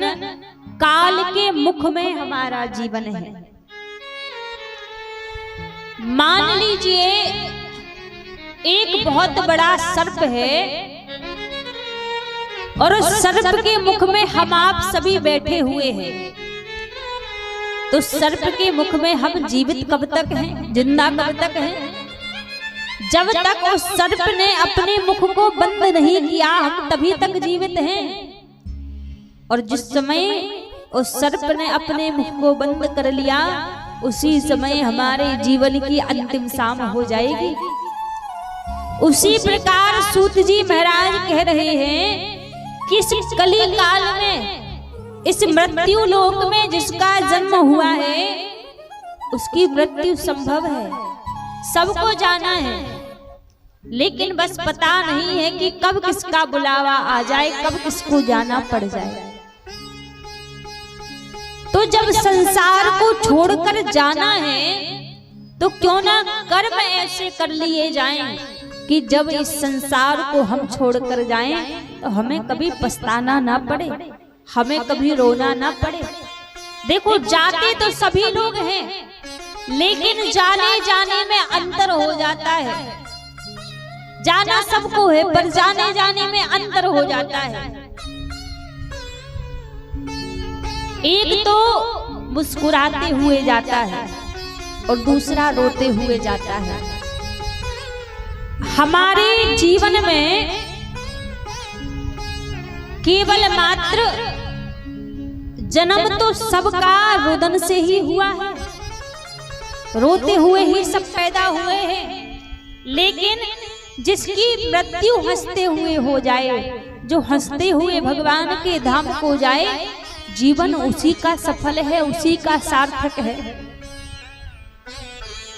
काल के मुख में हमारा जीवन है। मान लीजिए एक बहुत बड़ा सर्प है और उस सर्प के मुख में हम आप सभी बैठे हुए हैं। तो सर्प के मुख में हम जीवित कब तक हैं? जिंदा कब तक हैं? जब तक उस सर्प ने अपने मुख को बंद नहीं किया हम तभी तक जीवित हैं। और जिस समय उस सर्प ने अपने मुख को बंद कर लिया उसी समय हमारे जीवन की अंतिम शाम हो जाएगी। उसी प्रकार सूत जी महाराज कह रहे हैं कि इस कली काल में, इस मृत्यु लोक में जिसका जन्म हुआ है उसकी मृत्यु संभव है, सबको जाना है, लेकिन बस पता नहीं है कि कब किसका बुलावा आ जाए, कब किसको जाना पड़ जाए। तो जब संसार को छोड़कर जाना है तो क्यों ना कर्म ऐसे कर लिए जाएं कि जब इस संसार को हम छोड़कर जाएं तो हमें कभी पछताना ना पड़े, हमें कभी रोना ना पड़े। देखो जाते तो सभी लोग हैं लेकिन जाने जाने में अंतर हो जाता है। जाना सबको है पर जाने जाने में अंतर हो जाता है। एक तो मुस्कुराते हुए जाता है और दूसरा रोते हुए जाता है। हमारे जीवन में केवल मात्र जन्म तो सबका रुदन से ही हुआ है, रोते हुए ही सब पैदा हुए हैं, लेकिन जिसकी मृत्यु हंसते हुए हो जाए, जो हंसते हुए भगवान के धाम को जाए, जीवन उसी का सफल है, उसी का सार्थक है।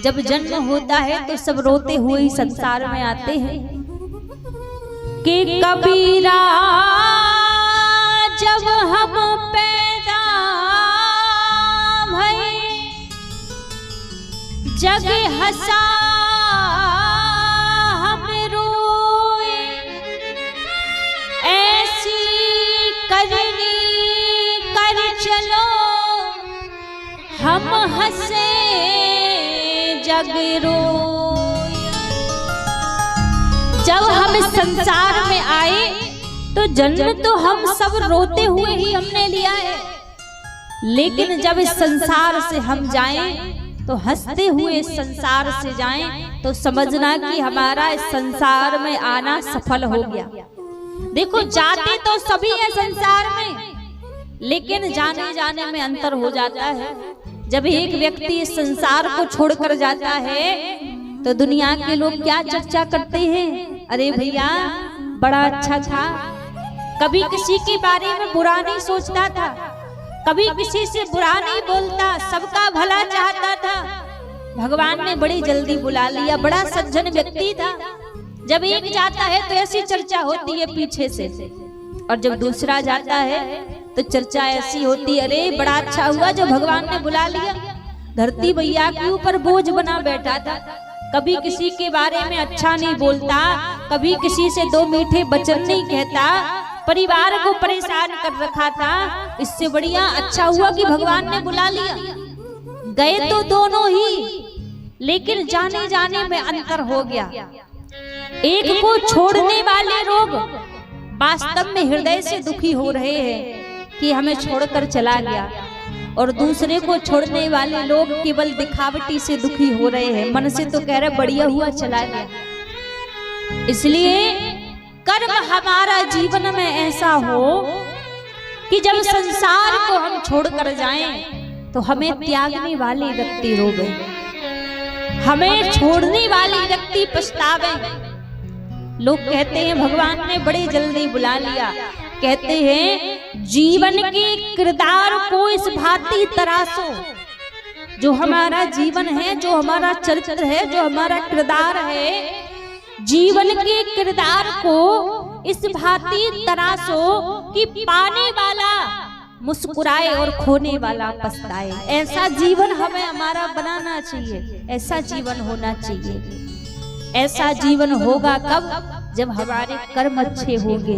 जब जन्म होता है तो सब रोते हुए ही संसार में आते हैं कि कबीरा जब हम पैदा भए जग हंसा हम रोए, ऐसी करनी कर चलो हम हंसे जग रोए। जब हम इस संसार में आए तो जन्म तो हम सब रोते हुए ही हमने लिया है, लेकिन जब इस संसार से हम जाएं तो हंसते हुए इस संसार से जाएं तो समझना कि हमारा इस संसार में आना सफल हो गया। देखो जाते तो सभी है संसार में, लेकिन जाने जाने में अंतर हो जाता है। जब एक व्यक्ति इस संसार को छोड़कर जाता है तो दुनिया के लोग क्या चर्चा करते हैं, अरे भैया बड़ा अच्छा था, कभी किसी के बारे में बुरा नहीं सोचता था, कभी किसी से बुरा नहीं बोलता, सबका भला चाहता था। भगवान ने बड़ी जल्दी बुला लिया, बड़ा सज्जन व्यक्ति था। जब एक जाता है तो ऐसी चर्चा होती है पीछे से, और जब दूसरा जाता है तो चर्चा ऐसी होती है, अरे बड़ा अच्छा हुआ जो भगवान ने बुला लिया। धरती भैया के ऊपर बोझ बना बैठा था, कभी किसी के बारे में अच्छा नहीं बोलता, कभी किसी से दो मीठे वचन नहीं कहता, परिवार को परेशान कर रखा था। इससे बढ़िया अच्छा हुआ कि भगवान ने बुला लिया। गए तो दोनों ही, लेकिन जाने जाने में अंतर हो गया। एक को छोड़ने वाले लोग वास्तव में हृदय से दुखी हो रहे हैं कि हमें छोड़कर चला गया, और दूसरे को छोड़ने वाले लोग केवल दिखावटी से दुखी हो रहे हैं, मन से तो कह रहे बढ़िया हुआ चला गया। इसलिए कर्म हमारा जीवन में ऐसा हो कि जब संसार को हम छोड़कर जाएं तो हमें त्यागने वाले व्यक्ति रोवे, हमें छोड़ने वाले व्यक्ति पछतावे। लोग कहते हैं भगवान ने बड़े जल्दी बुला लिया, कहते हैं जीवन के किरदार को इस भांति तराशो। जो हमारा जीवन है, जो हमारा चरित्र है, जो हमारा किरदार है, जीवन के किरदार को इस भांति तराशो कि पाने वाला मुस्कुराए और खोने वाला पछताए। ऐसा जीवन हमें हमारा बनाना चाहिए, ऐसा जीवन होना चाहिए। ऐसा जीवन होगा कब? जब हमारे कर्म अच्छे होंगे,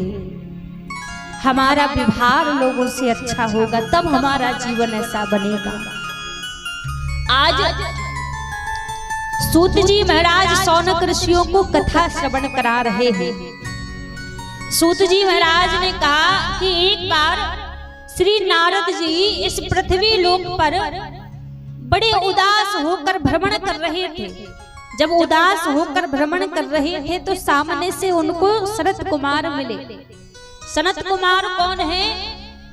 हमारा व्यवहार लोगों से अच्छा होगा, तब हमारा जीवन ऐसा बनेगा। आज सूत जी महाराज शौनक ऋषियों को कथा श्रवण करा रहे हैं। सूत जी महाराज ने कहा कि एक बार श्री नारद जी इस पृथ्वी लोक पर बड़े उदास होकर भ्रमण कर रहे थे। जब उदास होकर भ्रमण कर रहे थे तो सामने से उनको सनत कुमार मिले। सनत कुमार कौन है?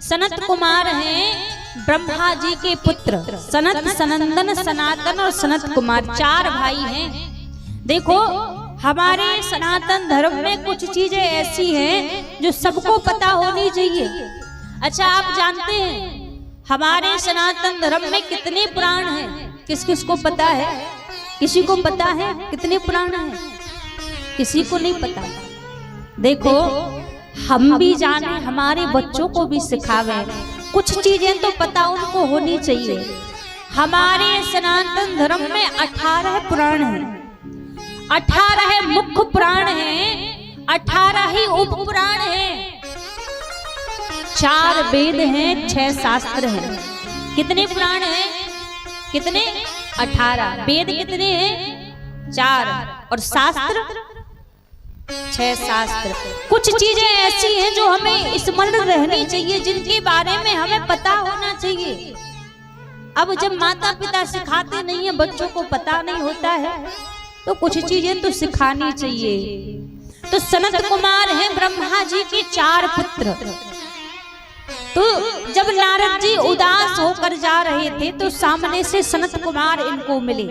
सनत कुमार हैं ब्रह्मा जी के पुत्र। सनत, सनंदन, सनातन और सनत कुमार, 4 भाई हैं। देखो हमारे सनातन धर्म में कुछ चीजें ऐसी हैं जो सबको पता होनी चाहिए। अच्छा, आप जानते हैं हमारे सनातन धर्म में कितने पुराण हैं? किस किस को पता है? किसी को पता है कितने पुराण हैं? किसी को नहीं पता। देखो हम भी जाने, हमारे बच्चों को भी सिखावे, कुछ चीजें तो पता उनको होनी चाहिए। हमारे सनातन धर्म में 18 पुराण हैं, 18 मुख्य पुराण हैं, 18 ही उप पुराण हैं, 4 वेद हैं, 6 शास्त्र हैं। कितने पुराण हैं? कितने? 18। वेद कितने हैं? 4, और शास्त्र 6 शास्त्र। कुछ चीजें ऐसी हैं जो हमें स्मरण रहनी चाहिए, जिनके बारे में हमें पता होना चाहिए। अब जब माता पिता सिखाते नहीं है, बच्चों को पता नहीं होता है, तो कुछ चीजें तो सिखानी चाहिए। तो सनत कुमार हैं ब्रह्मा जी के 4 पुत्र। तो जब नारद जी उदास होकर जा रहे थे तो सामने से सनत कुमार इनको मिले,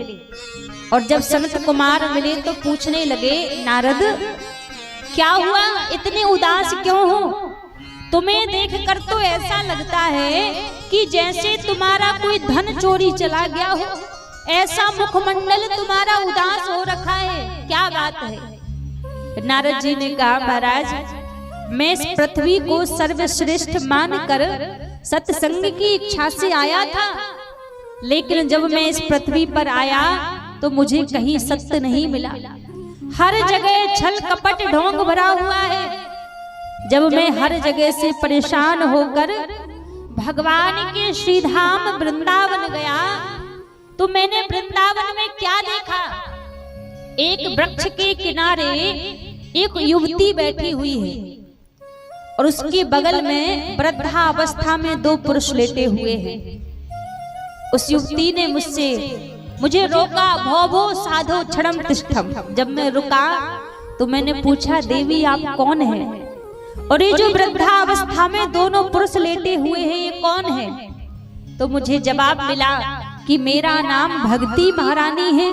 और जब सनत कुमार मिले तो पूछने लगे, नारद क्या हुआ, इतने उदास क्यों हो? तुम्हें देखकर तो ऐसा लगता है कि जैसे तुम्हारा कोई धन चोरी चला गया हो, ऐसा मुखमंडल तुम्हारा उदास हो रखा है, क्या बात है? नारद जी ने कहा, महाराज मैं इस पृथ्वी को सर्वश्रेष्ठ मानकर सत्संग की इच्छा से आया था, लेकिन जब मैं इस पृथ्वी पर आया तो मुझे कहीं सत्य नहीं मिला। हर जगह छल कपट ढोंग भरा हुआ है। जब मैं हर जगह से परेशान होकर भगवान के श्रीधाम वृंदावन गया तो मैंने वृंदावन में क्या देखा? एक वृक्ष के किनारे एक युवती बैठी हुई है, और उसके बगल में वृद्धावस्था में 2 पुरुष लेटे हुए हैं। उस युवती ने मुझे रोका, भो भो साधो क्षणम तिष्ठम। जब मैं रुका तो मैंने पूछा, देवी आप कौन हैं? और ये जो वृद्धावस्था में 2 पुरुष लेटे हुए हैं, ये कौन है? तो मुझे जवाब मिला कि मेरा नाम भगती महारानी है,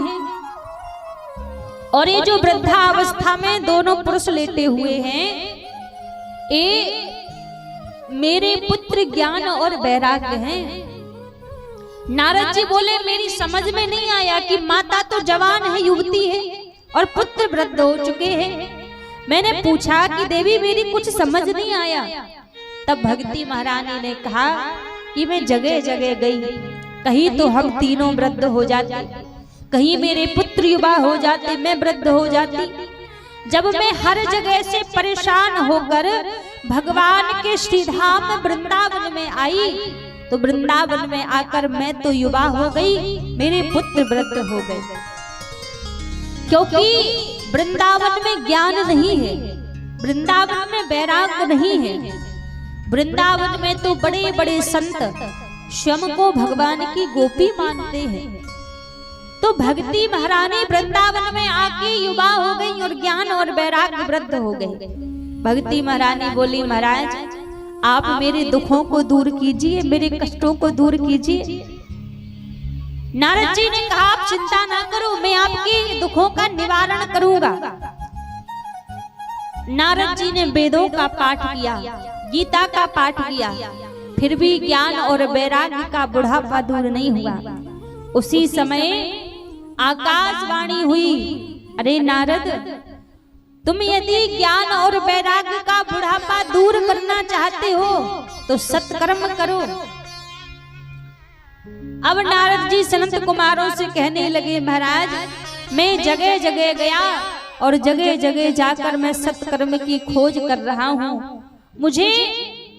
और ये जो वृद्धावस्था में 2 पुरुष लेटे हुए हैं, ये मेरे पुत्र ज्ञान और वैराग्य हैं। नारद जी बोले मेरी समझ में नहीं आया कि माता तो जवान है, युवती है और पुत्र वृद्ध हो चुके हैं। मैंने पूछा कि देवी मेरी कुछ समझ नहीं आया। तब भगवती महारानी ने कहा कि मैं जगह जगह गई, कहीं तो हम तीनों वृद्ध हो जाते, कहीं मेरे पुत्र युवा हो जाते, मैं वृद्ध हो जाती। जब मैं हर जगह से परेशान होकर भगवान के श्रीधाम वृंदावन में आई तो वृंदावन में आकर मैं तो युवा हो गई, मेरे पुत्र वृद्ध हो गए। क्योंकि वृंदावन में ज्ञान नहीं है, वृंदावन में वैराग्य नहीं है। वृंदावन में तो बड़े बड़े संत स्वयं को भगवान की गोपी मानते हैं। तो भगवती महारानी वृंदावन में आके युवा हो गई और ज्ञान और वैराग्य वृद्ध हो गए। भगवती महारानी बोली महाराज आप मेरे दुखों को दूर कीजिए, मेरे कष्टों को दूर कीजिए। नारद जी ने कहा आप चिंता ना करो, मैं आपके दुखों का निवारण करूंगा। नारद जी ने वेदों का पाठ किया, गीता का पाठ किया, फिर भी ज्ञान और वैराग्य का बुढ़ापा दूर नहीं हुआ। उसी समय आकाशवाणी हुई, अरे नारद तुम यदि ज्ञान और वैराग्य का बुढ़ापा दूर करना चाहते हो तो सत्कर्म करो। अब नारद जी सनत कुमारों से कहने लगे महाराज मैं जगह जगह गया और जगह जगह जाकर मैं सत्कर्म की खोज कर रहा हूँ। मुझे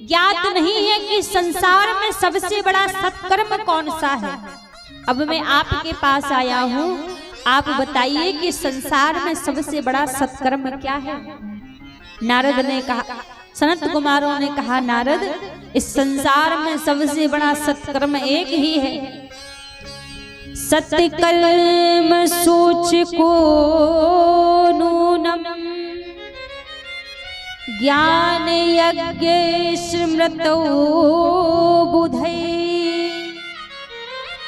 ज्ञात नहीं है कि संसार में सबसे बड़ा सत्कर्म कौन सा है। अब मैं आपके पास आया हूँ, आप बताइए कि संसार में सबसे बड़ा सत्कर्म क्या है। नारद ने कहा, सनत कुमारों ने कहा नारद इस संसार में सबसे बड़ा सत्कर्म एक ही है। सत्कर्म सोच को नूनम ज्ञान यज्ञ स्मृतो बुधै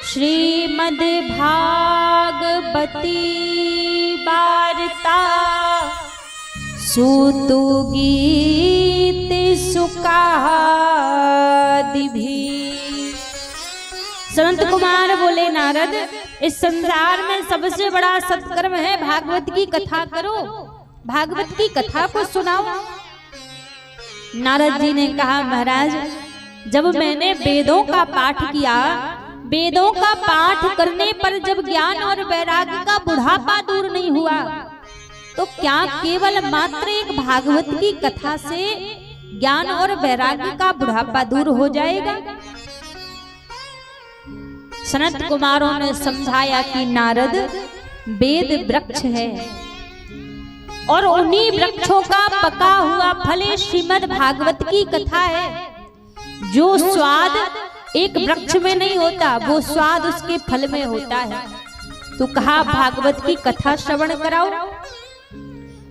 श्रीमद् भागवती वार्ता सूतु गीत सुकादिभी। संत कुमार बोले नारद इस संसार में सबसे बड़ा सत्कर्म है भागवत की कथा करो, भागवत की कथा को सुनाओ। नारद जी ने कहा महाराज जब मैंने वेदों का पाठ किया, वेदों का पाठ करने पर जब ज्ञान और वैराग्य का बुढ़ापा दूर नहीं हुआ तो क्या केवल मात्र एक भागवत की कथा से ज्ञान और वैराग्य का बुढ़ापा दूर हो जाएगा। सनत कुमारों ने समझाया कि नारद वेद वृक्ष है और उन्हीं वृक्षों का पका हुआ फल श्रीमद् भागवत की कथा है। जो स्वाद एक वृक्ष में नहीं होता वो स्वाद उसके फल में होता है। तो कहा भागवत की कथा श्रवण कराओ।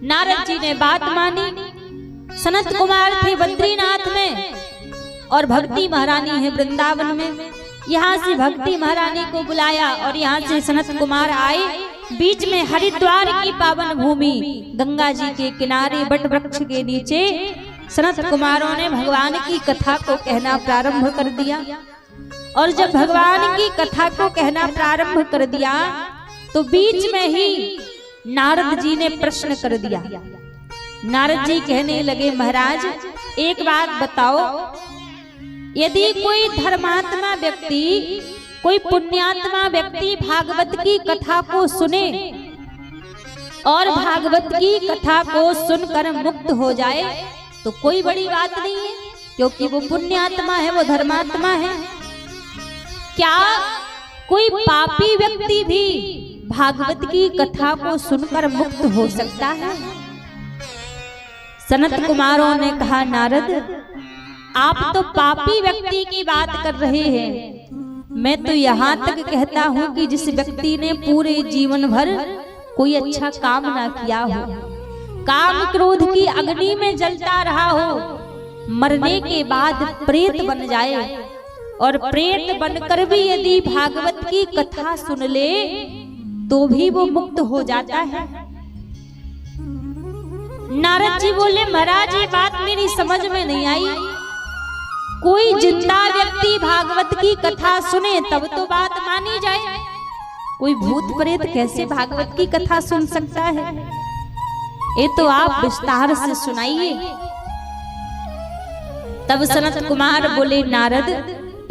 नारद जी ने बात मानी। सनत कुमार थे बद्रीनाथ में और भक्ति महारानी है वृंदावन में। यहाँ से भक्ति महारानी को बुलाया और यहाँ से सनत कुमार आए। बीच में हरिद्वार की पावन भूमि गंगा जी के किनारे बट वृक्ष के नीचे सनत कुमारों ने भगवान की कथा को कहना प्रारंभ कर दिया। और जब भगवान की कथा को कहना प्रारंभ कर दिया तो बीच में ही नारद जी ने प्रश्न कर दिया। नारद जी कहने लगे महाराज एक बात बताओ, यदि कोई धर्मात्मा व्यक्ति, कोई पुण्यात्मा व्यक्ति भागवत की कथा को सुने और भागवत की कथा को सुनकर मुक्त हो जाए तो कोई बड़ी बात नहीं है, क्योंकि वो पुण्यात्मा है, वो धर्मात्मा है। क्या कोई पापी व्यक्ति भी भागवत की कथा को सुनकर मुक्त हो सकता है? सनत कुमारों ने कहा नारद आप तो पापी व्यक्ति की बात कर रहे हैं, मैं तो यहाँ तक कहता हूँ कि जिस व्यक्ति ने पूरे जीवन भर कोई अच्छा काम ना किया हो, काम क्रोध की अग्नि में जलता रहा हो, मरने के बाद प्रेत बन जाए और प्रेत बनकर भी यदि भागवत की कथा सुन ले तो भी वो मुक्त हो जाता है। नारद जी बोले महाराज ये बात मेरी समझ में नहीं आई। कोई जिंदा व्यक्ति भागवत की कथा सुने तब तो बात मानी जाए। कोई भूत प्रेत कैसे भागवत की कथा सुन सकता है? ये तो आप विस्तार से सुनाइए। तब सनत कुमार बोले, नारद,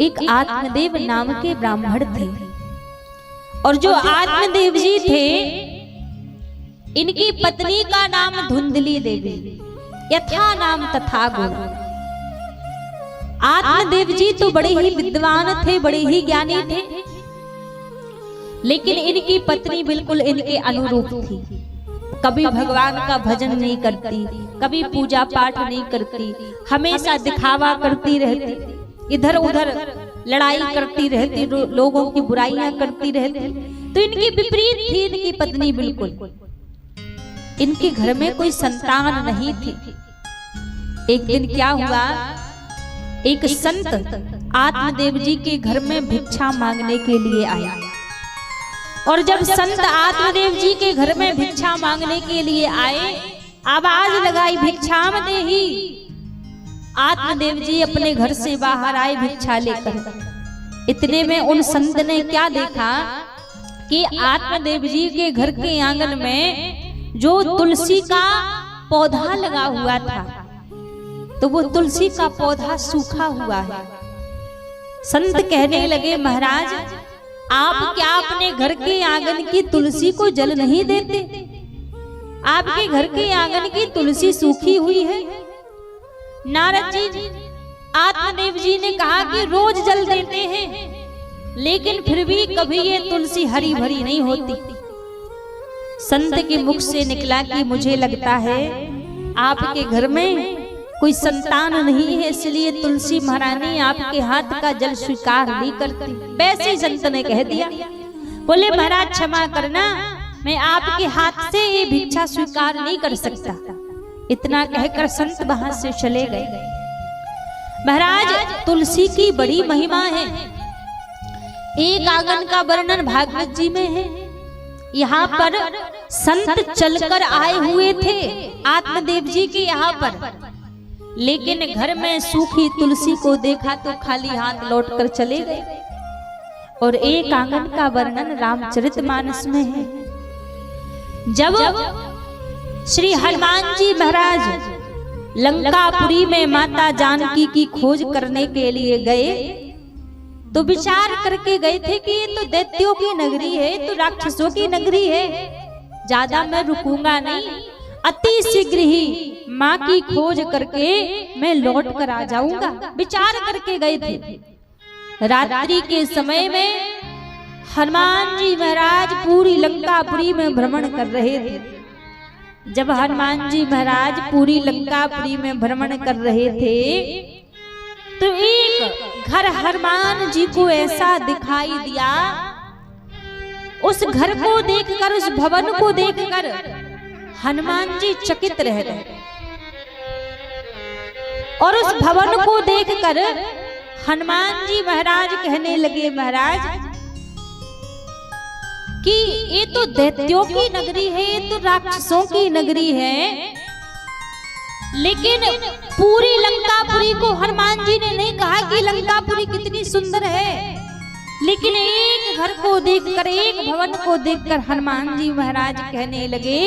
एक आत्मदेव नाम के ब्राह्मण थे, और जो आत्मदेव जी थे, इनकी पत्नी का नाम धुंधली देवी, यथा नाम तथा गुण। आत्मदेव जी तो बड़े ही विद्वान थे, बड़े ही ज्ञानी थे, लेकिन इनकी पत्नी बिल्कुल इनके अनुरूप थी। कभी भगवान का भजन नहीं करती, कभी पूजा पाठ नहीं करती, हमेशा दिखावा करती रहती, इधर उधर लड़ाई करती रहती, लोगों की बुराइयां करती रहती। तो इनकी विपरीत थी इनकी पत्नी बिल्कुल। इनके घर में कोई संतान नहीं थी। एक दिन क्या हुआ, एक संत आत्मदेव जी के घर में भिक्षा मांगने के लिए आया, और जब संत आत्मदेव जी के घर में भिक्षा मांगने के लिए आए, आवाज लगाई, भिक्षाम देहि। आत्मदेव जी अपने घर से बाहर आए भिक्षा लेकर। इतने में उन संत ने क्या देखा कि आत्मदेव जी के घर के आंगन में जो तुलसी का पौधा लगा हुआ था, तो वो तुलसी का पौधा सूखा हुआ है। संत कहने लगे, महाराज, आप क्या अपने घर के आंगन की तुलसी को जल नहीं देते? आपके घर के आंगन की तुलसी सूखी हुई है। नारद जी, आत्मदेव जी ने कहा कि रोज जल देते हैं, लेकिन फिर भी कभी ये तुलसी हरी भरी नहीं होती। संत के मुख से निकला कि मुझे लगता है आपके घर में कोई संतान नहीं है, इसलिए तुलसी महारानी आपके हाथ का जल स्वीकार नहीं करती। वैसे ही संत ने कह दिया। बोले, महाराज क्षमा करना, मैं आपके हाथ से ये भिक्षा स्वीकार नहीं कर सकता। इतना कहकर संत वहां से चले गए। महाराज, तुलसी की बड़ी महिमा है। एक आंगन का वर्णन भागवत जी में है। यहाँ पर संत चलकर आए हुए थे आत्मदेव जी के यहाँ पर, लेकिन घर में सूखी तुलसी को देखा तो खाली हाथ लौटकर चले गए। और एक आंगन का वर्णन रामचरितमानस में है। जब श्री हनुमान जी महाराज लंकापुरी में माता जानकी की खोज करने के लिए गए, तो विचार करके गए थे कि ये तो दैत्यों की नगरी है, तो राक्षसों की नगरी है, ज्यादा मैं रुकूंगा नहीं, अति शीघ्र ही माँ की खोज करके मैं लौट कर आ जाऊंगा। विचार करके गए थे। रात्रि के समय में हनुमान जी महाराज पूरी लंकापुरी में भ्रमण कर रहे थे। जब हनुमान जी महाराज पूरी लंकापुरी में भ्रमण कर रहे थे, तो एक घर हनुमान जी को ऐसा दिखाई दिया। उस घर को देखकर, उस भवन को देखकर हनुमान जी चकित रह गए, और उस भवन को देखकर हनुमान जी महाराज कहने लगे, महाराज, कि ये तो दैत्यों की नगरी है, ये तो राक्षसों की नगरी है, लेकिन पूरी लंकापुरी को हनुमान जी ने नहीं कहा कि लंकापुरी कितनी सुंदर है, लेकिन एक घर को देखकर, एक भवन को देखकर हनुमान जी महाराज कहने लगे,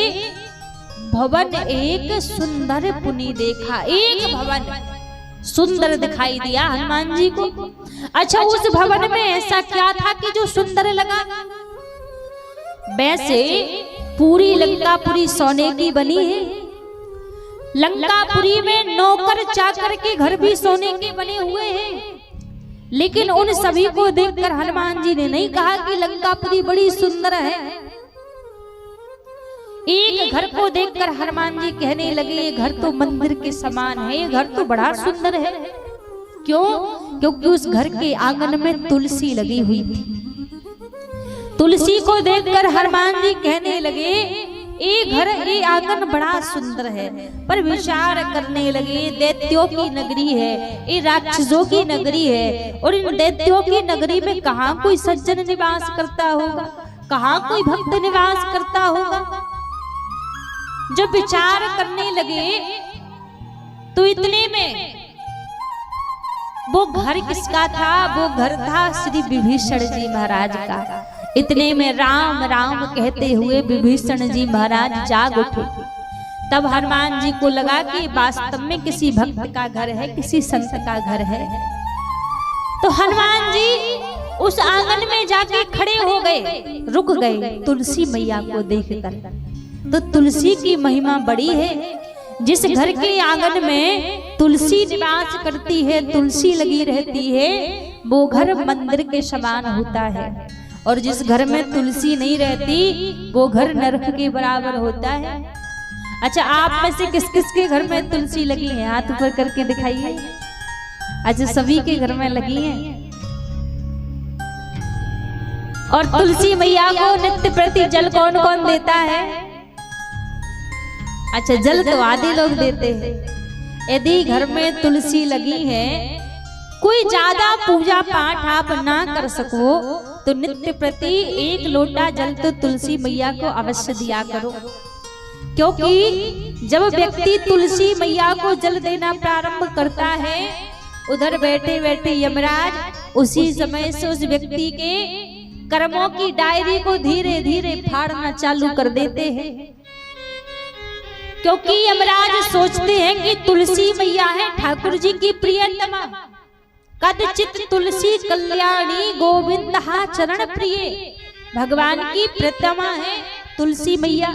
भवन एक सुंदर पुनि देखा। एक भवन सुंदर दिखाई दिया हनुमान जी को। अच्छा, उस भवन में ऐसा क्या था कि जो सुंदर लगा? वैसे पूरी लंकापुरी सोने की बनी है। लंकापुरी में नौकर चाकर के घर भी सोने के बने हुए हैं, लेकिन उन सभी को देखकर हनुमान जी ने नहीं कहा कि लंकापुरी बड़ी सुंदर है। एक घर को देखकर हनुमान जी कहने लगे, ये घर तो मंदिर के समान है, ये घर तो बड़ा सुंदर है। क्यों? क्योंकि उस घर के आंगन में तुलसी लगी हुई थी। तुलसी को देखकर हनुमान जी कहने लगे, ये घर, ये आंगन बड़ा सुंदर है। पर विचार करने लगे, दैत्यों की नगरी है, ये राक्षसों की नगरी है, और इन दैत्यों की नगरी में कहाँ कोई सज्जन निवास करता होगा, कहाँ कोई भक्त निवास करता होगा। जब विचार करने लगे तो इतने में वो घर किसका था? वो घर था श्री विभीषण जी महाराज का। इतने में राम राम कहते हुए विभीषण जी महाराज जाग उठे। तब हनुमान जी को लगा कि वास्तव में किसी भक्त का घर है, किसी संत का घर है। तो हनुमान जी उस आंगन में जाके खड़े हो गए, रुक गए तुलसी मैया को देखकर। तो तुलसी की महिमा बड़ी है। जिस घर के आंगन में तुलसी निवास करती है, तुलसी लगी रहती है, वो घर मंदिर के समान होता है। और जिस घर में तुलसी नहीं रहती वो घर नरक के बराबर होता है। अच्छा, आप में से किस किस के घर में तुलसी लगी है? हाथ ऊपर करके दिखाइए। अच्छा, सभी के घर में लगी है। और तुलसी मैया को नित्य प्रति जल कौन कौन देता है? अच्छा, जल तो आधे लोग देते हैं। यदि घर में तुलसी लगी है, कोई ज्यादा पूजा पाठ आप ना कर सको तो नित्य प्रति 1 लोटा जल तो तुलसी मैया को अवश्य दिया करो। क्योंकि जब व्यक्ति तुलसी मैया को जल देना प्रारंभ करता है, उधर बैठे बैठे यमराज उसी समय से उस व्यक्ति के कर्मों की डायरी को धीरे धीरे फाड़ना चालू कर देते हैं। क्योंकि यमराज सोचते हैं कि तुलसी मैया है ठाकुर जी की प्रियतमा। कदचित तुलसी कल्याणी गोविंद हा चरण प्रिय, भगवान की प्रियतमा है तुलसी मैया।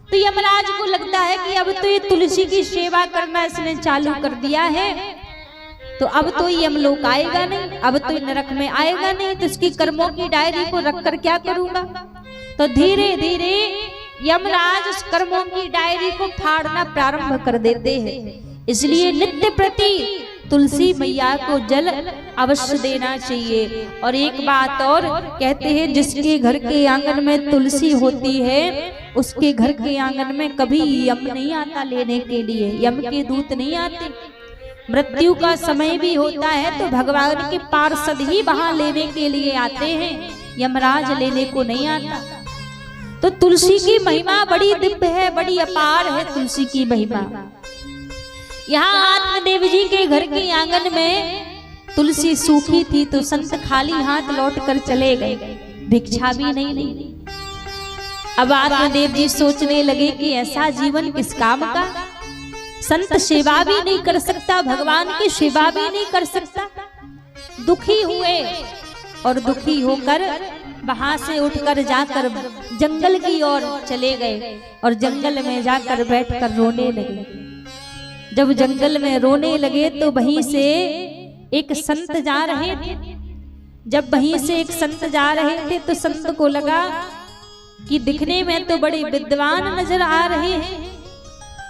तो यमराज को लगता है कि अब तो ये तुलसी की सेवा करना इसने चालू कर दिया है, तो अब तो यमलोक आएगा नहीं, अब तो नरक में आएगा नहीं, तो इसकी कर्मों की डायरी को रखकर क्या करूंगा। तो धीरे धीरे यमराज उस कर्मों की डायरी को फाड़ना प्रारंभ कर देते हैं। इसलिए नित्य प्रति तुलसी मैया को जल अवश्य देना चाहिए। और एक बात और कहते हैं, जिसके घर के आंगन में तुलसी होती है उसके घर के आंगन में कभी यम नहीं आता लेने के लिए, यम के दूत नहीं आते। मृत्यु का समय भी होता है तो भगवान के पार्षद ही वहां लेने के लिए आते हैं, यमराज लेने को नहीं आता। तो तुलसी की महिमा बड़ी दिव्य है, बड़ी अपार है तुलसी की महिमा। यहाँ आत्मदेव जी के घर के आंगन में तुलसी सूखी थी तो संत खाली हाथ लौट कर चले गए, भिक्षा भी नहीं ली। अब आत्मदेव जी सोचने लगे कि ऐसा जीवन किस काम का, संत सेवा भी नहीं कर सकता, भगवान की सेवा भी नहीं कर सकता। दुखी हुए और दुखी होकर वहां से उठकर जाकर जंगल की ओर चले गए और जंगल में जाकर बैठकर रोने लगे। जब जंगल में रोने लगे तो वहीं से एक संत जा रहे थे। जब वहीं से एक संत जा रहे थे तो संत को लगा कि दिखने में तो बड़े विद्वान नजर आ रहे हैं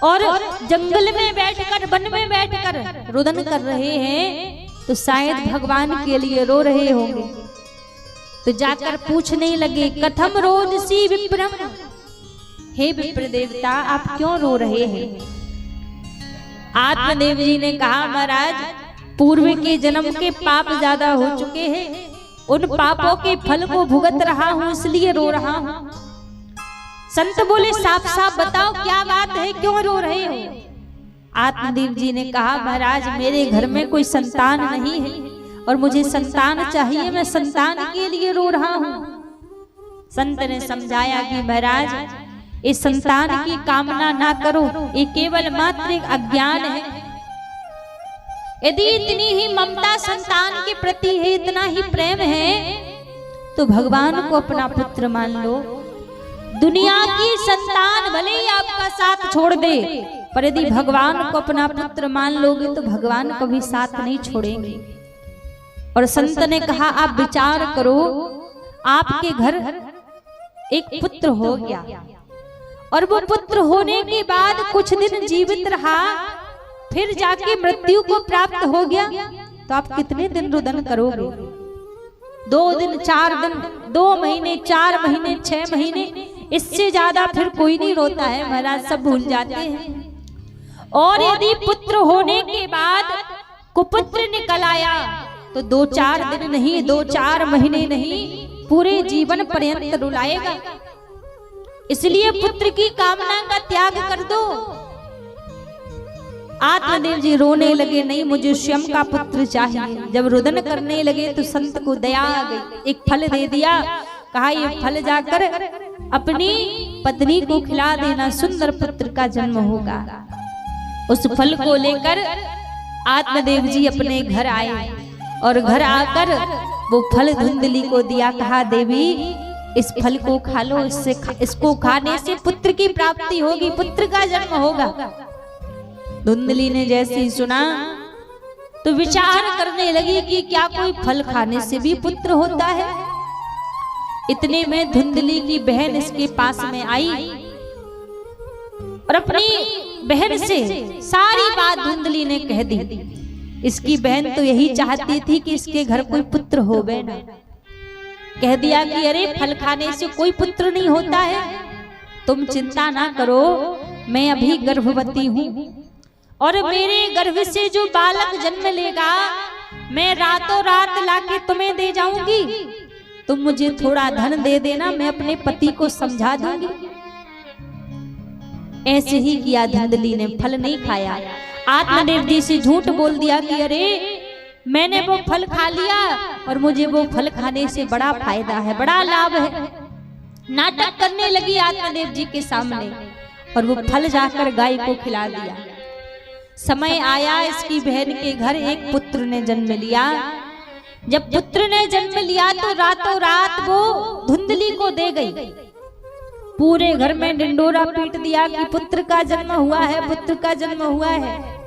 और जंगल में बैठकर, वन में बैठकर रुदन कर रहे हैं, तो शायद भगवान के लिए रो रहे होंगे। तो जाकर पूछने लगे, कथम रोदसी विप्रम, हे विप्र देवता आप क्यों रो रहे हैं? आत्मदेव जी ने कहा, महाराज पूर्व के जन्म के पाप ज्यादा हो चुके हैं, उन पापों के फल को भुगत रहा हूं इसलिए रो रहा हूं। संत बोले, साफ साफ बताओ क्या बात है, क्यों रो रहे हो? आत्मदेव जी ने कहा, महाराज मेरे घर में कोई संतान नहीं है और मुझे संतान चाहिए, मैं संतान के लिए रो रहा हूं। संत ने समझाया कि महाराज इस संतान की कामना ना करो, ये केवल मात्र एक अज्ञान है। यदि इतनी ही ममता संतान के प्रति है, इतना ही प्रेम है, तो भगवान को अपना पुत्र मान लो। दुनिया की संतान भले ही आपका साथ छोड़ दे, पर यदि भगवान को अपना पुत्र मान लोगे तो भगवान कभी साथ नहीं छोड़ेंगे। और संत ने कहा, आप विचार करो, आपके घर एक पुत्र हो गया और वो पुत्र होने के बाद कुछ दिन जीवित रहा, फिर जाके मृत्यु को प्राप्त हो गया, तो आप कितने दिन रुदन करोगे? 2 दिन, 4 दिन, 2 महीने, 4 महीने, 6 महीने, इससे ज्यादा फिर कोई नहीं रोता है महाराज, सब भूल जाते हैं। और यदि पुत्र होने के बाद कुपुत्र निकल आया तो 2-4 दिन नहीं, 2-4 महीने नहीं, पूरे जीवन पर्यंत रुलाएगा। इसलिए पुत्र की कामना का त्याग कर दो। आत्मदेव जी रोने लगे, नहीं मुझे स्वयं का पुत्र चाहिए। जब रुदन करने लगे तो संत को दया आ गई, एक फल दे दिया, कहा ये फल जाकर अपनी पत्नी को खिला देना, सुंदर पुत्र का जन्म होगा। उस फल को लेकर आत्मदेव जी अपने घर आए और घर आकर वो फल धुंधली को दिया, कहा देवी इस फल को खा लो, इसको खाने से पुत्र की प्राप्ति होगी, पुत्र का जन्म होगा। धुंधली ने जैसे ही सुना तो विचार करने लगी कि क्या कोई फल खाने से भी पुत्र होता है। इतने में धुंधली की बहन इसके पास में आई और अपनी बहन से सारी बात धुंधली ने कह दी। इसकी बहन तो यही चाहती थी कि इसके घर कोई पुत्र हो ना। कह दिया कि अरे फल खाने से कोई पुत्र नहीं होता है, तुम चिंता ना करो, मैं अभी गर्भवती हूँ और मेरे गर्भ से जो बालक जन्म लेगा मैं रातों रात लाके तुम्हें दे जाऊंगी, तुम मुझे थोड़ा धन दे देना, मैं अपने पति को समझा दूंगी। ऐसे ही किया धुंधली ने, फल नहीं खाया। आत्मदेव जी से झूठ बोल दिया कि अरे मैंने वो फल खा लिया और मुझे वो फल खाने से बड़ा फायदा है, बड़ा लाभ है। नाटक करने लगी आत्मदेव जी के सामने और वो फल जाकर गाय को खिला दिया। समय आया, इसकी बहन के घर एक पुत्र ने जन्म लिया। जब पुत्र ने जन्म लिया तो रातों रात वो धुंधली को दे गई। पूरे घर में डिंडोरा पीट दिया कि पुत्र का जन्म हुआ है, पुत्र का जन्म हुआ है।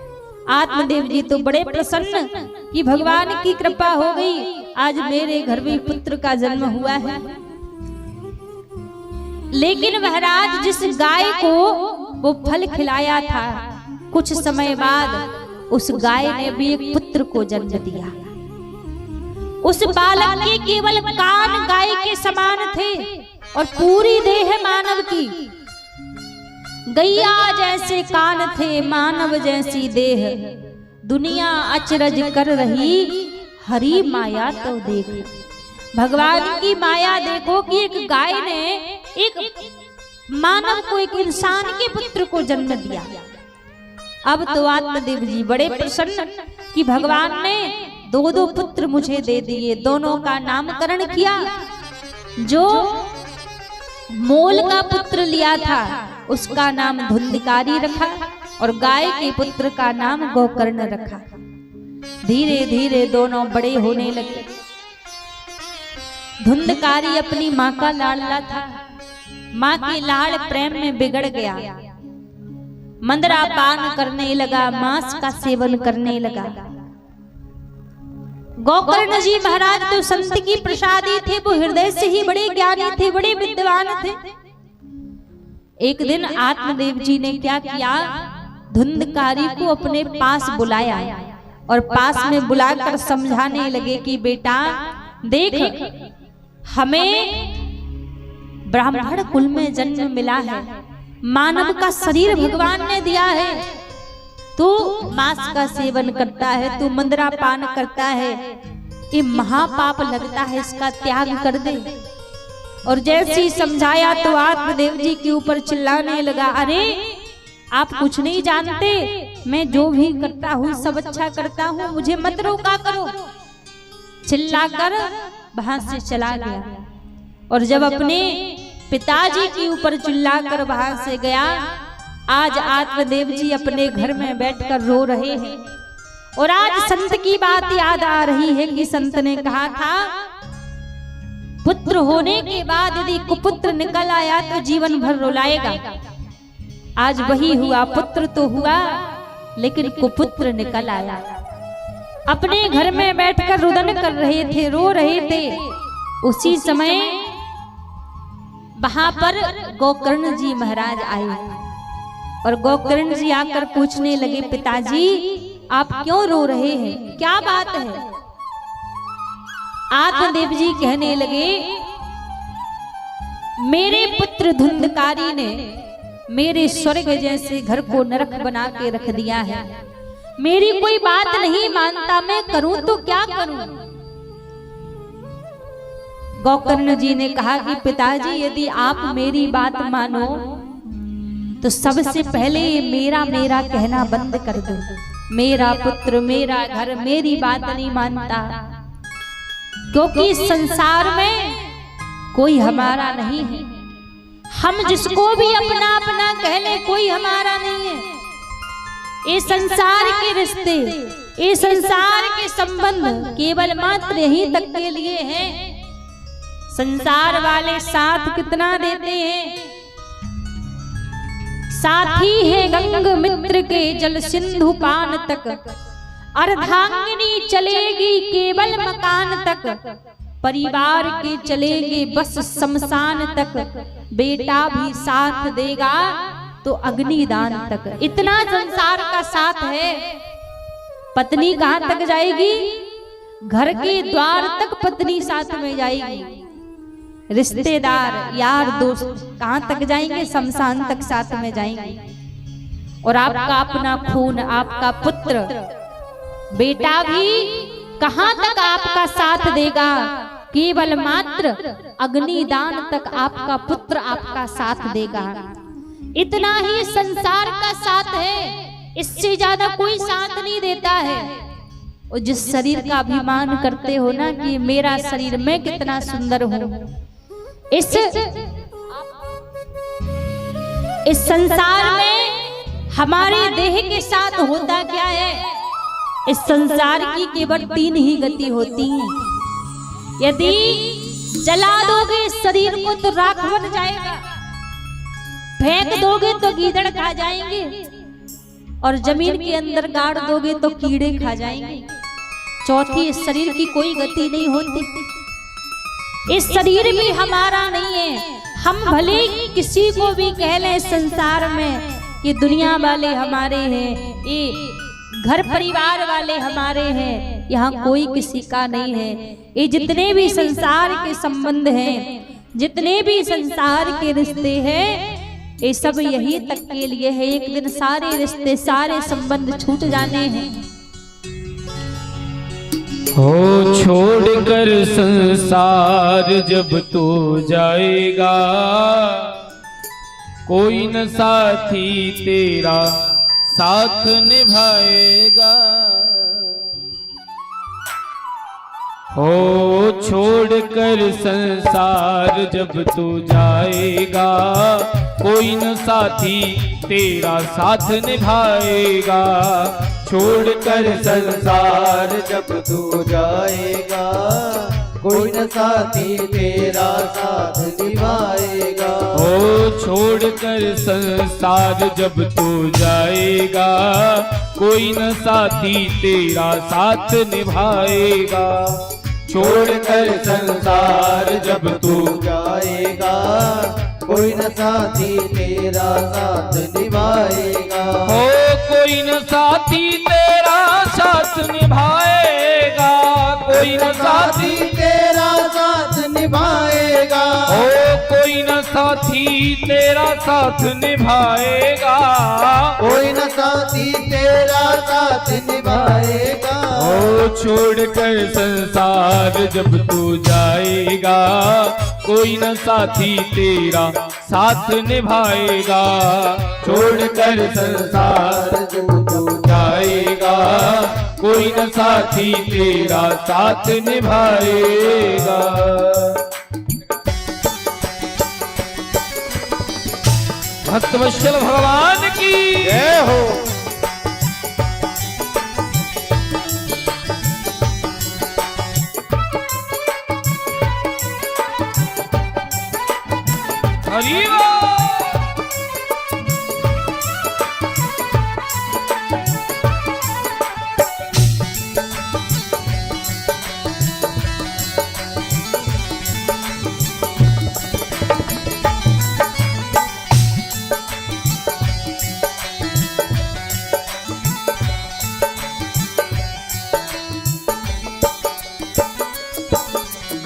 आत्मदेव जी तो बड़े प्रसन्न कि भगवान की कृपा हो गई, आज मेरे घर में पुत्र का जन्म हुआ है। लेकिन महाराज जिस गाय को वो फल खिलाया था, कुछ समय बाद उस गाय ने भी एक पुत्र को जन्म दिया। उस बालक के केवल कान गाय के समान थे और पूरी देह मानव की। गैया जैसे कान थे, मानव जैसी देह, दुनिया अचरज कर रही, हरी माया तो देख। भगवान की माया देखो कि एक गाय ने एक मानव को, एक इंसान के पुत्र को जन्म दिया। अब तो आत्मदेव जी बड़े प्रसन्न कि भगवान ने दो दो पुत्र मुझे दे दिए। दोनों का नामकरण किया। जो मोल का पुत्र लिया था उसका नाम धुंधकारी रखा और गाय के पुत्र का नाम गोकर्ण रखा। धीरे धीरे दोनों बड़े होने लगे। धुंधकारी अपनी माँ का लाडला था, माँ के लाड़ प्रेम में बिगड़ गया, मंदरा पान करने लगा, मांस का सेवन करने लगा। गोकर्ण जी महाराज तो संत की प्रसादी थे, वो हृदय से ही बड़े ज्ञानी थे, बड़े विद्वान थे। एक दिन आत्मदेव जी ने क्या किया, धुंधकारी को अपने पास बुलाया और पास में बुलाकर समझाने लगे कि बेटा देख, हमें ब्राह्मण कुल में जन्म मिला है, मानव का शरीर भगवान ने दिया है, तू मांस का सेवन करता है, तू मंदरा पान करता है, ये महापाप लगता है, इसका त्याग कर दे। और जैसे ही समझाया तो आत्मदेव जी के ऊपर चिल्लाने लगा, अरे आप कुछ नहीं जानते, मैं जो भी करता हूँ सब अच्छा करता हूँ, मुझे मत रोका करो। चिल्लाकर वहां से चला गया। और जब अपने पिताजी के ऊपर चिल्लाकर वहां से गया, आज आत्मदेव जी अपने घर में बैठकर रो रहे हैं। और आज संत की बात याद आ रही है कि संत ने कहा था, पुत्र होने के बाद यदि कुपुत्र निकल आया तो जीवन भर रुलाएगा। आज वही हुआ, पुत्र तो हुआ लेकिन कुपुत्र निकल आया। अपने घर में बैठकर रुदन कर रहे थे, रो रहे थे। उसी समय वहां पर गोकर्ण जी महाराज आए और गोकर्ण जी आकर पूछने लगे, पिताजी आप क्यों रो रहे हैं, क्या बात है? आत्मदेव जी कहने लगे, मेरे पुत्र धुंधकारी ने मेरे स्वर्ग जैसे घर को नरक बना के रख दिया है। मेरी कोई बात नहीं मानता, मैं करूं तो क्या करूं? गोकर्ण जी ने कहा कि पिताजी यदि आप मेरी बात मानो तो सबसे पहले मेरा मेरा कहना बंद कर दो। मेरा पुत्र, मेरा घर, मेरी बात नहीं मानता, क्योंकि इस संसार में कोई हमारा नहीं है। हम जिसको भी अपना अपना कह ले, कोई हमारा नहीं है। ये संसार के रिश्ते, ये संसार के संबंध केवल मात्र यहीं तक के लिए हैं। संसार वाले साथ कितना देते हैं। साथी है गंग मित्र के जल सिंधु पान तक, अर्धांगिनी चलेगी केवल मकान तक, परिवार के चलेंगे बस शमशान तक, बेटा भी साथ देगा तो अग्निदान तक। इतना संसार का साथ है। पत्नी कहाँ तक जाएगी? घर के द्वार तक पत्नी साथ में जाएगी। रिश्तेदार, यार, दोस्त कहाँ तक जाएंगे? शमशान तक साथ में जाएंगे। और आपका अपना खून, आपका पुत्र, बेटा भी कहाँ तक आपका साथ देगा? केवल मात्र अग्निदान तक आपका पुत्र आपका साथ देगा। इतना ही संसार का साथ है, इससे ज्यादा कोई साथ नहीं देता है। और जिस शरीर का अभिमान करते हो ना कि मेरा शरीर, मैं कितना सुंदर हूँ, इस संसार में हमारे देह के साथ होता क्या है? इस संसार की केवल 3 ही गति होती है। यदि जला दोगे शरीर को तो राख बन जाएगा, फेंक दोगे तो गीदड़ खा जाएंगे, और जमीन के अंदर गाड़ दोगे तो कीड़े खा जाएंगे। चौथी, इस शरीर की कोई गति नहीं होती। इस शरीर भी हमारा नहीं है। हम भले किसी को भी कह लें संसार में कि दुनिया वाले हमारे हैं, ये घर परिवार वाले हमारे हैं, यहाँ कोई किसी का नहीं है। ये जितने भी संसार के संबंध हैं, जितने भी संसार के रिश्ते हैं, ये सब यही तक के लिए है। एक दिन सारे रिश्ते, सारे संबंध छूट जाने हैं। हो छोड़कर संसार जब तू जाएगा, कोई न साथी तेरा साथ निभाएगा। हो छोड़कर संसार जब तू जाएगा, कोई न साथी तेरा साथ निभाएगा। छोड़कर संसार जब तू जाएगा, कोई न साथी तेरा साथ निभाएगा। ओ छोड़कर संसार जब तू जाएगा, कोई न साथी तेरा साथ निभाएगा। छोड़कर संसार जब तू जाएगा, कोई न साथी तेरा साथ निभाएगा। हो कोई न साथी तेरा साथ निभाएगा, कोई न साथी तेरा साथ निभाएगा। हो कोई न साथी तेरा साथ निभाएगा, कोई न साथी तेरा साथ निभाएगा। ओ छोड़कर संसार जब तू जाएगा, कोई न साथी तेरा साथ निभाएगा। छोड़कर संसार जब तू जाएगा, कोई न साथी तेरा साथ निभाएगा। भक्तवत्सल भगवान की जय हो। हरि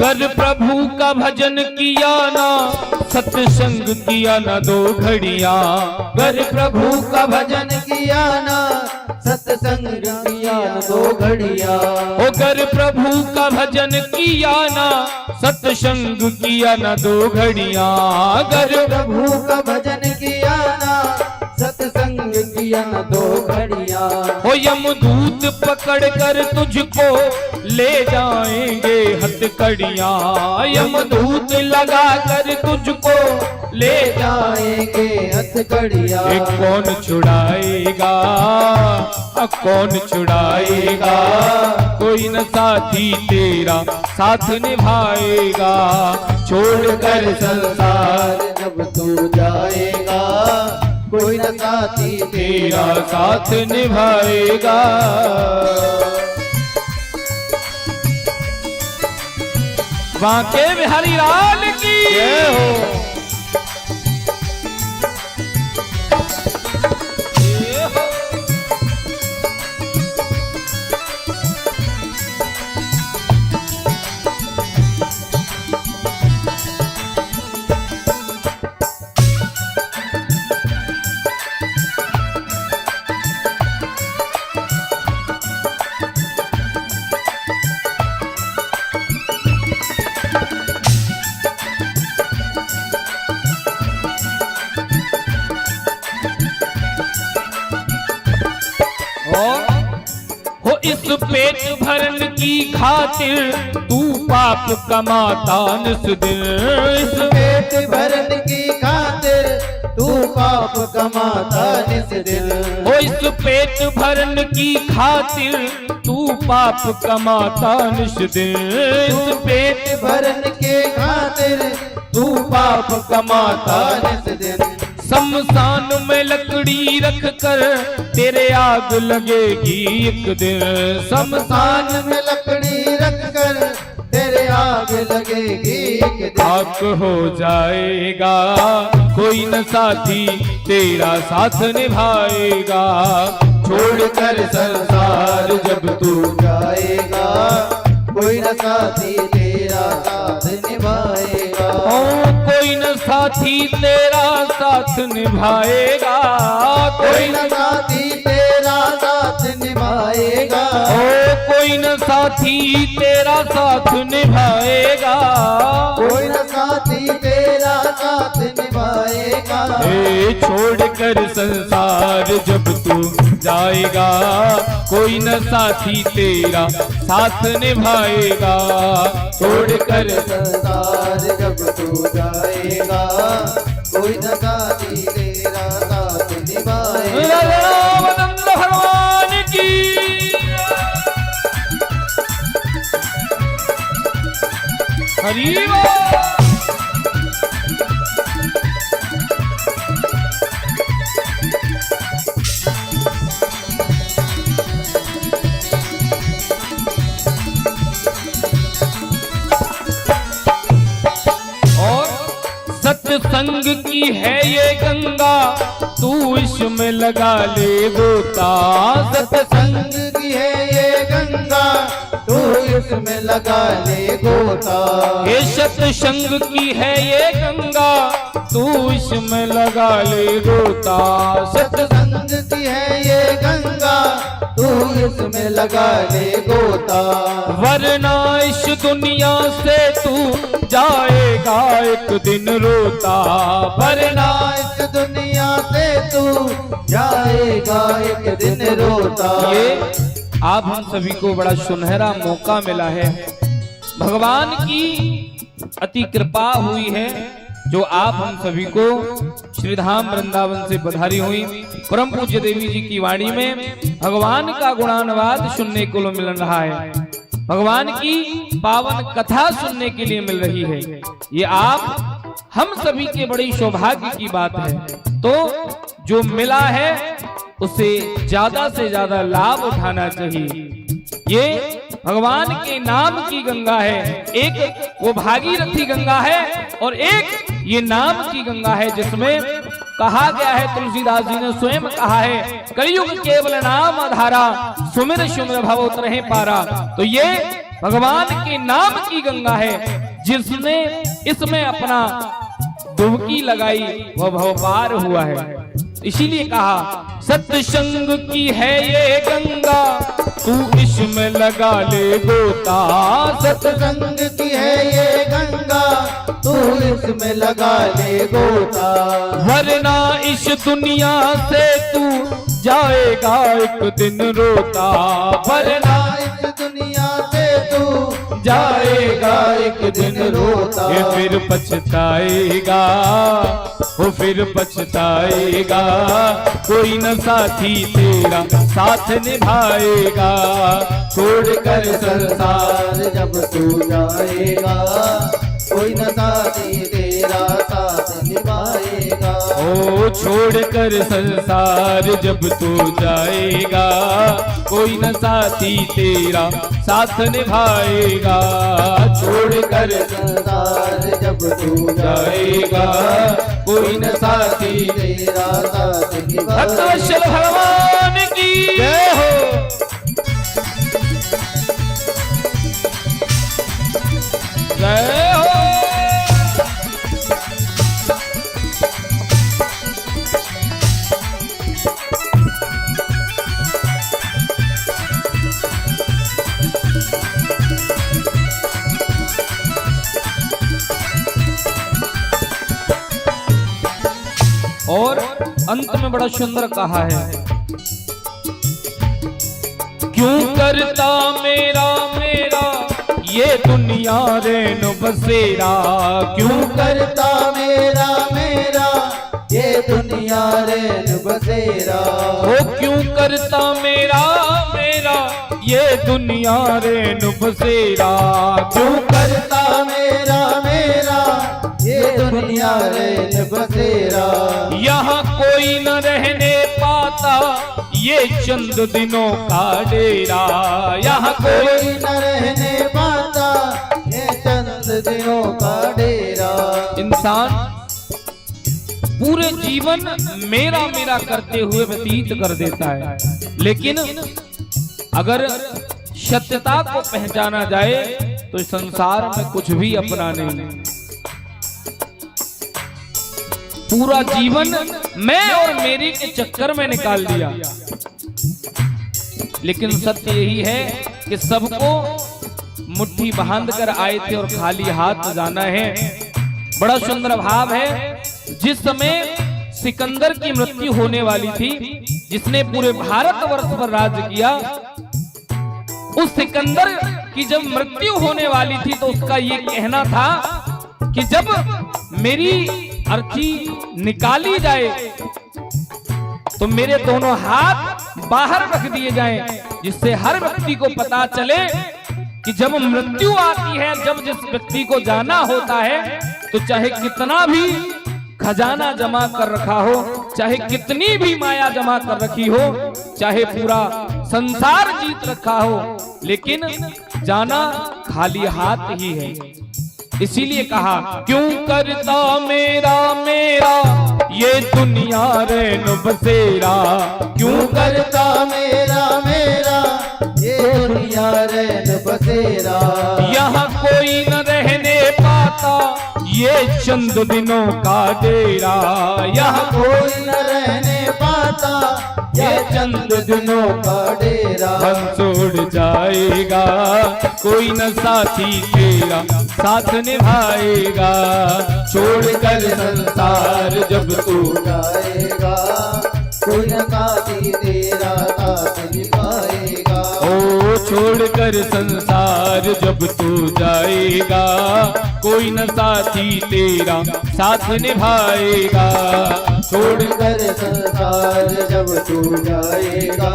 गर प्रभु का भजन किया ना, सत्संग किया ना 2 घड़िया। गर प्रभु का भजन किया ना, सत्संग किया ना 2 घड़िया। ओ गर प्रभु का भजन किया ना, सत्संग किया ना 2 घड़िया। गर प्रभु का भजन किया ना, नयन दो घड़ियां। हो यमदूत पकड़ कर तुझको ले जाएंगे हथकड़ियां, यमदूत लगा कर तुझको ले जाएंगे हथकड़ियां। कौन छुड़ाएगा, कौन छुड़ाएगा, कोई न साथी तेरा साथ निभाएगा। छोड़कर संसार जब तू जाएगा, कोई न साथी तेरा साथ निभाएगा। बांके बिहारी लाल की जय हो। हो इस पेट भरन की खातिर तू पाप कमाता निस दिन, इस पेट भरन की खातिर तू पाप कमाता निस दिन। हो इस पेट भरन की खातिर तू पाप कमाता निस दिन, इस पेट भरन के खातिर तू पाप कमाता निस दिन। शमशान में लकड़ी रख कर तेरे आग लगेगी एक दिन, शमशान में लकड़ी रख कर तेरे आग लगेगी एक दिन। आग हो जाएगा कोई न साथी तेरा साथ निभाएगा। छोड़कर संसार जब तू जाएगा, कोई न साथी तेरा साथ निभाएगा। कोई न साथी तेरा साथ निभाएगा, कोई न साथी तेरा साथ निभाएगा। कोई न साथी तेरा साथ निभाएगा, कोई न साथी तेरा साथ निभाएगा। छोड़कर संसार जब तू जाएगा, कोई न साथी तेरा साथ निभाएगा। छोड़कर संसार जब तू जाएगा, कोई न साथी तेरा साथ निभाएगा। रामानंद भगवान की हरि बोल। सत्संग की है ये गंगा, तू इसमें लगा ले गोता। सत्संग की है ये गंगा, तू इसमें लगा ले गोता। ये सत्संग की है ये गंगा, तू इसमें लगा ले गोता। सत्संग की है ये गंगा, तू इसमें लगा ले गोता। वरना इस दुनिया से तू जाएगा एक दिन रोता। वरना इस दुनिया से तू जाएगा एक दिन रोता। ये आप हम सभी को बड़ा सुनहरा मौका मिला है, भगवान की अति कृपा हुई है जो आप हम सभी को श्रीधाम वृंदावन से पधारी हुई परम पूज्य देवी जी की वाणी में भगवान का गुणानुवाद सुनने को मिल रहा है, भगवान की पावन कथा सुनने के लिए मिल रही है। ये आप हम सभी के बड़ी सौभाग्य की बात है। तो जो मिला है उसे ज्यादा से ज्यादा लाभ उठाना चाहिए। ये भगवान के नाम की गंगा है, एक वो भागीरथी गंगा है और एक ये नाम की गंगा है जिसमें कहा गया है, तुलसीदास जी ने स्वयं कहा है, कलयुग केवल नाम आधारा, सुमिर सुमिर भव उतरहि पारा। तो ये भगवान के नाम की गंगा है जिसने इसमें अपना डुबकी लगाई वह भव पार हुआ है। इसीलिए कहा सत्संग की है ये गंगा, तू इसमें लगा ले गोता। सत्संग की है ये गंगा, तू इसमें लगा ले गोता। वरना इस दुनिया से तू जाएगा एक दिन रोता, वरना इस दुनिया से तू जाएगा एक दिन रोता। ये फिर पछताएगा, वो फिर पछताएगा, कोई न साथी तेरा साथ निभाएगा। छोड़कर संसार जब तू जाएगा, कोई न साथी तेरा साथ निभाएगा। ओ छोड़कर संसार जब तू जाएगा, कोई न साथी तेरा साथ निभाएगा। छोड़कर संसार जब तू जाएगा, कोई न साथी तेरा साथ निभाएगा। भक्तवत्सल भगवान की जय हो। जय हो। और अंत में बड़ा सुंदर कहा है, क्यों करता मेरा मेरा ये दुनिया रैन बसेरा। क्यों करता मेरा मेरा ये दुनिया रैन बसेरा। वो क्यों करता मेरा मेरा ये दुनिया रैन बसेरा। क्यों करता मेरा मेरा ये दुनिया रैन बसेरा। यहाँ कोई न रहने पाता ये चंद दिनों का डेरा। यहाँ कोई न रहने पाता ये चंद दिनों का डेरा। इंसान पूरे जीवन मेरा मेरा करते हुए व्यतीत कर देता है, लेकिन अगर सत्यता को पहचाना जाए तो संसार में कुछ भी अपना नहीं। पूरा जीवन मैं और मेरी के चक्कर में निकाल दिया। लेकिन सत्य यही है कि सबको मुट्ठी बांध कर आए थे और खाली हाथ जाना है। बड़ा सुंदर भाव है, जिस समय सिकंदर की मृत्यु होने वाली थी, जिसने पूरे भारतवर्ष पर राज किया, उस सिकंदर की जब मृत्यु होने वाली थी तो उसका ये कहना था कि जब मेरी अर्थी निकाली जाए तो मेरे दोनों हाथ बाहर रख दिए जाएं, जिससे हर व्यक्ति को पता चले कि जब मृत्यु आती है, जब जिस व्यक्ति को जाना होता है, तो चाहे कितना भी खजाना जमा कर रखा हो, चाहे कितनी भी माया जमा कर रखी हो, चाहे पूरा संसार जीत रखा हो, लेकिन जाना खाली हाथ ही है। इसीलिए कहा, क्यों करता मेरा मेरा ये दुनिया रैन बसेरा। क्यों करता मेरा मेरा ये दुनिया रैन बसेरा। यहाँ कोई न रहने पाता ये चंद दिनों का डेरा। यहाँ कोई न रहने पाता ये चंद दिनों का डेरा। हंस उड़ जाएगा, कोई न साथी तेरा साथ निभाएगा। छोड़कर संसार जब तू जाएगा, कोई न साथी तेरा साथ निभाएगा। ओ छोड़कर संसार जब तू जाएगा, कोई न साथी तेरा साथ निभाएगा। छोड़कर संसार जब तू जाएगा,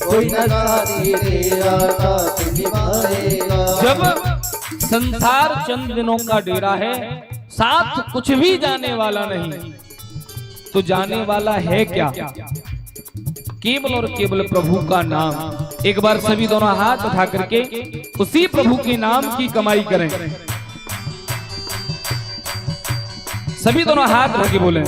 कोई न साथी तेरा साथ निभाएगा। जब संसार चंद दिनों का डेरा है, साथ कुछ भी जाने वाला नहीं, तो जाने वाला है क्या? केवल और केवल प्रभु का नाम। एक बार सभी दोनों हाथ उठा करके उसी प्रभु के नाम की कमाई करें। सभी दोनों हाथ रख के बोले,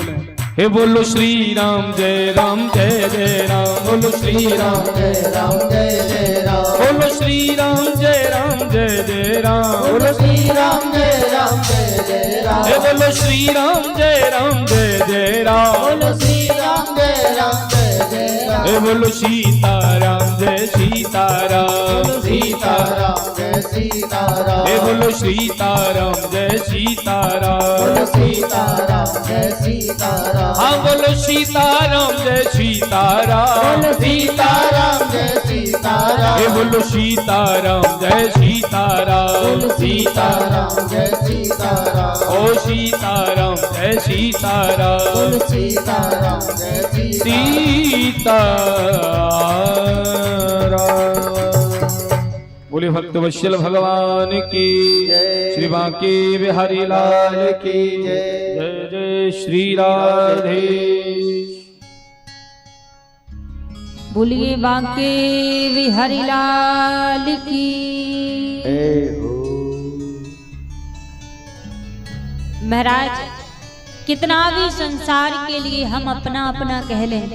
हे बोलो श्री राम जय राम जय जय राम। बोलो श्री राम जय राम जय जय राम। बोलो श्री राम जय राम जय जय राम। बोलो श्री राम जय राम जय जय राम। हे बोलो श्री राम जय राम जय जय राम। बोलो श्री राम जय राम जय जय राम। हे बोलो सीता राम जय सीता सीताराम सीताराम जय सीताराम हे बोलो सीताराम जय सीताराम सीताराम जय सीताराम हाँ बोलो सीताराम जय सीताराम सीताराम जय सीताराम हे बोलो सीताराम जय सीताराम सीताराम जय सीताराम ओ सीताराम जय सीताराम सीताराम जय सीताराम बोले भक्त वत्सल भगवान की जय। श्री बांके बिहारी लाल की जय। जय जय श्री राधे। बोलिए बांके बिहारी लाल की। महाराज कितना भी संसार के लिए हम अपना अपना कह लें,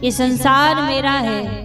ये संसार मेरा है।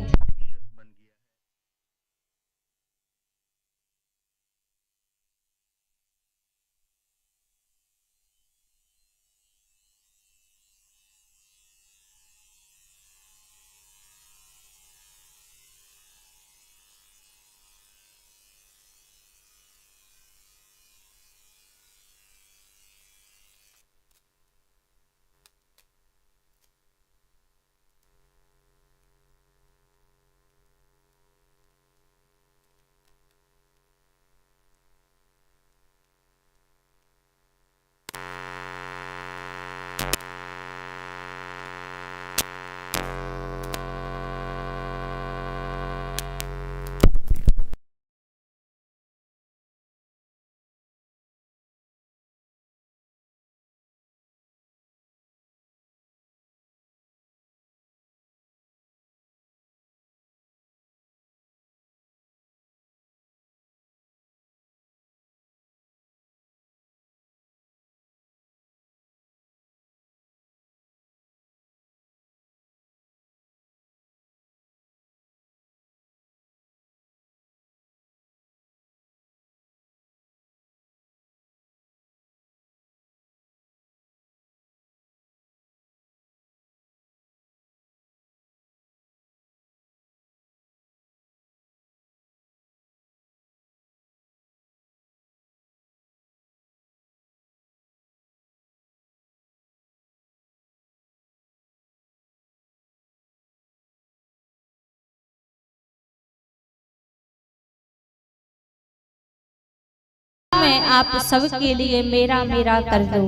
मैं आप सबके लिए मेरा मेरा कर दूं,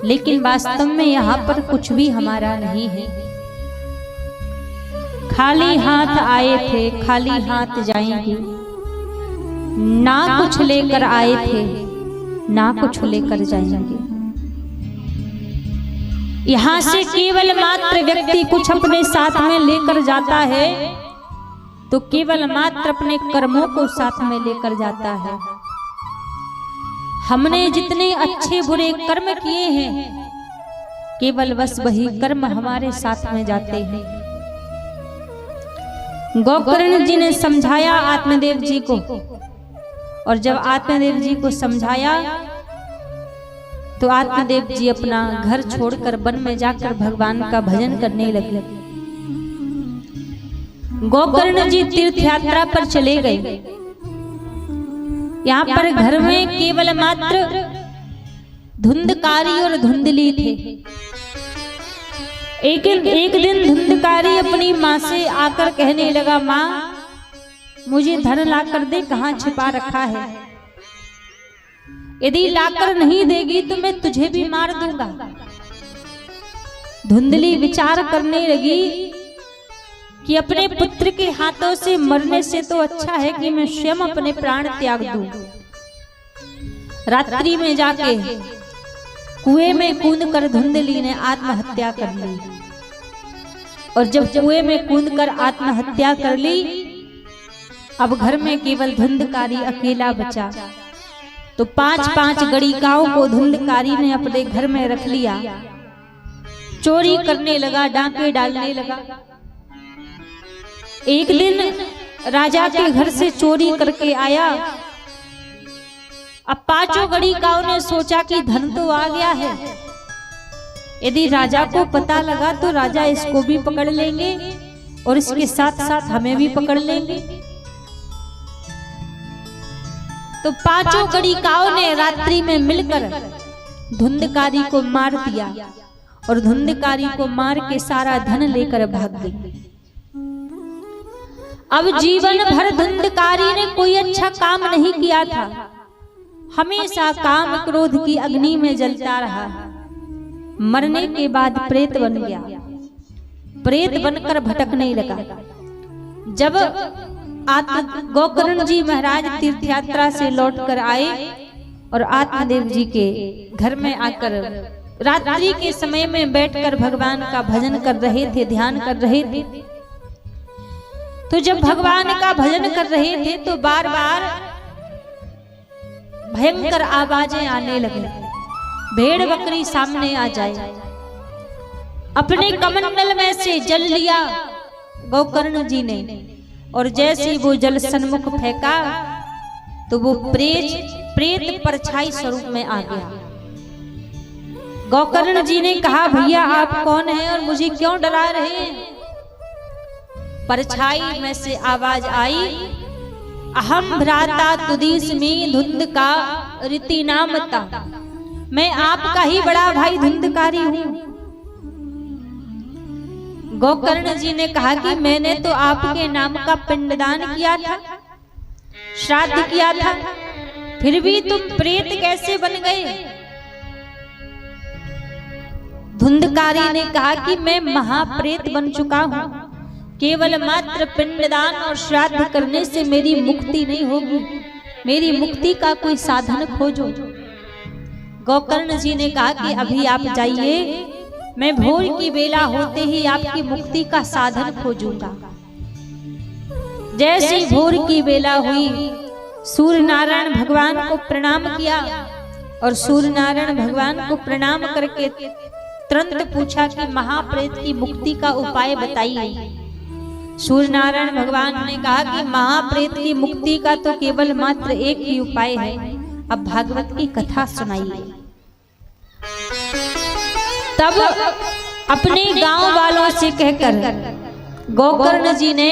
लेकिन वास्तव में यहाँ पर कुछ भी हमारा नहीं है। खाली हाथ आए थे, खाली हाथ जाएंगे। ना कुछ लेकर आए थे, ना कुछ लेकर जाएंगे। यहाँ से केवल मात्र व्यक्ति कुछ अपने साथ में लेकर जाता है तो केवल मात्र अपने कर्मों को साथ में लेकर जाता है। हमने जितने अच्छे बुरे कर्म किए हैं, केवल बस वही कर्म हमारे साथ में जाते हैं। गोकर्ण जी ने समझाया आत्मदेव जी को, और जब आत्मदेव जी को समझाया तो आत्मदेव जी अपना घर छोड़कर वन में जाकर भगवान का भजन करने लगे। गोकर्ण जी तीर्थ यात्रा पर चले गए। यहाँ पर घर में केवल मात्र धुंधकारी और धुंधली थे। एक दिन धुंधकारी अपनी माँ से आकर कहने लगा, माँ मुझे धन लाकर दे, कहाँ छिपा रखा है। यदि लाकर नहीं देगी तो मैं तुझे भी मार दूंगा। धुंधली विचार करने लगी कि अपने पुत्र के हाथों से मरने से तो अच्छा है कि मैं स्वयं अपने प्राण त्याग दूं। रात्रि में जाके कुएं में कूदकर धुंधली ने आत्महत्या कर ली। और जब कुएं में कूदकर आत्महत्या कर ली, अब घर में केवल धुंधकारी अकेला बचा। तो 5-5 गणिकाओं को धुंधकारी ने अपने घर में रख लिया। चोरी करने लगा, डांके डालने लगा। एक दिन राजा के घर से चोरी करके आया। अब 5 गणिकाओं ने सोचा कि धन तो आ गया है, यदि राजा को पता लगा तो राजा इसको भी पकड़ लेंगे और इसके साथ साथ हमें भी पकड़ लेंगे। तो पांचों गणिकाओं ने रात्रि में मिलकर धुंधकारी को मार दिया और धुंधकारी को मार के सारा धन लेकर भाग गई। अब जीवन भर धुंधकारी ने कोई अच्छा काम नहीं किया था, हमेशा काम क्रोध की अग्नि में जलता रहा। मरने के बाद प्रेत बन गया, प्रेत बनकर भटकने लगा। जब गोकर्ण जी महाराज तीर्थ यात्रा से लौटकर आए और आत्मदेव जी के घर में आकर रात्रि के समय में बैठकर भगवान का भजन कर रहे थे, ध्यान कर रहे थे। तो जब भगवान का भजन कर रहे थे तो बार बार भयंकर आवाजें आने लगे, भेड़ बकरी सामने आ जाए। अपने कमंडल में से जल लिया गोकर्ण जी ने और जैसे वो जल सन्मुख फेंका तो वो प्रेत परछाई स्वरूप में आ गया। गोकर्ण जी ने कहा, भैया आप कौन हैं और मुझे क्यों डरा रहे हैं? परछाई में से आवाज आई, अहम भ्राता तुदीस्मी धुंध का रीति नामता, मैं आपका ही बड़ा भाई धुंधकारी हूँ। गोकर्ण जी ने कहा कि मैंने तो आपके नाम का पिंडदान किया था, श्राद्ध किया था, फिर भी तुम प्रेत कैसे बन गए? धुंधकारी ने कहा कि मैं महाप्रेत बन चुका हूँ, केवल मात्र पिंडदान और श्राद्ध करने से मेरी मुक्ति नहीं होगी, मेरी मुक्ति का कोई साधन खोजो। गोकर्ण जी ने कहा कि अभी आप जाइए, मैं भोर की बेला होते ही आपकी मुक्ति का साधन खोजूंगा। जैसे भोर की बेला हुई, सूर्य नारायण भगवान को प्रणाम किया और सूर्य नारायण भगवान को प्रणाम करके तुरंत पूछा कि महाप्रेत की मुक्ति का उपाय बताइए। सूर्य नारायण भगवान ने कहा कि महाप्रेत की मुक्ति का तो केवल मात्र एक ही उपाय है, अब भागवत की कथा सुनाइए। तब अपने गांव वालों से कहकर गोकर्ण जी ने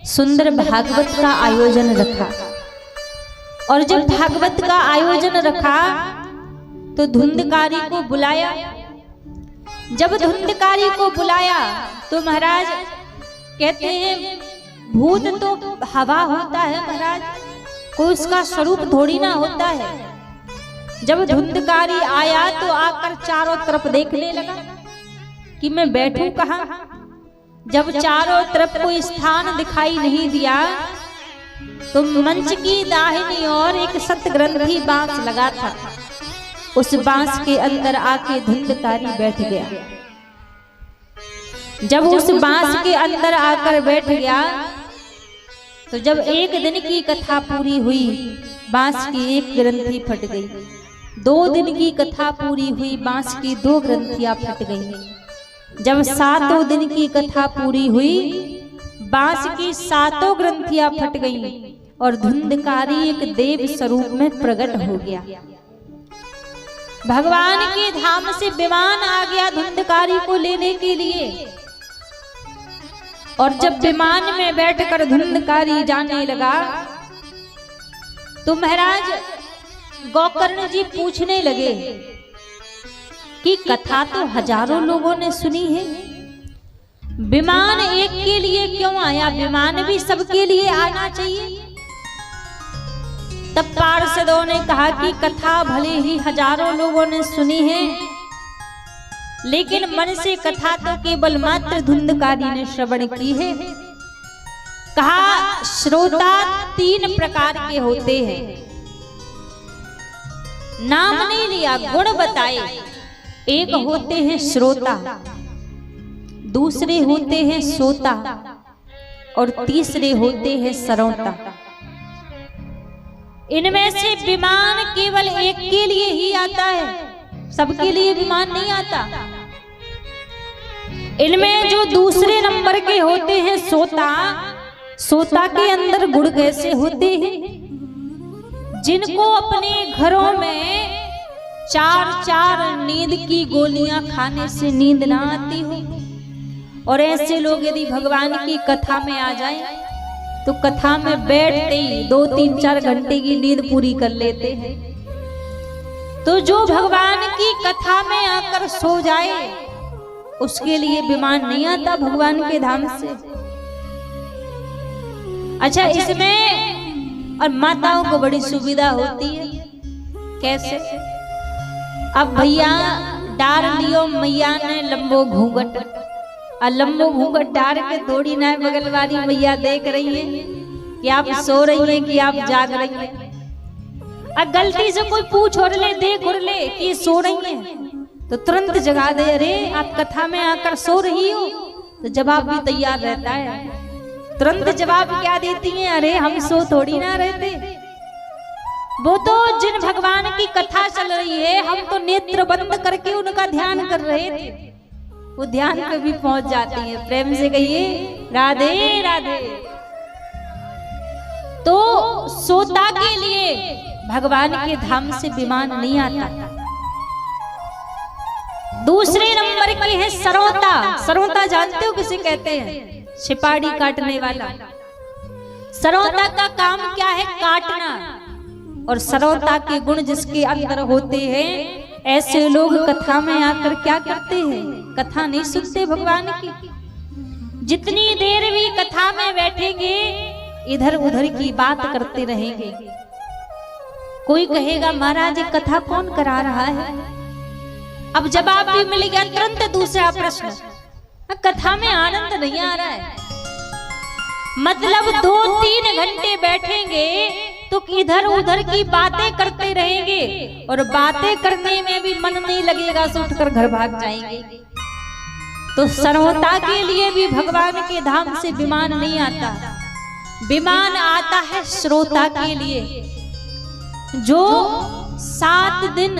सुंदर भागवत का आयोजन रखा और जब भागवत का आयोजन रखा तो धुंधकारी को बुलाया। जब धुंधकारी को बुलाया तो महाराज कहते हैं भूत तो हवा होता है महाराज, कोई उसका स्वरूप थोड़ी ना होता है। जब धुंधकारी आया तो आकर चारों तरफ देखने लगा कि मैं बैठूं कहां। जब चारों तरफ कोई स्थान दिखाई नहीं दिया तो मंच की दाहिनी ओर एक सतग्रंथी बांस लगा था, उस बांस के अंदर आके धुंधकारी बैठ गया। जब उस बांस के अंदर आकर बैठ गया तो जब एक दिन की कथा पूरी हुई, बांस की एक ग्रंथि फट गई। 2 दिन की कथा पूरी हुई, बांस की 2 ग्रंथियां फट गई। जब 7वें दिन की कथा पूरी हुई, बांस की 7 ग्रंथियां फट गई और धुंधकारी एक देव स्वरूप में प्रकट हो गया। भगवान के धाम से विमान आ गया धुंधकारी को लेने के लिए और जब विमान में बैठकर धुंधकारी जाने लगा तो महाराज गोकर्ण जी पूछने लगे कि कथा तो हजारों लोगों ने सुनी है, विमान एक के लिए क्यों आया? विमान भी सबके लिए आना चाहिए। तब पार्षदों ने कहा कि कथा भले ही हजारों लोगों ने सुनी है, लेकिन मन से कथा तो केवल मात्र धुंधकारी ने श्रवण की है। कहा श्रोता 3 प्रकार के होते हैं, नाम नहीं लिया, गुण बताए। एक होते हैं श्रोता, दूसरे होते हैं सोता और तीसरे होते हैं सरौता। इनमें से विमान केवल एक के लिए ही आता है, सबके लिए विमान नहीं आता। इनमें जो दूसरे नंबर के होते हैं सोता, सोता के अंदर गुण कैसे होते हैं? जिनको अपने घरों में 4-4 नींद की गोलियां खाने से नींद ना आती हो, और ऐसे लोग यदि भगवान की कथा में आ जाएं तो कथा में बैठते ही 2-3-4 घंटे की नींद पूरी कर लेते हैं। तो जो भगवान की कथा में आकर सो जाए उसके लिए विमान नहीं आता भगवान के धाम से। अच्छा, इसमें और माताओं को बड़ी सुविधा होती है। कैसे? अब भैया डार लियो मैया ने लंबो घूंघट, और लंबो घूंघट डार के थोड़ी ना बगल वाली मैया देख रही है कि आप सो रही हैं कि आप जाग रही हैं। और गलती से कोई पूछ और ले, देख और ले कि सो रही हैं तो तुरंत जगा दे, अरे आप कथा में आकर सो रही हो। तो जवाब भी तैयार रहता है। तुरंत जवाब क्या देती हैं, अरे हम सो थोड़ी ना रहते, वो तो जिन भगवान की कथा चल रही है हम तो नेत्र बंद करके उनका ध्यान कर रहे थे। वो ध्यान पे भी पहुंच जाती है। प्रेम से कहिए राधे राधे। तो सोता के लिए भगवान के धाम से विमान नहीं आता। दूसरे नंबर के है सरौता। सरौता जानते हो किसे कहते हैं? सिपाड़ी काटने वाला। सरौता का काम क्या है? काटना। और सरौता के गुण जिसके अंदर होते हैं, ऐसे लोग कथा में आकर क्या करते हैं? कथा नहीं सुनते भगवान की। जितनी देर भी कथा में बैठेंगे इधर उधर की बात करते रहेंगे। कोई कहेगा महाराज कथा कौन करा रहा है? अब जवाब भी मिल गया। तुरंत दूसरा प्रश्न, कथा में आनंद नहीं आ रहा है। मतलब 2-3 घंटे बैठेंगे तो इधर उधर की बातें करते रहेंगे और बातें करने में भी मन नहीं लगेगा, तो उठकर घर भाग जाएंगे। तो सरौता के लिए भी भगवान के धाम से विमान नहीं आता। विमान आता है श्रोता के लिए, जो 7 दिन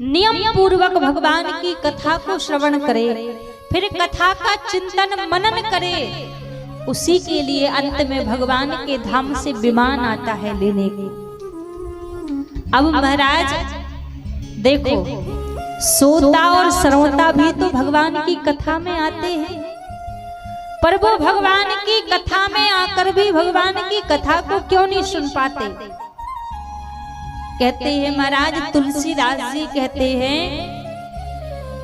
नियम पूर्वक भगवान की कथा को श्रवण करे, फिर कथा का चिंतन मनन करे। उसी के लिए अंत में भगवान के धाम से विमान आता है लेने के। अब महाराज देखो, सोता और सरौता भी तो भगवान की कथा में आते हैं, पर वो भगवान की कथा में आकर भी भगवान की कथा को क्यों नहीं सुन पाते? कहते हैं महाराज तुलसीदास जी कहते हैं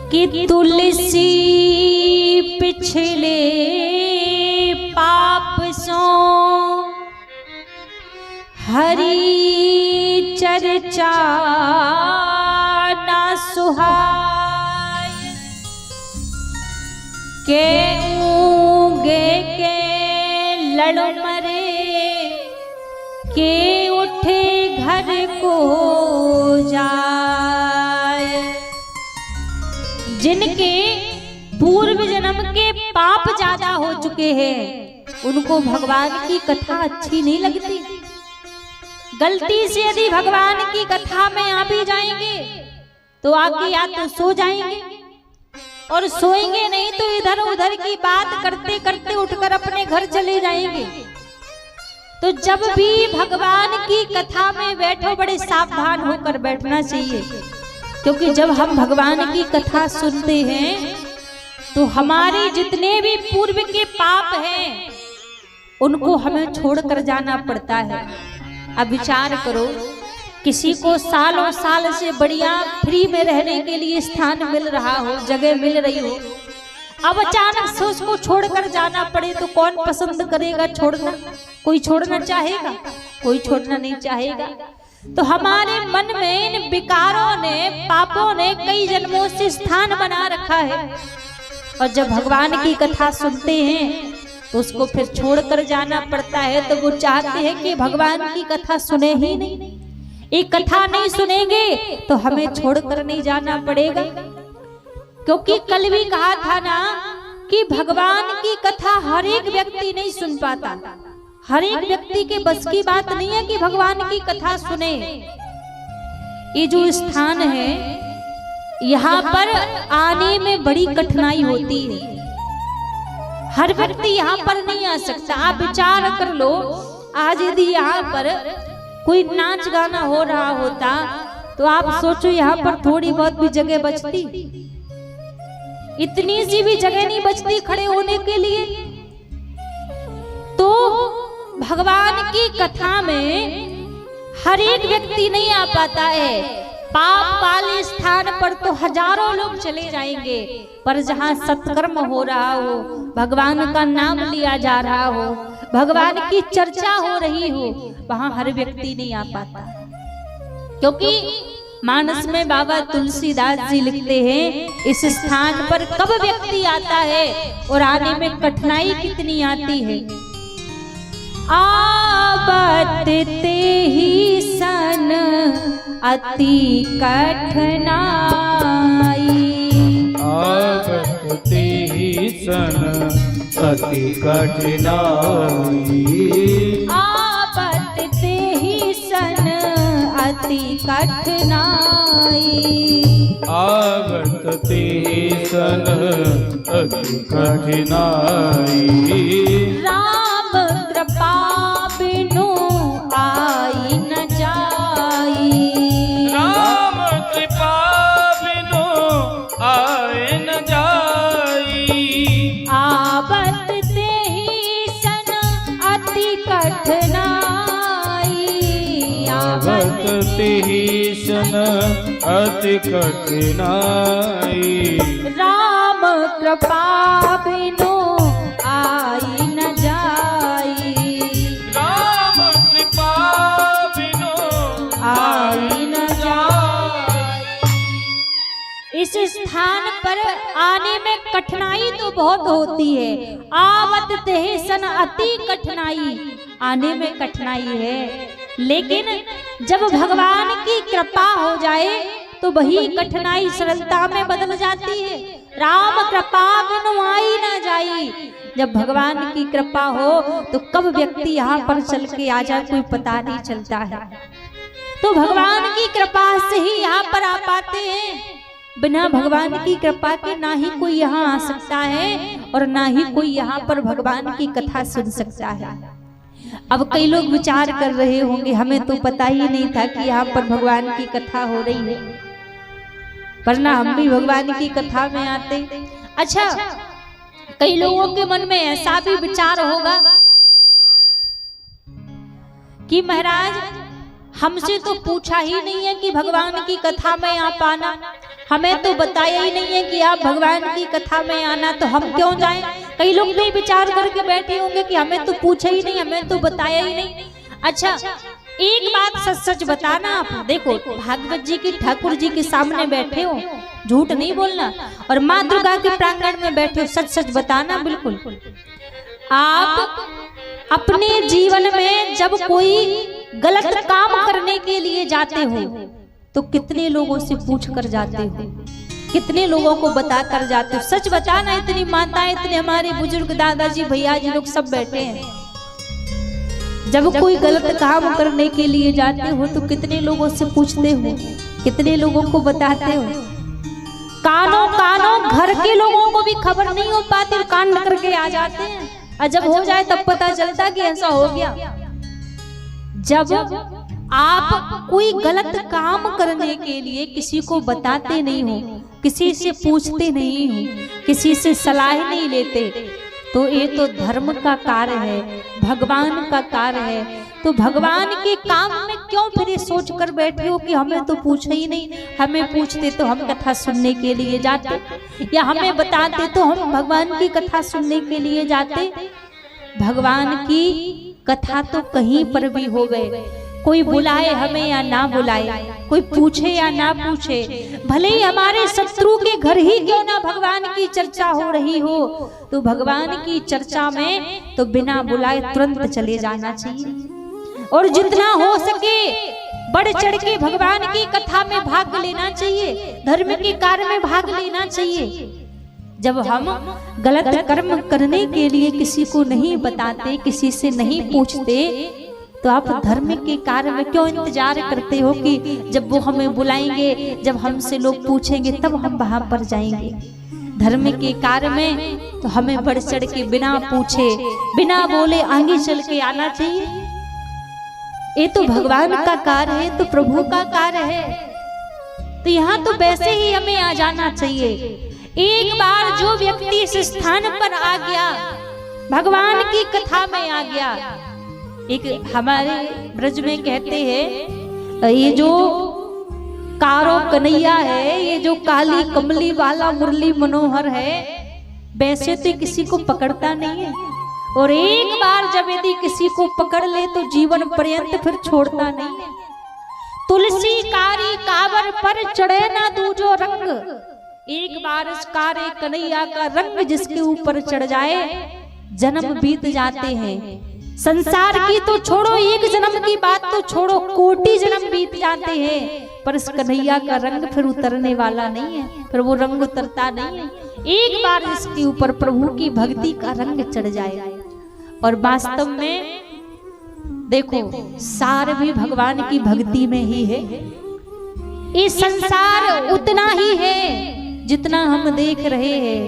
कि तुलसी पिछले पाप सो हरि चर्चा ना सुहाय, के ऊँगे के लड़ मरे, के उठे घर को जाए। जिनके पूर्व जन्म के पाप ज्यादा हो चुके हैं उनको भगवान की कथा अच्छी नहीं लगती। गलती से यदि भगवान की कथा में आ भी जाएंगे तो आगे या तो सो जाएंगे, और सोएंगे नहीं तो इधर उधर की बात करते करते उठकर अपने घर चले जाएंगे। तो जब भी भगवान की कथा में बैठो बड़े सावधान होकर बैठना चाहिए, क्योंकि जब हम भगवान की कथा सुनते हैं तो हमारे जितने भी पूर्व के पाप हैं उनको हमें छोड़कर जाना पड़ता है। अब विचार करो, किसी को सालों साल से बढ़िया फ्री में रहने के लिए स्थान मिल रहा हो, जगह मिल रही हो, अब अचानक से उसको छोड़कर जाना पड़े तो कौन पसंद करेगा छोड़ना? कोई छोड़ना चाहेगा? कोई छोड़ना नहीं चाहेगा। तो हमारे मन में इन विकारों ने, पापों ने कई जन्मों से स्थान बना रखा है, और जब भगवान की कथा सुनते हैं तो उसको फिर छोड़कर जाना पड़ता है। तो वो चाहते हैं कि भगवान की कथा सुने ही नहीं। एक कथा नहीं सुनेंगे तो हमें छोड़कर नहीं जाना पड़ेगा, क्योंकि कल भी कहा था ना कि भगवान की कथा हर एक व्यक्ति नहीं सुन पाता। हर एक व्यक्ति के बस की बात नहीं है कि भगवान की कथा सुने। ये जो स्थान है यहाँ पर आने में बड़ी कठिनाई होती है। हर व्यक्ति यहाँ पर नहीं आ सकता। आप विचार कर लो, आज यदि यहाँ पर कोई नाच गाना हो रहा होता तो आप सोचो यहाँ पर थोड़ी बहुत भी जगह बचती? इतनी सी भी जगह नहीं बचती खड़े होने के लिए। तो भगवान की कथा में हर एक व्यक्ति नहीं आ पाता है। पाप वाले स्थान पर तो हजारों लोग चले जाएंगे, पर जहाँ सत्कर्म हो रहा हो, भगवान का नाम लिया जा रहा हो, भगवान की चर्चा हो रही हो, वहां हर व्यक्ति नहीं आ पाता। क्योंकि मानस में बाबा तुलसीदास जी लिखते हैं, इस स्थान पर कब व्यक्ति आता है और आने में कठिनाई कितनी आती है। आबत ते ही सन अति कठिनाई, आबत ते ही सन अति कठिनाई, आबत ते ही सन अति कठिनाई, आबत ते ही सन अति कठिनाई, राम कृपा बिनु आई न जाई, राम कृपा बिनु आए न जाई, आबत ते ही सन अति कठिनाई, आबत ते ही सन अति कठिनाई, राम कृपा बिनु आई न जाई, राम कृपा बिनु आई न जाई। इस स्थान पर आने में कठिनाई तो बहुत होती है। आवत ते सन अति कठिनाई, आने में कठिनाई है, लेकिन जब भगवान की कृपा हो जाए तो वही कठिनाई सरलता में बदल जाती है। राम कृपा बिनु आई ना जाई। जब भगवान की कृपा हो तो कब व्यक्ति यहाँ पर चल के आ जाए कोई पता नहीं चलता है। तो भगवान की कृपा से ही यहाँ पर आ पाते हैं। बिना भगवान की कृपा के ना ही कोई यहाँ आ सकता है और ना ही कोई यहाँ पर भगवान की कथा सुन सकता है। अब कई लोग विचार कर रहे होंगे, हमें तो पता ही नहीं था कि यहाँ पर भगवान की कथा हो रही है, वरना हम भी भगवान की कथा में आते। अच्छा, कई लोगों के मन में ऐसा भी विचार होगा कि महाराज हमसे तो पूछा ही नहीं है कि भगवान की कथा में आप आना, हमें तो बताया ही नहीं है कि आप भगवान की कथा में आना, तो हम क्यों जाएं। कई लोग भी विचार करके बैठे होंगे कि हमें तो पूछा ही नहीं, हमें तो बताया ही नहीं। अच्छा, एक बात सच सच बताना। आप देखो, भागवत जी की ठाकुर जी के सामने बैठे हो, झूठ नहीं बोलना, और माँ दुर्गा के प्रांगण में बैठे हो, सच सच बताना। बिल्कुल आप अपने जीवन में जब कोई गलत काम करने के लिए जाते हो तो कितने लोगों से पूछ कर जाते हो, कितने लोगों को बता कर जाते हो। सच बताना। इतनी माताएं, इतने हमारे बुजुर्ग दादाजी भैया जी लोग सब बैठे हैं। जब कोई गलत काम करने के लिए जाते हो तो कितने लोगों से पूछते हो, कितने लोगों को बताते हो। कानों कानों घर के लोगों को भी खबर नहीं हो पाती, कान करके आ जाते हैं, और जब हो जाए तब पता चलता कि ऐसा हो गया। जब आप कोई गलत काम करने के लिए किसी को बताते नहीं हो, किसी से पूछते नहीं हो, किसी से सलाह नहीं लेते, तो ये तो धर्म का कार्य है, भगवान का कार्य है। तो भगवान के काम में क्यों फिर ये सोच कर बैठे हो कि हमें तो पूछा ही नहीं, हमें पूछते तो हम कथा सुनने के लिए जाते, या हमें बताते तो हम भगवान की कथा सुनने के लिए जाते। भगवान की कथा तो कहीं पर भी हो गए, कोई बुलाए हमें या ना बुलाए, कोई पूछे या ना पूछे, भले ही हमारे शत्रु के घर ही क्यों ना भगवान की चर्चा हो रही हो, तो भगवान की चर्चा में तो बिना बुलाए तुरंत चले जाना चाहिए। और जितना हो सके बढ़ चढ़ के भगवान की कथा में भाग लेना चाहिए, धर्म के कार्य में भाग लेना चाहिए। जब हम गलत कर्म करने के लिए किसी को नहीं बताते, किसी से नहीं पूछते, तो आप धर्म के कार्य में क्यों इंतजार करते हो कि जब वो हमें बुलाएंगे, जब हमसे लोग पूछेंगे तब हम वहां पर जाएंगे। धर्म के कार्य में तो हमें बढ़ चढ़ के बिना पूछे बिना बोले आगे चल के आना चाहिए। ये तो भगवान का कार्य है, तो प्रभु का कार्य है, तो यहाँ तो वैसे ही हमें आ जाना चाहिए। एक बार जो व्यक्ति इस स्थान पर आ गया, भगवान की कथा में आ गया। एक हमारे ब्रज में कहते हैं, ये जो कारो कन्हैया है, ये जो काली कमली वाला मुरली मनोहर है, वैसे तो किसी को पकड़ता नहीं है, और एक बार जब यदि किसी को पकड़ ले तो जीवन पर्यंत फिर छोड़ता नहीं है। तुलसी कारी कावर पर चढ़े ना दूजो रंग, एक बार इस कारे कन्हैया का रंग जिसके ऊपर चढ़ जाए, जन्म बीत जाते हैं। संसार की तो छोड़ो, एक जन्म की बात तो छोड़ो, कोटि जन्म बीत जाते हैं, पर इस कन्हैया का रंग फिर उतरने वाला नहीं है, फिर वो रंग उतरता नहीं है। एक बार इसके ऊपर प्रभु की भक्ति का रंग चढ़ जाए। और वास्तव में देखो, सार भी भगवान की भक्ति में ही है। ये संसार उतना ही है जितना हम देख रहे हैं,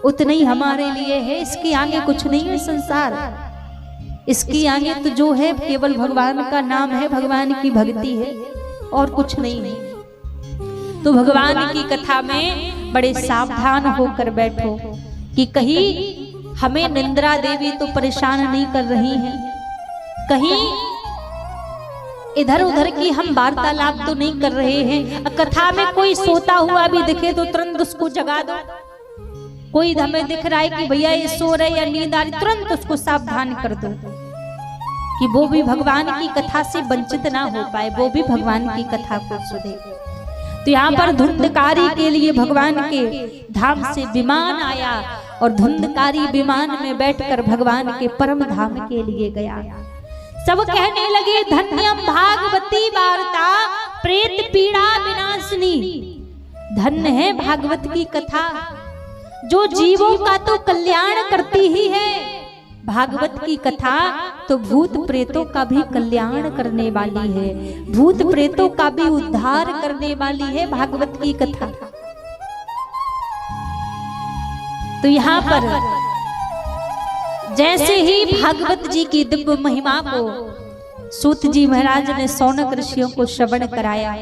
उतना ही हमारे लिए है, इसके आगे कुछ नहीं है संसार। इसके आगे तो जो है केवल भगवान का नाम है, भगवान की भक्ति है, और कुछ नहीं है। तो भगवान की कथा में बड़े सावधान होकर बैठो कि कहीं हमें निंद्रा देवी तो परेशान नहीं कर रही हैं, कहीं इधर उधर की हम वार्तालाप तो नहीं कर रहे हैं। कथा में कोई सोता हुआ भी दिखे तो तुरंत उसको जगा दो। कोई हमें दिख रहा है कि भैया ये सो रहे या नींद आ रही, तुरंत उसको सावधान कर दो कि वो भी भगवान की कथा से वंचित ना हो पाए, वो भी भगवान की कथा को सुने। तो यहाँ पर धुंधकारी के लिए भगवान के धाम से विमान आया, और धुंधकारी विमान में बैठकर भगवान के परम धाम के लिए गया। सब कहने लगे, धन्यम भागवती वार्ता प्रेत पीड़ा विनाशिनी। धन्य है भागवत की कथा, जो जीवों का तो कल्याण करती ही है। भागवत की कथा तो भूत प्रेतों का भी कल्याण करने वाली है, भूत प्रेतों का भी उद्धार करने वाली है भागवत की कथा। तो यहाँ पर जैसे ही भागवत जी की दिव्य महिमा को सूत जी महाराज ने शौनक ऋषियों को श्रवण कराया।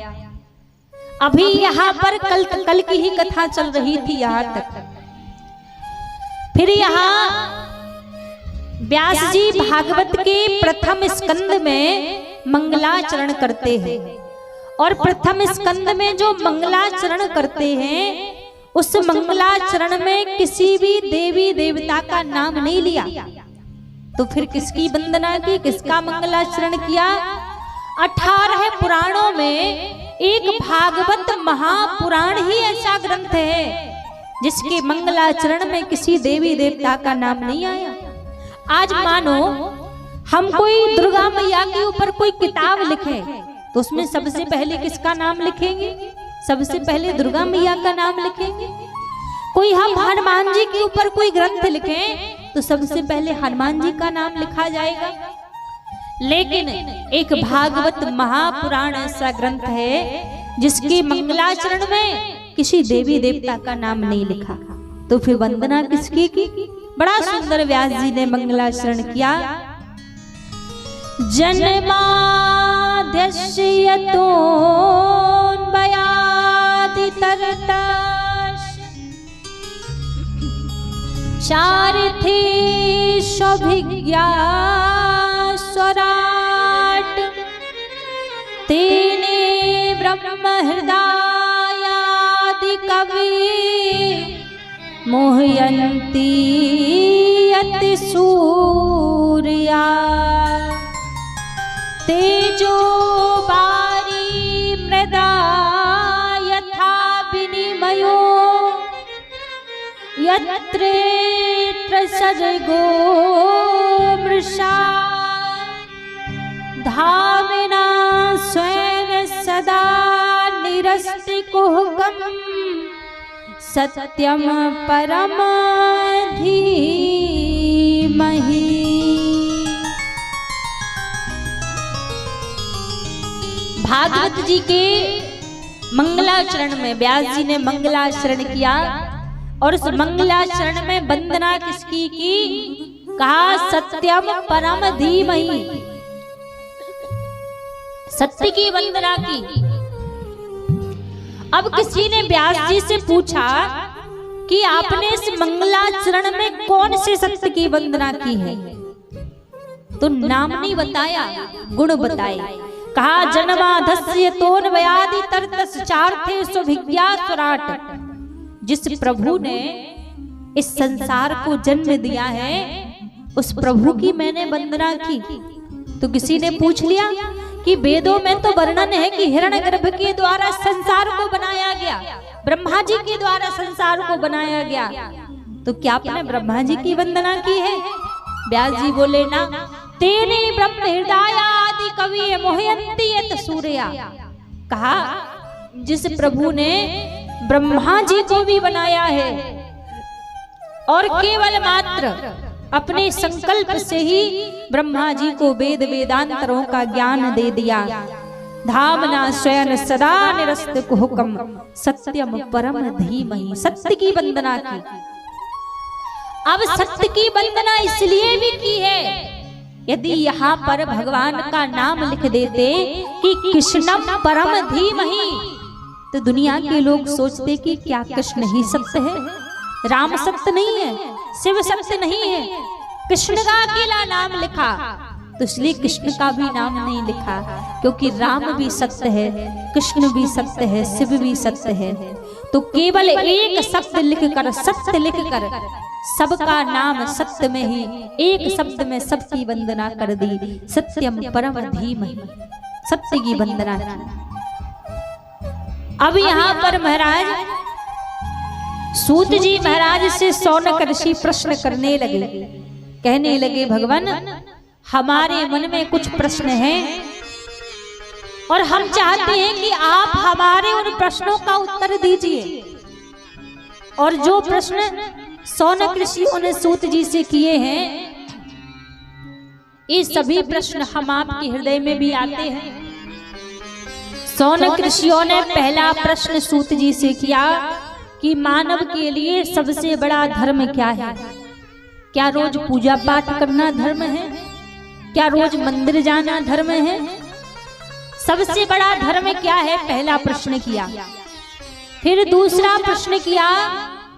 अभी यहाँ पर कल की ही कथा चल रही थी यहाँ तक। फिर यहाँ व्यास जी भागवत के प्रथम स्कंद में मंगलाचरण करते हैं, और प्रथम स्कंद में जो मंगलाचरण करते हैं, उस मंगलाचरण में किसी भी देवी देवता का नाम नहीं लिया। तो फिर किसकी वंदना की, किसका मंगलाचरण किया? 18 पुराणों में एक भागवत महापुराण ही ऐसा ग्रंथ है जिसके मंगलाचरण में किसी देवी देवता का नाम नहीं आया। आज मानो हम कोई दुर्गा मैया के ऊपर कोई किताब लिखे तो उसमें सबसे पहले किसका नाम लिखेंगे? सबसे पहले दुर्गा मैया का नाम लिखेंगे। कोई हम हनुमान जी के ऊपर कोई ग्रंथ लिखें तो सबसे पहले हनुमान जी का नाम लिखा जाएगा। लेकिन एक भागवत महापुराण ऐसा ग्रंथ है जिसके मंगलाचरण में किसी देवी देवता का नाम नहीं लिखा। तो फिर वंदना किसकी की? बड़ा सुंदर व्यास जी ने मंगलाचरण किया। जन्माद्यस्यतो बयादितरतश चारिथे सौभिज्ञा स्वराट तेने ब्रह्म हृदयादि कवि मोहयन्ति यति सूर्या तेजो बारी मृदा यथा विनिमयो यत्रेत्र सजगो मृषा धामिना स्वयं सदा निरस्ति कुहकम् सत्यम परम धीमहि। भागवत जी के मंगलाचरण में व्यास जी ने मंगलाचरण किया और उस मंगलाचरण में वंदना किसकी की? कहा सत्यम परम धीमहि, सत्य की वंदना की। अब किसी ने व्यास जी से पूछा कि आपने इस मंगलाचरण में कौन से सत्य की वंदना की है? तो नाम नहीं बताया, गुण बताए। कहा जन्माधस्य तोन व्याधि तरतस चार्थे सुभिज्ञा सुराट। जिस प्रभु ने इस संसार को जन्म दिया है उस प्रभु की मैंने वंदना की। तो किसी ने पूछ लिया कि वेदों में तो वर्णन है कि हिरण्यगर्भ के द्वारा संसार को बनाया गया, ब्रह्मा जी के द्वारा संसार को बनाया गया, तो क्या आपने ब्रह्मा जी की वंदना की है? व्यास जी बोले ना, तेने ब्रह्म हृदय आदि कवि मोहयंती यत सूर्या। कहा जिस प्रभु ने ब्रह्मा जी को भी बनाया है और केवल मात्र अपने संकल्प से ही ब्रह्मा जी को वेद वेदांतरों का ज्ञान दे दिया। धामना स्वयं सदा निरस्त कुहुकम सत्यम परम धीमहि। सत्य की वंदना की। अब सत्य की वंदना इसलिए भी की है, यदि यहाँ पर भगवान का नाम लिख देते कि कृष्णम परम धीमहि, तो दुनिया के लोग सोचते कि क्या कृष्ण ही सत्य है? राम सत्य नहीं है, शिव सत्य नहीं है, कृष्ण का अकेला नाम लिखा, तो इसलिए कृष्ण का भी नाम नहीं लिखा, क्योंकि राम भी सत्य है, कृष्ण भी सत्य है, शिव भी सत्य है। तो केवल एक शब्द लिखकर, सत्य लिखकर सबका नाम सत्य में ही एक शब्द में सबकी वंदना कर दी। सत्यम परम धीमहि, सत्य की वंदना की। अब यहाँ पर महाराज सूत जी महाराज से शौनक ऋषि प्रश्न करने लगे, कहने लगे भगवान हमारे मन में कुछ प्रश्न हैं और हम चाहते हैं कि आप हमारे उन प्रश्नों का उत्तर दीजिए। और जो प्रश्न शौनक ऋषियों ने सूत जी से किए हैं, ये सभी प्रश्न हम आपके हृदय में भी आते हैं। शौनक ऋषियों ने पहला प्रश्न सूत जी से किया कि मानव के लिए सबसे बड़ा धर्म क्या है? क्या रोज पूजा पाठ करना धर्म है? क्या रोज मंदिर जाना धर्म है? सबसे बड़ा धर्म क्या है? पहला प्रश्न किया। फिर दूसरा प्रश्न किया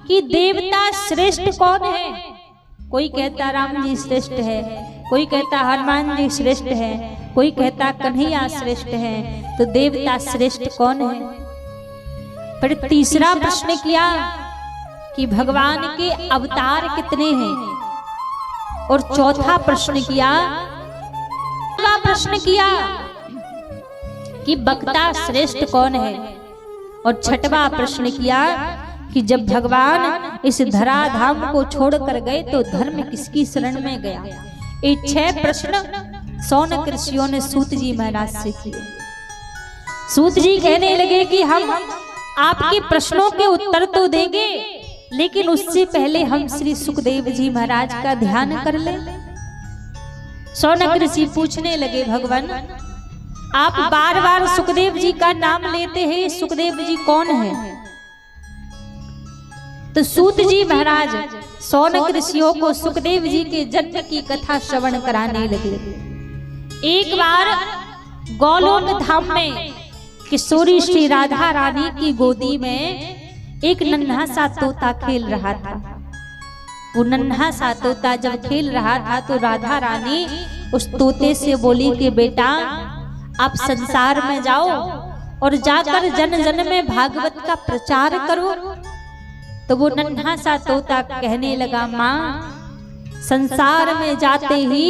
कि देवता श्रेष्ठ कौन है? कोई कहता राम जी श्रेष्ठ है, कोई कहता हनुमान जी श्रेष्ठ है, कोई कहता कन्हैया श्रेष्ठ है, तो देवता श्रेष्ठ कौन है? फिर तीसरा प्रश्न किया कि भगवान के अवतार कितने हैं? और चौथा प्रश्न किया कि वक्ता श्रेष्ठ कौन है? और छठवां प्रश्न किया कि जब भगवान इस धराधाम को छोड़कर गए तो धर्म किसकी शरण में गया? ये 6 प्रश्न शौनक ऋषियों ने सूत जी महाराज से किए। सूत जी कहने लगे कि हम आपके प्रश्नों के उत्तर तो देंगे, लेकिन उससे पहले हम श्री सुखदेव जी महाराज का ध्यान कर लें। शौनक ऋषि पूछने लगे भगवान आप बार बार सुखदेव जी का नाम लेते हैं, सुखदेव जी कौन है? तो सूत जी महाराज शौनक ऋषियों को सुखदेव जी के जन्म की कथा श्रवण कराने लगे। एक बार गोलोक धाम में किशोरी श्री राधा रानी की गोदी में एक नन्हा सा तोता खेल रहा था। वो नन्हा सा तोता जब खेल रहा था तो राधा रानी उस तोते से बोली कि बेटा आप संसार में जाओ और जाकर जन जन में भागवत का प्रचार करो। तो वो नन्हा सा तोता कहने लगा माँ संसार में जाते ही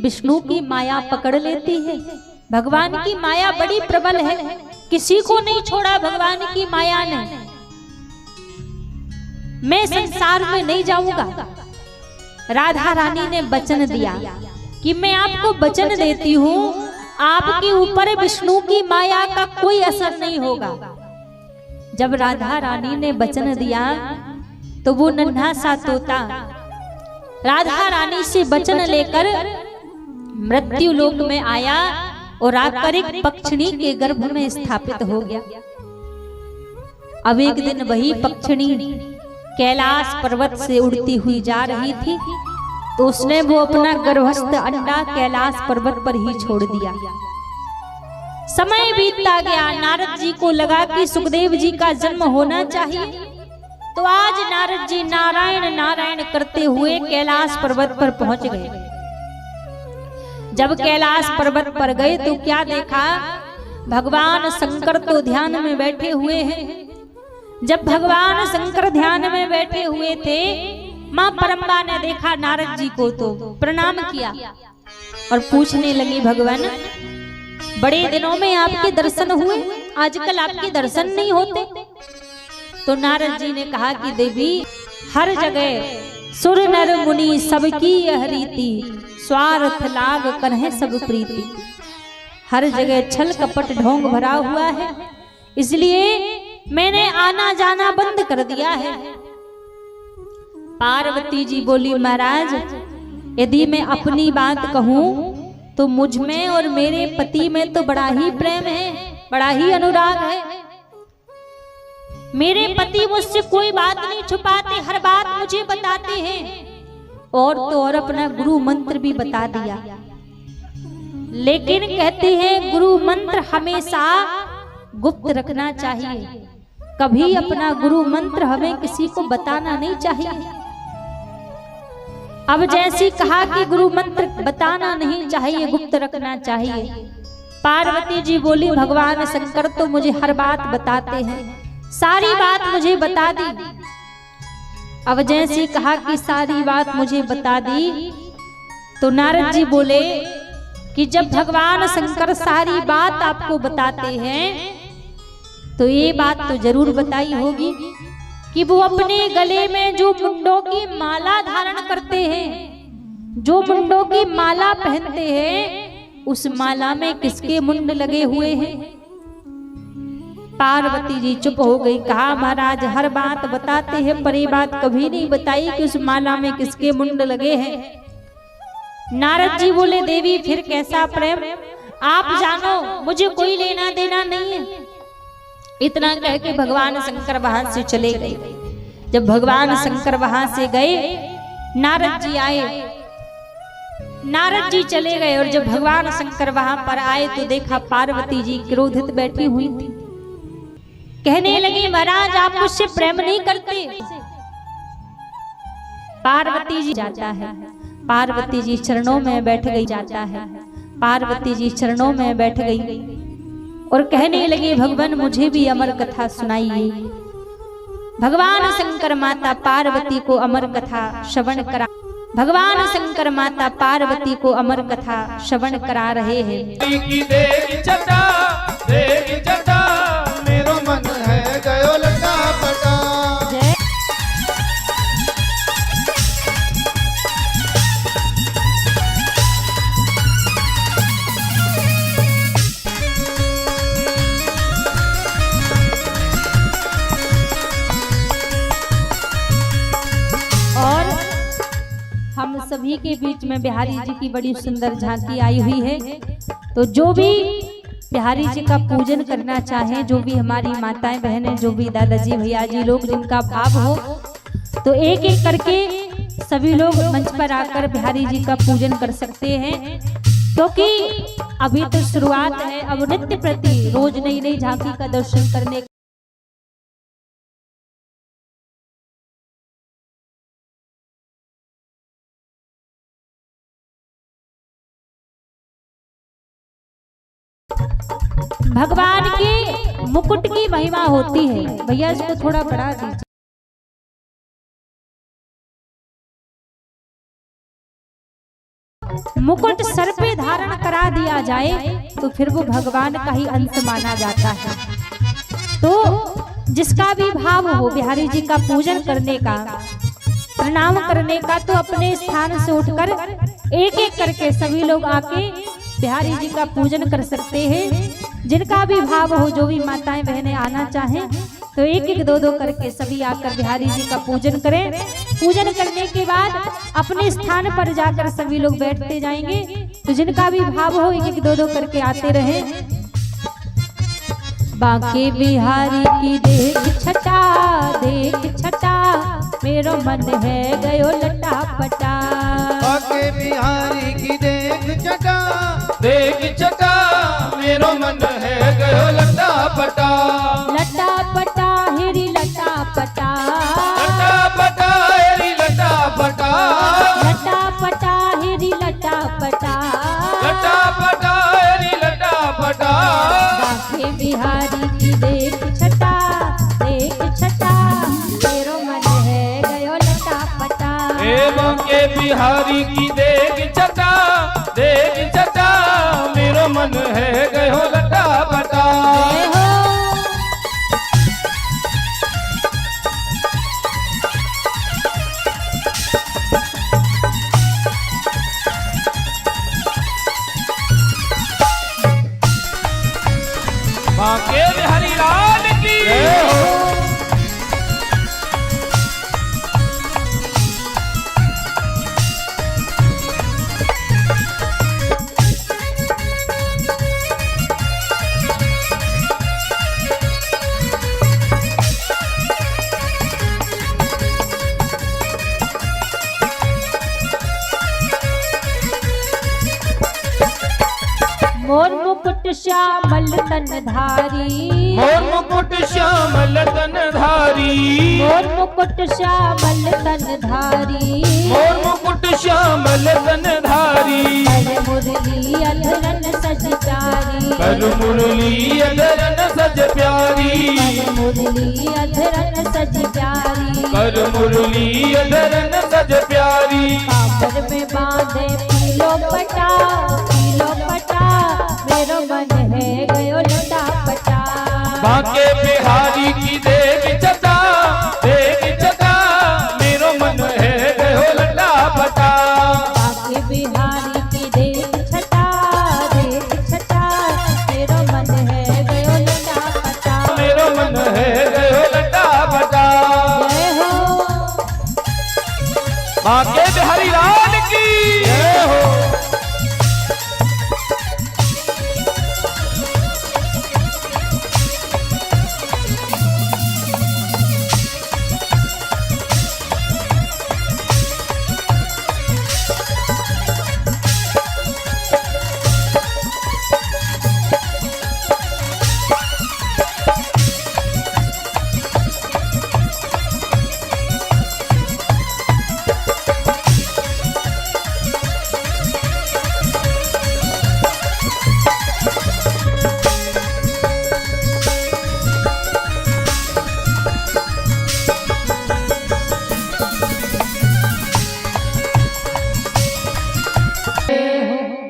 विष्णु की माया पकड़ लेती है, भगवान की माया बड़ी प्रबल है, किसी को नहीं छोड़ा भगवान की माया ने, मैं संसार में नहीं जाऊंगा। राधा रानी ने वचन दिया कि मैं आपको वचन देती हूँ आपके ऊपर विष्णु की माया का कोई असर नहीं होगा। जब राधा रानी ने वचन दिया तो वो नन्हा सा तोता राधा रानी से वचन लेकर मृत्यु लोक में आया और आकर एक पक्षिणी के गर्भ में स्थापित हो गया। अब एक दिन वही पक्षिणी कैलाश पर्वत से उड़ती हुई जा रही थी, तो उसने वो अपना गर्भस्थ अंडा कैलाश पर्वत पर ही छोड़ दिया। समय बीतता गया, नारद जी को लगा कि सुखदेव जी का जन्म होना चाहिए, तो आज नारद जी नारायण नारायण करते हुए कैलाश पर्वत पर पहुंच गए। जब कैलाश पर्वत पर गए तो क्या देखा, भगवान शंकर तो ध्यान में बैठे हुए हैं। जब भगवान शंकर ध्यान में बैठे हुए थे, मां परम्बा ने देखा नारद जी को तो प्रणाम किया और पूछने लगी, भगवान बड़े दिनों में आपके दर्शन हुए, आजकल आपके दर्शन नहीं होते। तो नारद जी ने कहा कि देवी, हर जगह सुर नर मुनि सबकी यह रीति, स्वार्थ लाग करहे सब प्रीति। हर जगह छल कपट ढोंग भरा हुआ है, इसलिए मैंने आना जाना बंद कर दिया है। पार्वती जी बोली, महाराज यदि मैं अपनी बात कहूं तो मुझ में और मेरे पति में तो बड़ा ही प्रेम है, बड़ा ही अनुराग है। मेरे पति मुझसे कोई बात नहीं छुपाते, हर बात मुझे बताते हैं, और तो और अपना गुरु मंत्र भी बता दिया। लेकिन कहते हैं गुरु मंत्र हमेशा गुप्त रखना चाहिए, कभी अपना गुरु मंत्र हमें किसी को बताना नहीं चाहिए। अब जैसी कहा कि गुरु मंत्र बताना नहीं चाहिए, गुप्त रखना चाहिए। पार्वती जी बोली, भगवान शंकर तो मुझे हर बात बताते हैं, सारी बात मुझे बता दी। अब जैसी कहा कि सारी बात मुझे बता दी, तो नारद जी बोले कि जब भगवान शंकर सारी बात आपको बताते हैं तो ये बात तो जरूर बताई होगी कि वो अपने गले में जो मुंडों की माला धारण करते हैं, जो मुंडों की माला पहनते हैं, उस माला में किसके मुंड लगे हुए हैं। पार्वती जी चुप हो गई। कहा, महाराज हर बात बताते हैं पर ये बात कभी नहीं बताई कि उस माला में किसके मुंड लगे हैं। नारद जी बोले, देवी फिर कैसा प्रेम, आप जानो, मुझे कोई लेना देना नहीं है। इतना कह के भगवान शंकर वहां से चले गए। जब भगवान शंकर वहां से गए, नारद जी आए, नारद जी चले गए। और जब भगवान शंकर वहां पर आए तो देखा पार्वती जी क्रोधित बैठी हुई थी। कहने लगी, महाराज आप मुझसे प्रेम नहीं करते। पार्वती जी जाता है, पार्वती जी चरणों में बैठ गई, जाता है, पार्वती जी चरणों में बैठ गई और कहने लगे, भगवान मुझे भी अमर कथा सुनाइए। भगवान शंकर माता पार्वती को अमर कथा श्रवण करा, भगवान शंकर माता पार्वती को अमर कथा श्रवण करा रहे हैं। देवी जटा, देवी जटा, मेरो मन है गयो लटा पटा। और हम सभी के बीच में बिहारी जी की बड़ी सुंदर झांकी आई हुई है। तो जो भी बिहारी जी का पूजन करना चाहे, जो भी हमारी माताएं बहनें, जो भी दादाजी भैया जी लोग जिनका भाव हो, तो एक एक करके सभी लोग मंच पर आकर बिहारी जी का पूजन कर सकते हैं। क्योंकि अभी तो शुरुआत है, अब नित्य प्रति रोज नई नई झांकी का दर्शन करने भगवान के मुकुट की महिमा होती है। भैया इसको थोड़ा बढ़ा दीजिए। मुकुट सर पे धारण करा दिया जाए तो फिर वो भगवान का ही अंश माना जाता है। तो जिसका भी भाव हो बिहारी जी का पूजन करने का, प्रणाम करने का, तो अपने स्थान से उठकर एक एक करके सभी लोग आके बिहारी जी का पूजन कर सकते हैं। जिनका भी भाव हो, जो भी माताएं बहनें आना चाहें, तो एक एक दो दो करके सभी आकर बिहारी जी का पूजन करें। पूजन करने के बाद अपने स्थान पर जाकर सभी लोग बैठते जाएंगे। तो जिनका भी भाव हो, एक एक दो दो करके आते रहे। बांके बिहारी की देख छटा, देख छटा, मेरो मन है गयो लटा पटा। बांके बिहारी की देख छटा, देख छटा, मेरो मन है गयो लटा पटा। लटा पटा हिरी लटा पटा। बांके बिहारी की देख चटा मेरो मन है गयो लटा पटा। बांके बिहारी लाल की मोर मुकुट श्यामल तन धारी, मोर मुकुट श्यामल तन धारी, मोर मुकुट श्यामल तन धारी, मोर मुकुट श्यामल तन धारी। कर मुरली अधरन सज प्यारी, कर मुरली अधरन सज प्यारी, कर मुरली अधरन सज प्यारी, कर मुरली अधरन सज प्यारी। कांबर में बांधे पीलो पटा मेरो मन है गयो लटा पटा। बांके बिहारी की देख चटा मेरो मन है गयो लटा पटा। बांके बिहारी की देख छटा मेरो मन है गयो लटा पटा। मेरो मन है गयो लटा पटा। जय हो बांके बिहारी लाल की जय हो।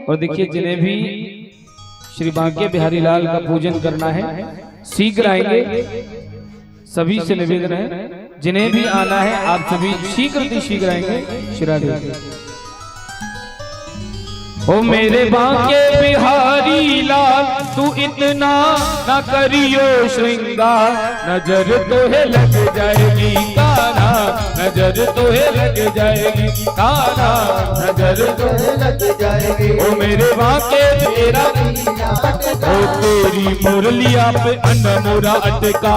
और देखिए जिन्हें भी श्री बांके बिहारी लाल का पूजन करना है शीघ्र आएंगे। सभी से निवेदन है जिन्हें भी आना है आप सभी शीघ्र आएंगे। श्री ओ मेरे बांके बिहारी लाल तू इतना न करियो श्रृंगार, नजर तोहे लग जाएगी कान्हा, नजर तोहे लग जाएगी कान्हा, नजर तोहे लग जाएगी। ओ मेरे बांके तेरा ओ तेरी मुरलिया पे अनमोरा अटका,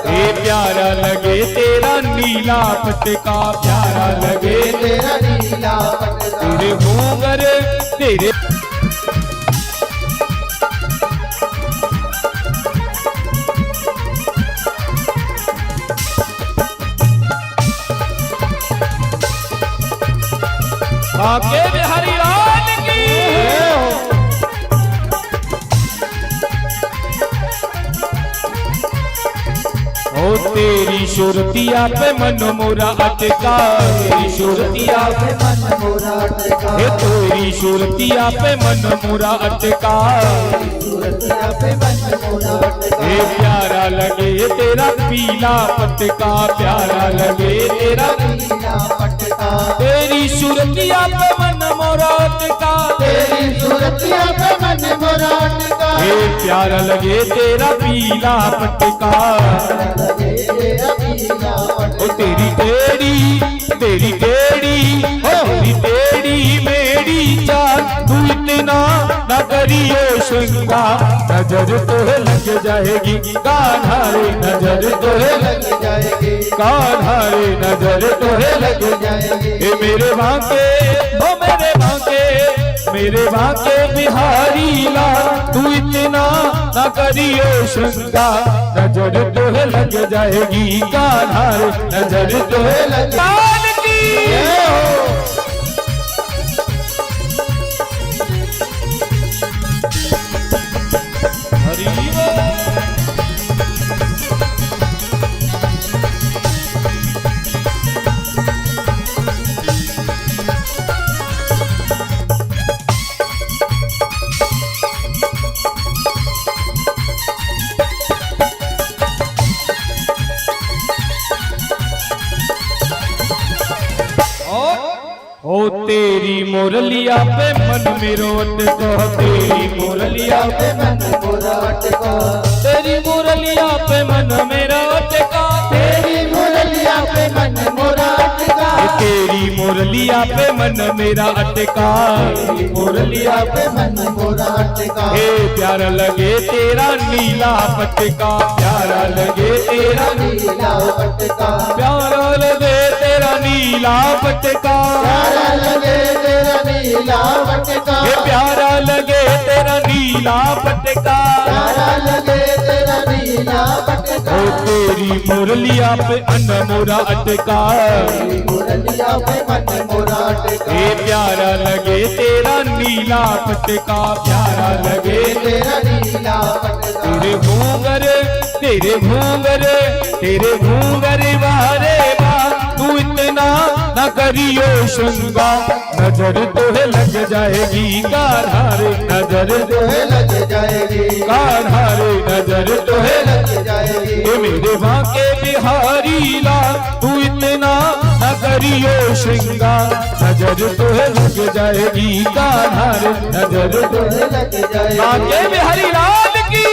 ए प्यारा लगे तेरा नीला पटका, प्यारा लगे तेरा नीला पटका। तेरे घूंघर तेरे बांके बिहारी लाल की ओ तेरी सुरतिया पे मन मोरा अटका, तेरी सुरतिया पे मन मोरा अटका, तेरी सुरतिया पे मन मोरा अटका, सुरतिया पे मन मोरा अटका। ए प्यारा लगे तेरा पीला पटका, प्यारा लगे तेरा पीला पटका, तेरी सुरतिया पे मन मोरा अटका, तेरी सुरतिया पे मन मोरा अटका। ए प्यारा लगे तेरा पीला पटका, ओ तेरी तेरी मेरी चाल तू इतना न करियो श्रृंगार, नजर तोहे लग जाएगी कान्हा रे, नजर तोहे लग जाएगी कान्हा रे, नजर तोहे लग जाएगी। ए मेरे बांके ओ मेरे बांके बिहारी लाल तू इतना न करियो श्रृंगार, नजर तोहे लग जाएगी कान्हा रे, नजर तोहे लग जाएगी। हरि ओ तेरी मुरलिया पे मन मेरो अटका, तेरी मुरलिया पे मन मोरा अटका, तेरी मुरलिया पे मन मेरा अटका, तेरी मुरलिया पे मन मोरा अटका, तेरी मुरलिया पे मन मेरा अटका, तेरी मुरलिया पे मन मोरा अटका। हे प्यारा लगे तेरा नीला पटका, प्यारा लगे तेरा नीला पटका, प्यारा लगे तेरा नीला पटका, प्यारा लगे तेरा नीला पटका, हे प्यारा लगे तेरा नीला पटका, प्यारा लगे तेरा नीला पटका। ओ तेरी मुरलिया पे मन मोरा अटका, तेरी मुरलिया पे मन मोरा अटका, हे प्यारा लगे तेरा नीला पटका, प्यारा लगे तेरा नीला पटका। तेरे घूंगर तेरे घूंगर तेरे घूंगर वारे बा, तू इतना न करियो श्रृंगार, नजर तोहे लग जाएगी गाढ़ारे, नजर तोहे लग जाएगी गाढ़ारे, नजर तोहे लग जाएगी। ये मेरे बांके बिहारी लाल, तू इतना न करियो श्रृंगार, नजर तोहे लग जाएगी गाढ़ारे, नजर तोहे लग जाएगी। बांके बिहारी लाल की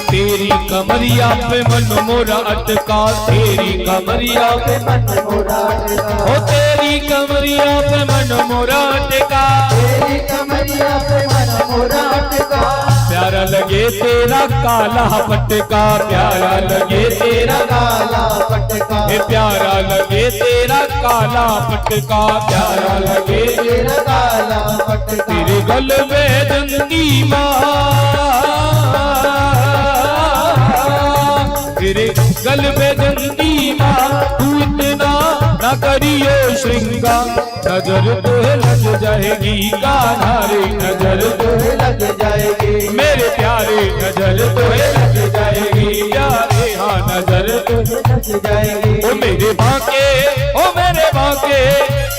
तेरी कमरिया पे मन मोरा अटका, तेरी कमरिया पे मन मोरा अटका, ओ तेरी कमरिया पे मन मोरा अटका, तेरी कमरिया पे मन मोरा अटका। प्यारा लगे तेरा काला पटका, प्यारा लगे तेरा काला पटका, हे प्यारा लगे तेरा काला पटका, प्यारा लगे तेरा काला पटका। तेरे गल में दंगी तेरे गल में जंदी माँ, तू इतना न करियो श्रृंगार, नजर तोहे लग जाएगी गाढ़ारे, नजर तोहे लग जाएगी मेरे प्यारे, नजर तोहे लग जाएगी प्यारे, हाँ नजर तोहे लग जाएगी। ओ मेरे बांके ओ मेरे बांके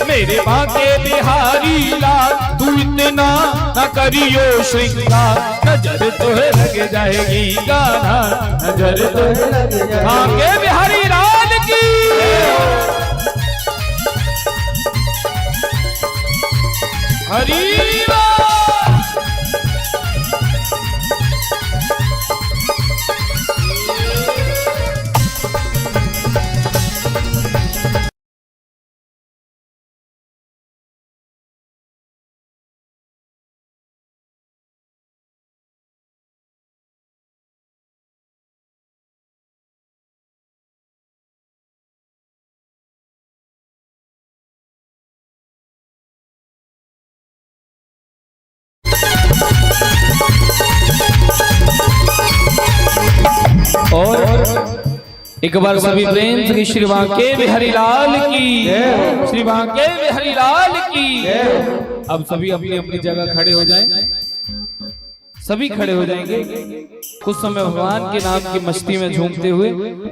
मेरे बांके बिहारी लाल, तू इतना न करियो श्रृंगार, नजर तोहे लग जाएगी गाना, नजर तोहे लग जाएगी। बांके बिहारी लाल की हरी और एक बार सभी प्रेम श्री श्री बांके बिहारी लाल की, श्री बांके बिहारी लाल की। अब सभी अपनी अपनी जगह खड़े हो जाएं, सभी खड़े हो जाएंगे। कुछ समय भगवान के नाम की मस्ती में झूमते हुए,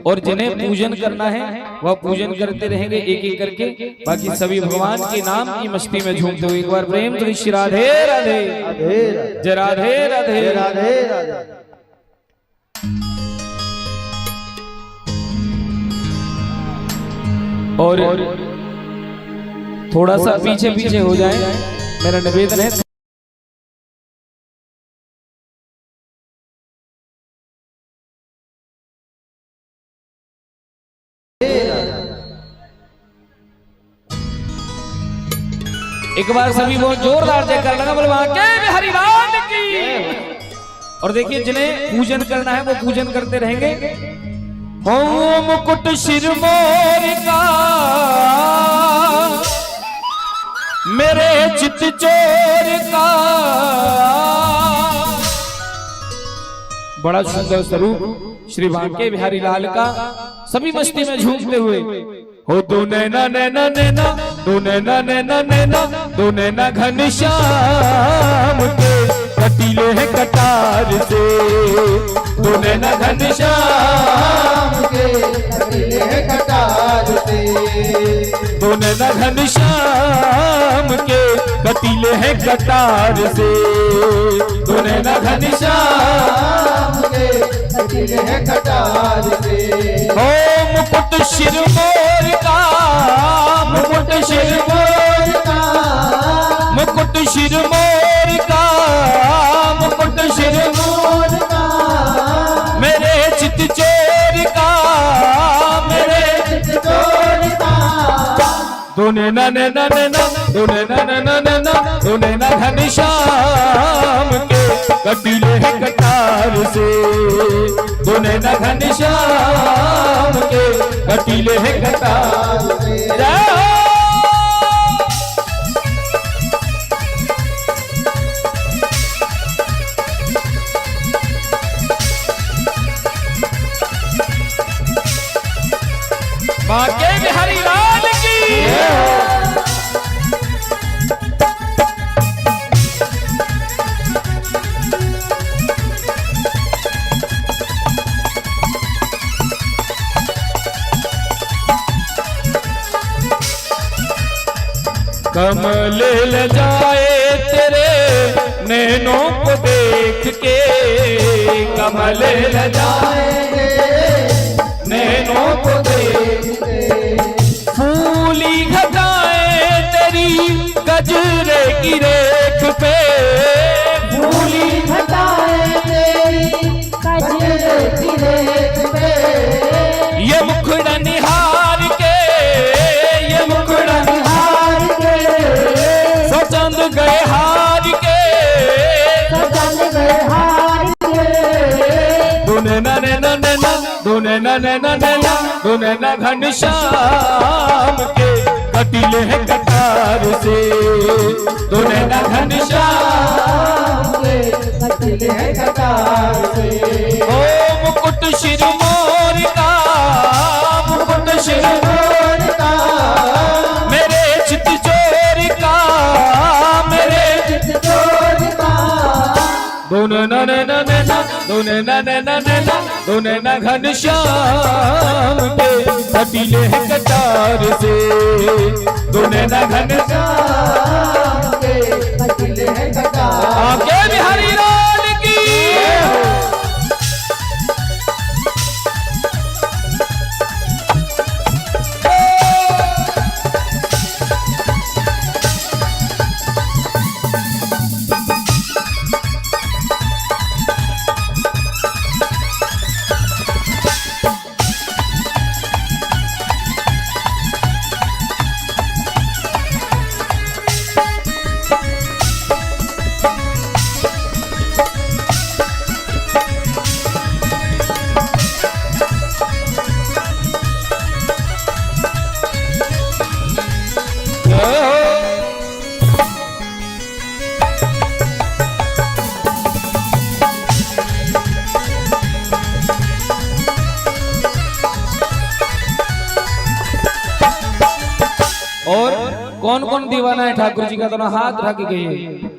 और जिन्हें पूजन करना है वह पूजन करते रहेंगे एक एक करके, बाकी सभी भगवान के नाम की मस्ती में झूमते हुए। एक बार प्रेम श्री श्री राधे राधे जय राधे राधे राधे राधे। और थोड़ा सा पीछे पीछे हो जाए, मेरा निवेदन है। एक बार सभी बहुत जोरदार जयकार लगा, बोल बांके बिहारी लाल की। और देखिए जिन्हें पूजन करना है वो पूजन करते रहेंगे। हो मुकुट सिर मोर का मेरे चित चोर का, बड़ा सुंदर स्वरूप श्री बांके बिहारी लाल का। सभी मस्ती में झूमते हुए हो दो नैना नैना नैना, दो नैना नैना नैना, दो नैना घनश्याम के कटीले हैं कटार से, दो नैना घनश्याम के कटीले हैं कटार से, दो नैना घनश्याम के कटीले हैं कटार से, दो नैना घनश्याम के कटीले हैं कटार से। हो मुकुट शिर मोर का, मुकुट शिर मोर का, मुकुट शिर मोर का, मुकुट शिर मोर का, मेरे चित चोर का, मेरे चित चोर का, दो नैना नैना नैना, दो नैना नैना नैना, दो नैना घनश्याम के कटीले हैं कटार से, दो नैना घनश्याम के कटीले हैं कटार से। बांके बिहारी लाल की कमल ल जाए तेरे नैनों को देख के, कमल ल जाए नैनों को देख के, फूली घटाएं तेरी गजरे की रेख पे, फूली घटाएं तेरी गजरे की रेख पे, ये मुखड़ा निहार के, ये मुखड़ा निहार के, सो चंद गए हार के, सो चंद गए हार के, दो नैना नैना नैना, दो नैना नैना नैना, दो नैना घनश्याम के कटीले हैं कटार से, दो नैना घनश्याम के कटीले हैं कटार से। ओ मुकुट शिर मोर का, मुकुट शिर मोर का, मेरे चित चोर का, मेरे चित चोर का, दो नैना नैना नैना, दो नैना नैना नैना, दो नैना घनश्याम के कटीले हैं कटार से, दो नैना घनश्याम के कटीले हैं कटार। बांके बिहारी लाल की और कौन कौन दीवाना है ठाकुर जी का, दोनों हाथ उठा के कहिए।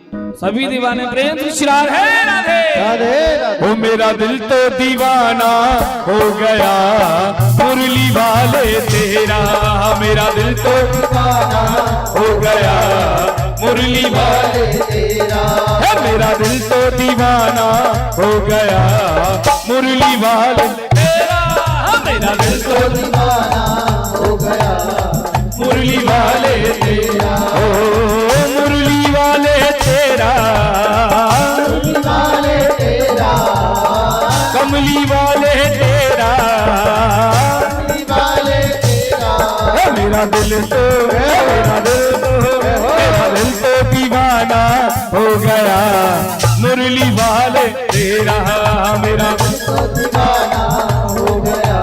सभी दीवाने प्रेम से शिरार है राधे राधे। ओ मेरा दिल तो दीवाना हो गया मुरली वाले तेरा, मेरा दिल तो दीवाना हो गया मुरली वाले तेरा, मेरा दिल तो दीवाना हो गया मुरली वाले तेरा, मेरा दिल तो दीवाना हो गया मुरली वाले तेरा, ओ मुरली वाले तेरा, मुरली वाले तेरा, कमली वाले तेरा, कमली वाले तेरा, मेरा दिल तो दीवाना हो गया मुरली वाले तेरा, मेरा दिल तो दीवाना हो गया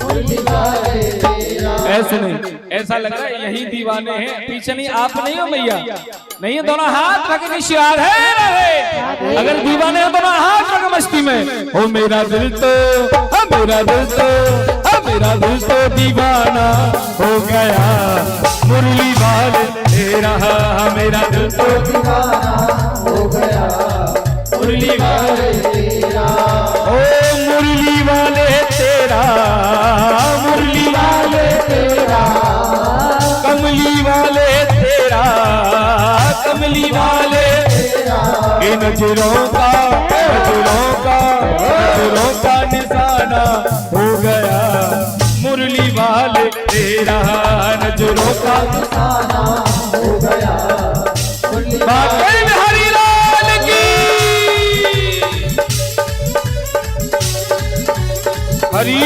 मुरली वाले तेरा। ऐसे नहीं, ऐसा ऐसा लग रहा है यही दीवाने हैं, पीछे नहीं, आप नहीं हो मैया, नहीं है, दोनों हाथ रख के शिवार है रहे। अगर दीवाने हो दोनों हाथ रख मस्ती में, ओ मेरा दिल तो, मेरा दिल तो, मेरा दिल तो दीवाना हो गया, मुरली वाले तेरा, मेरा दिल तो दीवाना हो गया, मुरली वाले तेरा, ओ मुरली वाले तेरा, मुरली वाले तेरा, कमली वाले तेरा, कमली वाले तेरा, इन नजरों का, नजरों का, नजरों का निशाना हो गया, मुरली वाले तेरा, नजरों का निशाना हो गया, बाकी हरि लाल की हरि।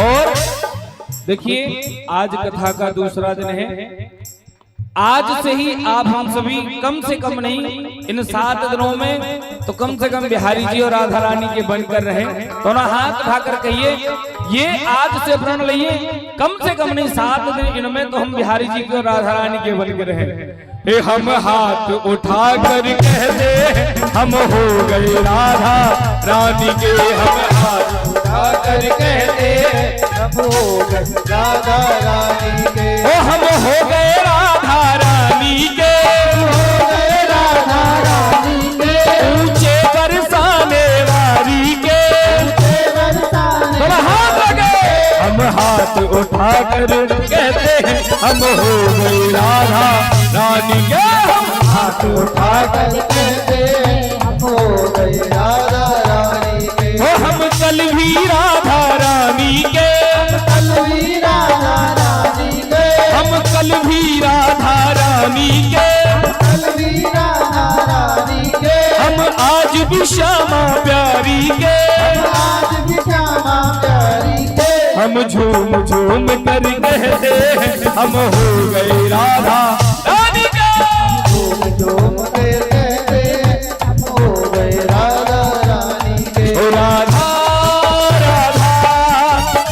और देखिए आज कथा का दूसरा दिन है। आज से ही आप हम सभी कम से कम नहीं, इन 7 दिनों में तो कम से कम बिहारी जी और राधा रानी के बनकर रहे। दोनों हाथ उठाकर कहिए, ये आज से प्रण लिए, कम से कम नहीं 7 दिन इनमें तो हम बिहारी जी के और राधा रानी के बनकर रहे। हम हाथ उठा कर कहते हम हो गए राधा रानी के, हम हाथ उठा कर कहते हम हो गए राधा रानी के, ओ हम हो गए राधा रानी के, हो गए राधा रानी के, ऊंचे बरसाने वाली के, ऊंचे बरसाने, हाथ लगे, हम हाथ उठा कर कहते हैं हम हो गए राधा रानी के, हम हाथ उठा कर कहते हैं हम हो गए राधा रानी के, ओ हम कल भी राधा रानी के, कल भी राधा रानी के, हम कल भी राधा रानी के, कल भी राधा रानी के, हम आज भी श्यामा प्यारी के, हम आज भी श्यामा प्यारी के, हम झूम झूम कर कहते हैं हम हो गए राधा रानी के, झूम झूम कर कहते हैं हम हो गए राधा रानी के, ओ राधा राधा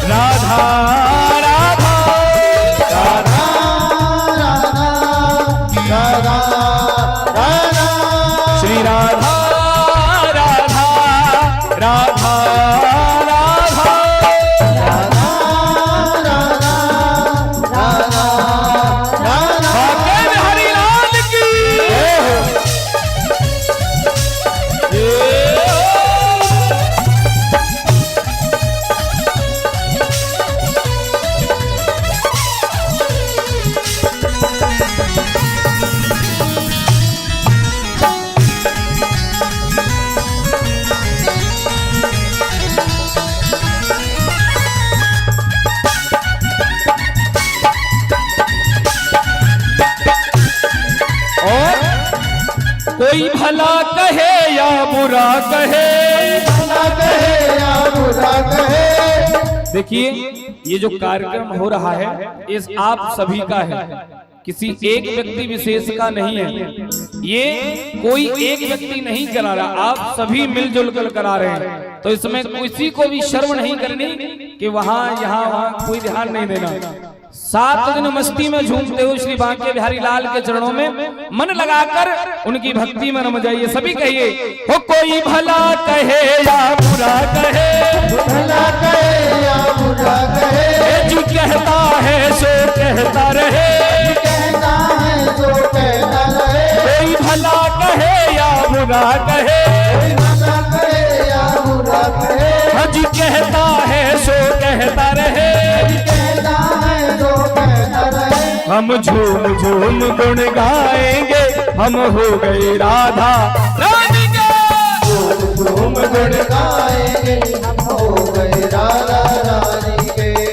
राधा राधा राधा राधा राधा श्री राधा राधा राधा कोई भला कहे या बुरा कहे, भला कहे या बुरा कहे। देखिए ये जो कार्यक्रम हो रहा है इस आप सभी का है, किसी एक व्यक्ति विशेष का नहीं है, ये कोई एक व्यक्ति नहीं करा रहा, आप सभी मिलजुल कर करा रहे हैं। तो इसमें किसी को भी शर्म नहीं करनी कि वहां यहाँ वहां कोई ध्यान नहीं देना। 7 दिन मस्ती में झूमते हुए श्री बांके बिहारी लाल के चरणों में मन लगाकर उनकी भक्ति में रम जाइए। सभी कहिए, हो कोई भला कहे या बुरा कहे, भला कहे या बुरा कहे, जो कहता है सो कहता रहे, कहता है सो कहता रहे, कोई भला कहे या बुरा कहे, भला कहे या बुरा कहे, हज कहता है सो कहता रहे, हम झूम झूम गुण गाएंगे हम हो गए राधा रानी के, झूम झूम गुण गाएंगे हम हो गए राधा रानी के,